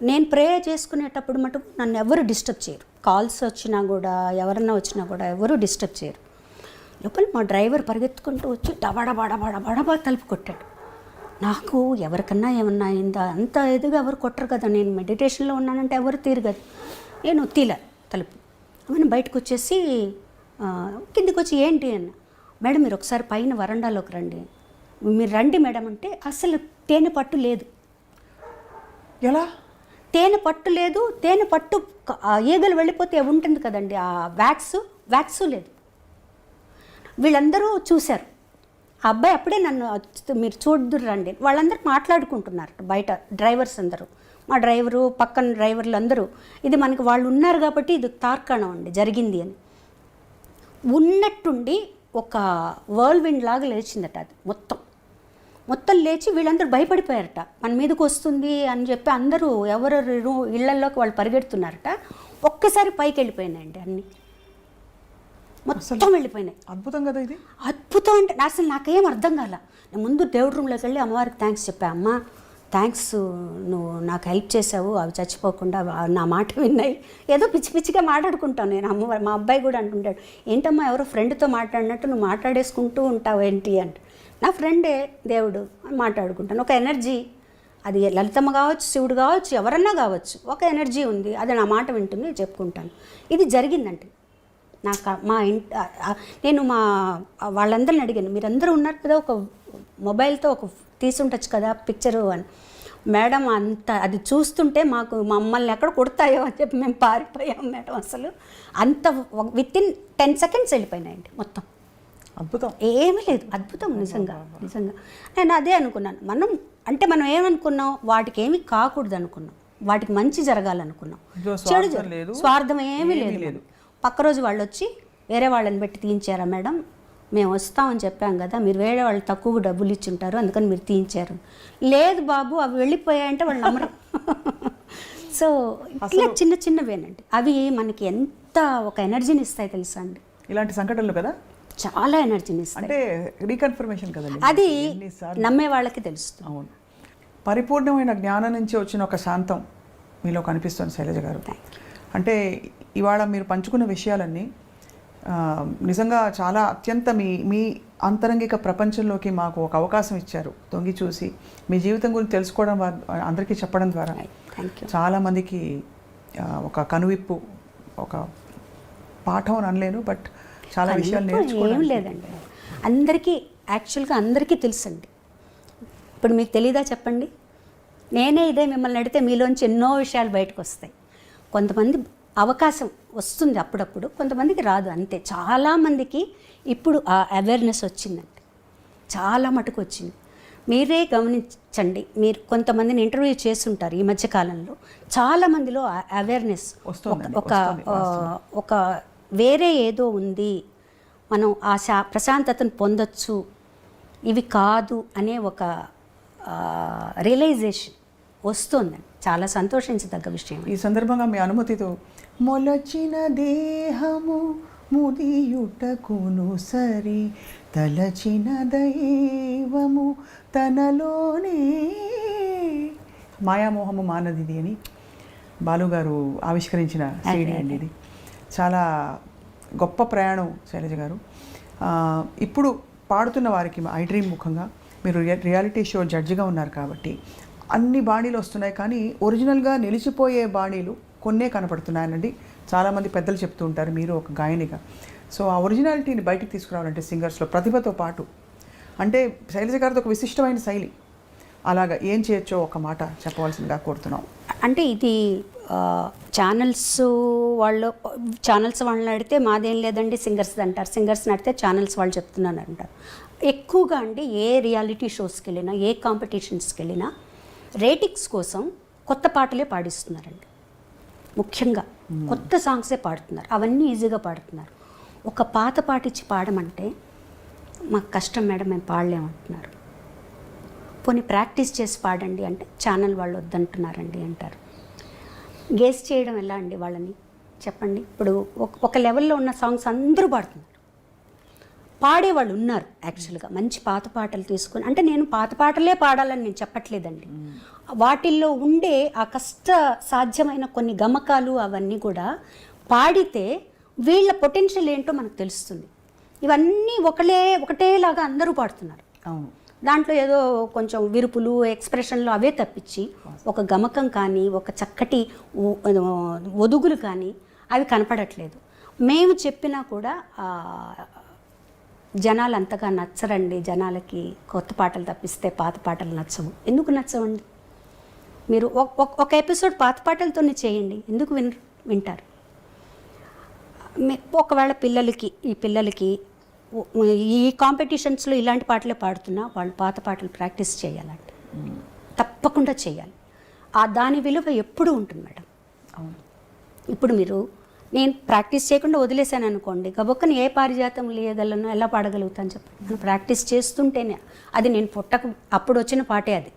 నేను ప్రే చేసుకునేటప్పుడు మటుకు నన్ను ఎవరు డిస్టర్బ్ చేయరు. కాల్స్ వచ్చినా కూడా, ఎవరన్నా వచ్చినా కూడా ఎవరు డిస్టర్బ్ చేయరు. లోపల మా డ్రైవర్ పరిగెత్తుకుంటూ వచ్చి డబడబడబడబడబా తలుపు కొట్టాడు. నాకు ఎవరికన్నా ఏమన్నా అయిందా, అంత ఎదుగా ఎవరు కొట్టరు కదా, నేను మెడిటేషన్లో ఉన్నానంటే ఎవరు తీరు కదా. నేను తీలే తలుపు. ఆమెను బయటకు వచ్చేసి కిందికి వచ్చి ఏంటి అన్న. మేడం మీరు ఒకసారి పైన వరండాలోకి రండి. మీరు రండి మేడం అంటే అసలు తేనె పట్టు లేదు. ఎలా? తేనె పట్టు లేదు. తేనె పట్టు ఈగలు వెళ్ళిపోతే ఉంటుంది కదండి, ఆ వ్యాక్సు లేదు. వీళ్ళందరూ చూశారు. ఆ అబ్బాయి అప్పుడే నన్ను మీరు చూద్దురు రండి. వాళ్ళందరూ మాట్లాడుకుంటున్నారు బయట, డ్రైవర్స్ అందరూ, మా డ్రైవరు పక్కన డ్రైవర్లు అందరూ. ఇది మనకి వాళ్ళు ఉన్నారు కాబట్టి ఇది తార్కాణం అండి జరిగింది అని. ఉన్నట్టుండి ఒక వర్ల్విండ్ లాగా లేచిందట అది మొత్తం లేచి వీళ్ళందరూ భయపడిపోయారట. మన మీదకి వస్తుంది అని చెప్పి అందరూ ఎవరు ఇళ్లల్లోకి వాళ్ళు పరిగెడుతున్నారట. ఒక్కసారి పైకి వెళ్ళిపోయినాయండి అన్నీ, మొత్తం వెళ్ళిపోయినాయి. అద్భుతం కదా ఇది. అద్భుతం అంటే అసలు నాకేం అర్థం కాల. నేను ముందు దేవుడి రూమ్లోకి వెళ్ళి అమ్మవారికి థ్యాంక్స్ చెప్పా. అమ్మ థ్యాంక్స్, నువ్వు నాకు హెల్ప్ చేసావు, అవి చచ్చిపోకుండా నా మాట విన్నాయి. ఏదో పిచ్చిగా మాట్లాడుకుంటాను నేను. మా అబ్బాయి కూడా అంటుంటాడు, ఏంటమ్మా ఎవరో ఫ్రెండ్తో మాట్లాడినట్టు నువ్వు మాట్లాడేసుకుంటూ ఉంటావు ఏంటి అంటే. నా ఫ్రెండే దేవుడు అని మాట్లాడుకుంటాను. ఒక ఎనర్జీ, అది లలితమ్మ కావచ్చు, శివుడు కావచ్చు, ఎవరన్నా కావచ్చు, ఒక ఎనర్జీ ఉంది, అది నా మాట వింటుంది, చెప్పుకుంటాను. ఇది జరిగిందంటే నాకు నేను వాళ్ళందరిని అడిగాను, మీరందరూ ఉన్నారు కదా, ఒక మొబైల్తో ఒక తీసుంటచ్చు కదా పిక్చరు అని. మేడం అంత అది చూస్తుంటే మమ్మల్ని ఎక్కడ కొడతాయో అని చెప్పి మేము పారిపోయాం మేడం. అసలు అంత వితిన్ 10 seconds వెళ్ళిపోయినాయండి మొత్తం. అద్భుతం. ఏమీ లేదు, అద్భుతం నిజంగా. నేను అదే అనుకున్నాను. మనం ఏమనుకున్నాం, వాటికి ఏమీ కాకూడదు అనుకున్నాం, వాటికి మంచి జరగాలనుకున్నాం. చెడు స్వార్థం ఏమీ లేదు. పక్క రోజు వాళ్ళు వచ్చి వేరే వాళ్ళని పెట్టి తీయించారా మేడం, మేము వస్తామని చెప్పాం కదా, మీరు వేరే వాళ్ళు తక్కువ డబ్బులు ఇచ్చుంటారు అందుకని మీరు తీయించారు. లేదు బాబు అవి వెళ్ళిపోయాయంటే వాళ్ళు నమ్మరు. సో ఇట్లా చిన్నవేనండి, అవి మనకి ఎంత ఒక ఎనర్జీని ఇస్తాయి తెలుసా అండి. ఇలాంటి సంఘటనలు కదా చాలా ఎనర్జీని ఇస్తాయి. అంటే రీకన్ఫర్మేషన్ కదండి, అది నమ్మే వాళ్ళకి తెలుస్తుంది. అవును. పరిపూర్ణమైన జ్ఞానం నుంచి వచ్చిన ఒక శాంతం మీలో కనిపిస్తుంది శైలజ గారు. అంటే ఇవాళ మీరు పంచుకున్న విషయాలన్నీ నిజంగా చాలా అత్యంత మీ అంతరంగిక ప్రపంచంలోకి మాకు ఒక అవకాశం ఇచ్చారు. తొంగి చూసి మీ జీవితం గురించి తెలుసుకోవడం, అందరికీ చెప్పడం ద్వారా చాలామందికి ఒక కనువిప్పు, ఒక పాఠం అని అనలేను, బట్ చాలా విషయాలు నేర్చుకోవడం. ఏం లేదండి, యాక్చువల్గా అందరికీ తెలుసండి. ఇప్పుడు మీకు తెలీదా చెప్పండి? నేనే ఇదే మిమ్మల్ని అడిగితే మీలోంచి ఎన్నో విషయాలు బయటకు వస్తాయి. కొంతమంది అవకాశం వస్తుంది అప్పుడప్పుడు, కొంతమందికి రాదు, అంతే. చాలామందికి ఇప్పుడు ఆ అవేర్నెస్ వచ్చిందండి, చాలా మటుకు వచ్చింది. మీరే గమనించండి, మీరు కొంతమందిని ఇంటర్వ్యూ చేస్తుంటారు ఈ మధ్యకాలంలో, చాలామందిలో అవేర్నెస్ ఒక వేరే ఏదో ఉంది, మనం ఆ ప్రశాంతతను పొందొచ్చు, ఇవి కాదు అనే ఒక రియలైజేషన్ వస్తుందండి. చాలా సంతోషించదగ్గ విషయం. ఈ సందర్భంగా మీ అనుమతితో, మొలచిన దేహము ముదియుటకును సరి, తలచిన దైవము తనలోనే, మాయామోహము మానదిది అని బాలుగారు ఆవిష్కరించిన సీడీ అండి ఇది. చాలా గొప్ప ప్రయాణం శైలజ గారు. ఇప్పుడు పాడుతున్న వారికి ఐ డ్రీమ్ ముఖంగా మీరు రియాలిటీ షో జడ్జిగా ఉన్నారు కాబట్టి అన్ని బాణీలు వస్తున్నాయి, కానీ ఒరిజినల్గా నిలిచిపోయే బాణీలు కొన్నే కనపడుతున్నాయనండి చాలామంది పెద్దలు చెప్తూ ఉంటారు, మీరు ఒక గాయనిగా. సో ఆ ఒరిజినాలిటీని బయటికి తీసుకురావాలంటే సింగర్స్లో ప్రతిభతో పాటు, అంటే శైలజ గారితో ఒక విశిష్టమైన శైలి, అలాగా ఏం చేయొచ్చో ఒక మాట చెప్పవలసిందిగా కోరుతున్నాం. అంటే ఇది ఛానల్స్ వాళ్ళని అడిగితే మాదేం లేదండి సింగర్స్ అంటారు, సింగర్స్ని అడిగితే ఛానల్స్ వాళ్ళు చెప్తున్నాను అంటారు. ఎక్కువగా అండి ఏ రియాలిటీ షోస్కి వెళ్ళినా, ఏ కాంపిటీషన్స్కి వెళ్ళినా రేటింగ్స్ కోసం కొత్త పాటలే పాడిస్తున్నారండి. ముఖ్యంగా కొత్త సాంగ్సే పాడుతున్నారు, అవన్నీ ఈజీగా పాడుతున్నారు. ఒక పాత పాట ఇచ్చి పాడమంటే మాకు కష్టం మేడం, మేము పాడలేమంటున్నారు. పోనీ ప్రాక్టీస్ చేసి పాడండి అంటే ఛానల్ వాళ్ళు వద్దంటున్నారండి అంటారు. గేస్ చేయడం ఎలా అండి వాళ్ళని చెప్పండి. ఇప్పుడు ఒక లెవెల్లో ఉన్న సాంగ్స్ అందరూ పాడుతున్నారు, పాడేవాళ్ళు ఉన్నారు యాక్చువల్గా. మంచి పాత పాటలు తీసుకొని, అంటే నేను పాత పాటలే పాడాలని నేను చెప్పట్లేదండి, వాటిల్లో ఉండే ఆ కష్ట సాధ్యమైన కొన్ని గమకాలు అవన్నీ కూడా పాడితే వీళ్ళ పొటెన్షియల్ ఏంటో మనకు తెలుస్తుంది. ఇవన్నీ ఒకటేలాగా అందరూ పాడుతున్నారు. అవును, దాంట్లో ఏదో కొంచెం విరుపులు ఎక్స్ప్రెషన్లు అవే తప్పించి ఒక గమకం కానీ ఒక చక్కటి ఒదుగులు కానీ అవి కనపడట్లేదు. మేము చెప్పినా కూడా జనాలు అంతగా నచ్చరండి. జనాలకి కొత్త పాటలు తప్పిస్తే పాత పాటలు నచ్చవు. ఎందుకు నచ్చవండి? మీరు ఒక ఎపిసోడ్ పాత పాటలతోనే చేయండి, ఎందుకు వింటారు? ఒకవేళ ఈ పిల్లలకి ఈ కాంపిటీషన్స్లో ఇలాంటి పాటలే పాడుతున్నా వాళ్ళు పాత పాటలు ప్రాక్టీస్ చేయాలండి, తప్పకుండా చేయాలి. దాని విలువ ఎప్పుడూ ఉంటుంది మేడం. అవును. ఇప్పుడు నేను ప్రాక్టీస్ చేయకుండా వదిలేశాను అనుకోండి, గబొక్కని ఏ పారిజాతం లేయగలను, ఎలా పాడగలుగుతాను చెప్పండి. నేను ప్రాక్టీస్ చేస్తుంటేనే అది నేను అప్పుడు వచ్చిన పాటే అది,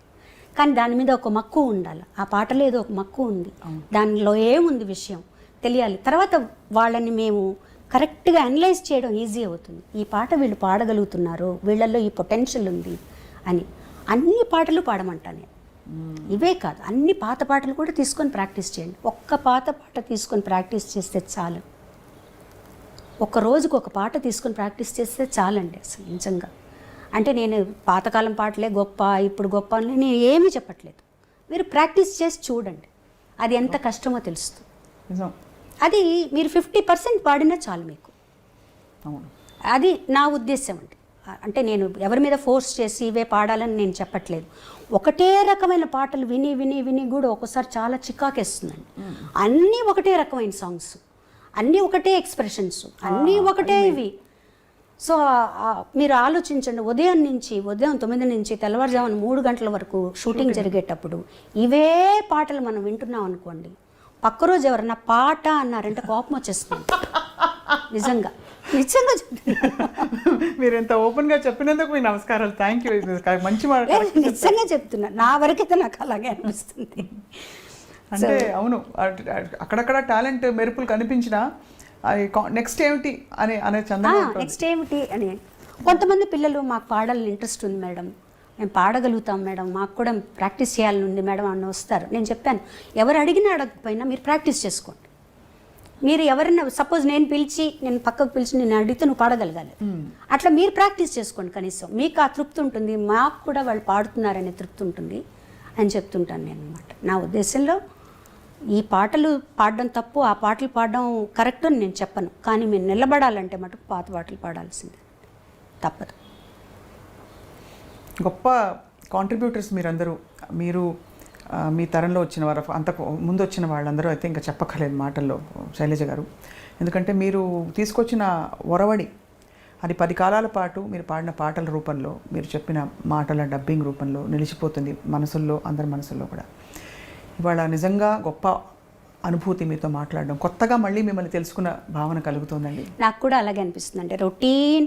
కానీ దాని మీద ఒక మక్కువ ఉండాలి. ఆ పాటలో ఏదో ఒక మక్కువ ఉంది, దానిలో ఏముంది విషయం తెలియాలి. తర్వాత వాళ్ళని మేము కరెక్ట్గా అనలైజ్ చేయడం ఈజీ అవుతుంది. ఈ పాట వీళ్ళు పాడగలుగుతున్నారు, వీళ్ళల్లో ఈ పొటెన్షియల్ ఉంది అని. అన్ని పాటలు పాడమంటాను నేను, ఇవే కాదు అన్ని పాత పాటలు కూడా తీసుకొని ప్రాక్టీస్ చేయండి. ఒక్క పాత పాట తీసుకొని ప్రాక్టీస్ చేస్తే చాలు, ఒక రోజుకు ఒక పాట తీసుకొని ప్రాక్టీస్ చేస్తే చాలండి అసలు నిజంగా. అంటే నేను పాతకాలం పాటలే గొప్ప, ఇప్పుడు గొప్ప అని నేను ఏమీ చెప్పట్లేదు. మీరు ప్రాక్టీస్ చేసి చూడండి, అది ఎంత కష్టమో తెలుస్తుంది. నిజం. అది మీరు 50% పాడినా చాలు మీకు. అవును, అది నా ఉద్దేశం అండి. అంటే నేను ఎవరి మీద ఫోర్స్ చేసి ఇవే పాడాలని నేను చెప్పట్లేదు. ఒకటే రకమైన పాటలు విని విని విని కూడా ఒక్కోసారి చాలా చికాకేస్తుందండి. అన్నీ ఒకటే రకమైన సాంగ్స్, అన్నీ ఒకటే ఎక్స్ప్రెషన్స్, అన్నీ ఒకటే ఇవి. సో మీరు ఆలోచించండి, ఉదయం 9 నుంచి తెల్లవారుజామున 3 గంటల వరకు షూటింగ్ జరిగేటప్పుడు ఇవే పాటలు మనం వింటున్నాం అనుకోండి, పక్క రోజు ఎవరన్నా పాట అన్నారంటే కోపం వచ్చేస్తుంది. నిజంగా మీరు ఎంత ఓపెన్గా చెప్పినందుకు మీ నమస్కారాలు. Thank you. మంచి మాట, నిజంగా చెప్తున్నా. నా వరకైతే నాకు అలాగే అనిపిస్తుంది. అంటే అవును, అక్కడక్కడ టాలెంట్ మెరుపులు కనిపించినా నెక్స్ట్ ఏమిటి అనే చందన, నెక్స్ట్ ఏమిటి అని. కొంతమంది పిల్లలు మాకు పాడాలని ఇంట్రెస్ట్ ఉంది మేడం, మేము పాడగలుగుతాం మేడం, మాకు కూడా ప్రాక్టీస్ చేయాలని ఉంది మేడం అని వస్తారు. నేను చెప్పాను, ఎవరు అడిగినా అడగకపోయినా మీరు ప్రాక్టీస్ చేసుకోండి. మీరు ఎవరైనా సపోజ్ నేను పక్కకు పిలిచి నేను అడిగితే నువ్వు పాడగలగాలి, అట్లా మీరు ప్రాక్టీస్ చేసుకోండి. కనీసం మీకు ఆ తృప్తి ఉంటుంది, మాకు కూడా వాళ్ళు పాడుతున్నారనే తృప్తి ఉంటుంది అని చెప్తుంటాను నేను అన్నమాట. నా ఉద్దేశంలో ఈ పాటలు పాడడం తప్పు, ఆ పాటలు పాడడం కరెక్ట్ అని నేను చెప్పను, కానీ మీరు నిలబడాలంటే మటుకు పాత పాటలు పాడాల్సిందే, తప్పదు. గొప్ప కాంట్రిబ్యూటర్స్ మీరందరూ. మీరు మీ తరంలో వచ్చిన వారు, అంతకు ముందు వచ్చిన వాళ్ళందరూ అయితే ఇంకా చెప్పక్కర్లేదు మాటల్లో శైలజ గారు. ఎందుకంటే మీరు తీసుకొచ్చిన ఒరవడి అది 10 కాలాల పాటు మీరు పాడిన పాటల రూపంలో, మీరు చెప్పిన మాటల డబ్బింగ్ రూపంలో నిలిచిపోతుంది మనసుల్లో, అందరి మనసుల్లో కూడా. ఇవాళ నిజంగా గొప్ప అనుభూతి మీతో మాట్లాడడం, కొత్తగా మళ్ళీ మిమ్మల్ని తెలుసుకున్న భావన కలుగుతుందండి. నాకు కూడా అలాగే అనిపిస్తుంది. అంటే రొటీన్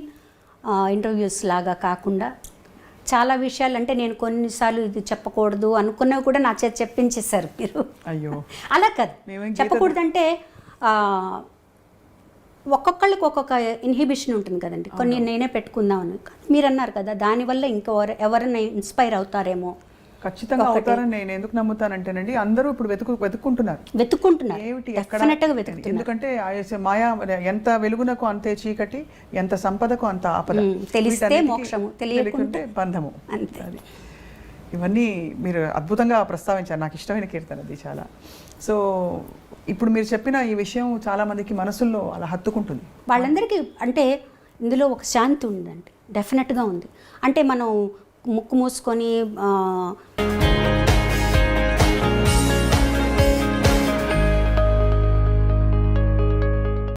ఇంటర్వ్యూస్ లాగా కాకుండా చాలా విషయాలు, అంటే నేను కొన్నిసార్లు ఇది చెప్పకూడదు అనుకున్నవి కూడా నా చేతి చెప్పించేశారు మీరు. అయ్యో అలా కాదు, చెప్పకూడదంటే ఒక్కొక్కళ్ళకి ఒక్కొక్క ఇన్హిబిషన్ ఉంటుంది కదండి. కొన్ని నేనే పెట్టుకుందామని మీరు అన్నారు కదా, దానివల్ల ఇంకా ఎవరైనా ఇన్స్పైర్ అవుతారేమో. ఖచ్చితంగా అవుతారని నేను ఎందుకు నమ్ముతానంటేనండి, అందరూ ఇప్పుడు వెతుక్కుంటున్నారు ఏమిటి ఎందుకంటే మాయా ఎంత వెలుగునకు అంతే చీకటి, ఎంత సంపదకు అంత ఆపద, తెలిస్తే మోక్షము, తెలియకుంటే బంధము. అది ఇవన్నీ మీరు అద్భుతంగా ప్రస్తావించారు. నాకు ఇష్టమైన కీర్తన అది చాలా. సో ఇప్పుడు మీరు చెప్పిన ఈ విషయం చాలా మందికి మనసుల్లో అలా హత్తుకుంటుంది. వాళ్ళందరికీ అంటే ఇందులో ఒక శాంతి ఉందండి, డెఫినెట్గా ఉంది. అంటే మనం ముక్కు మూసుకొని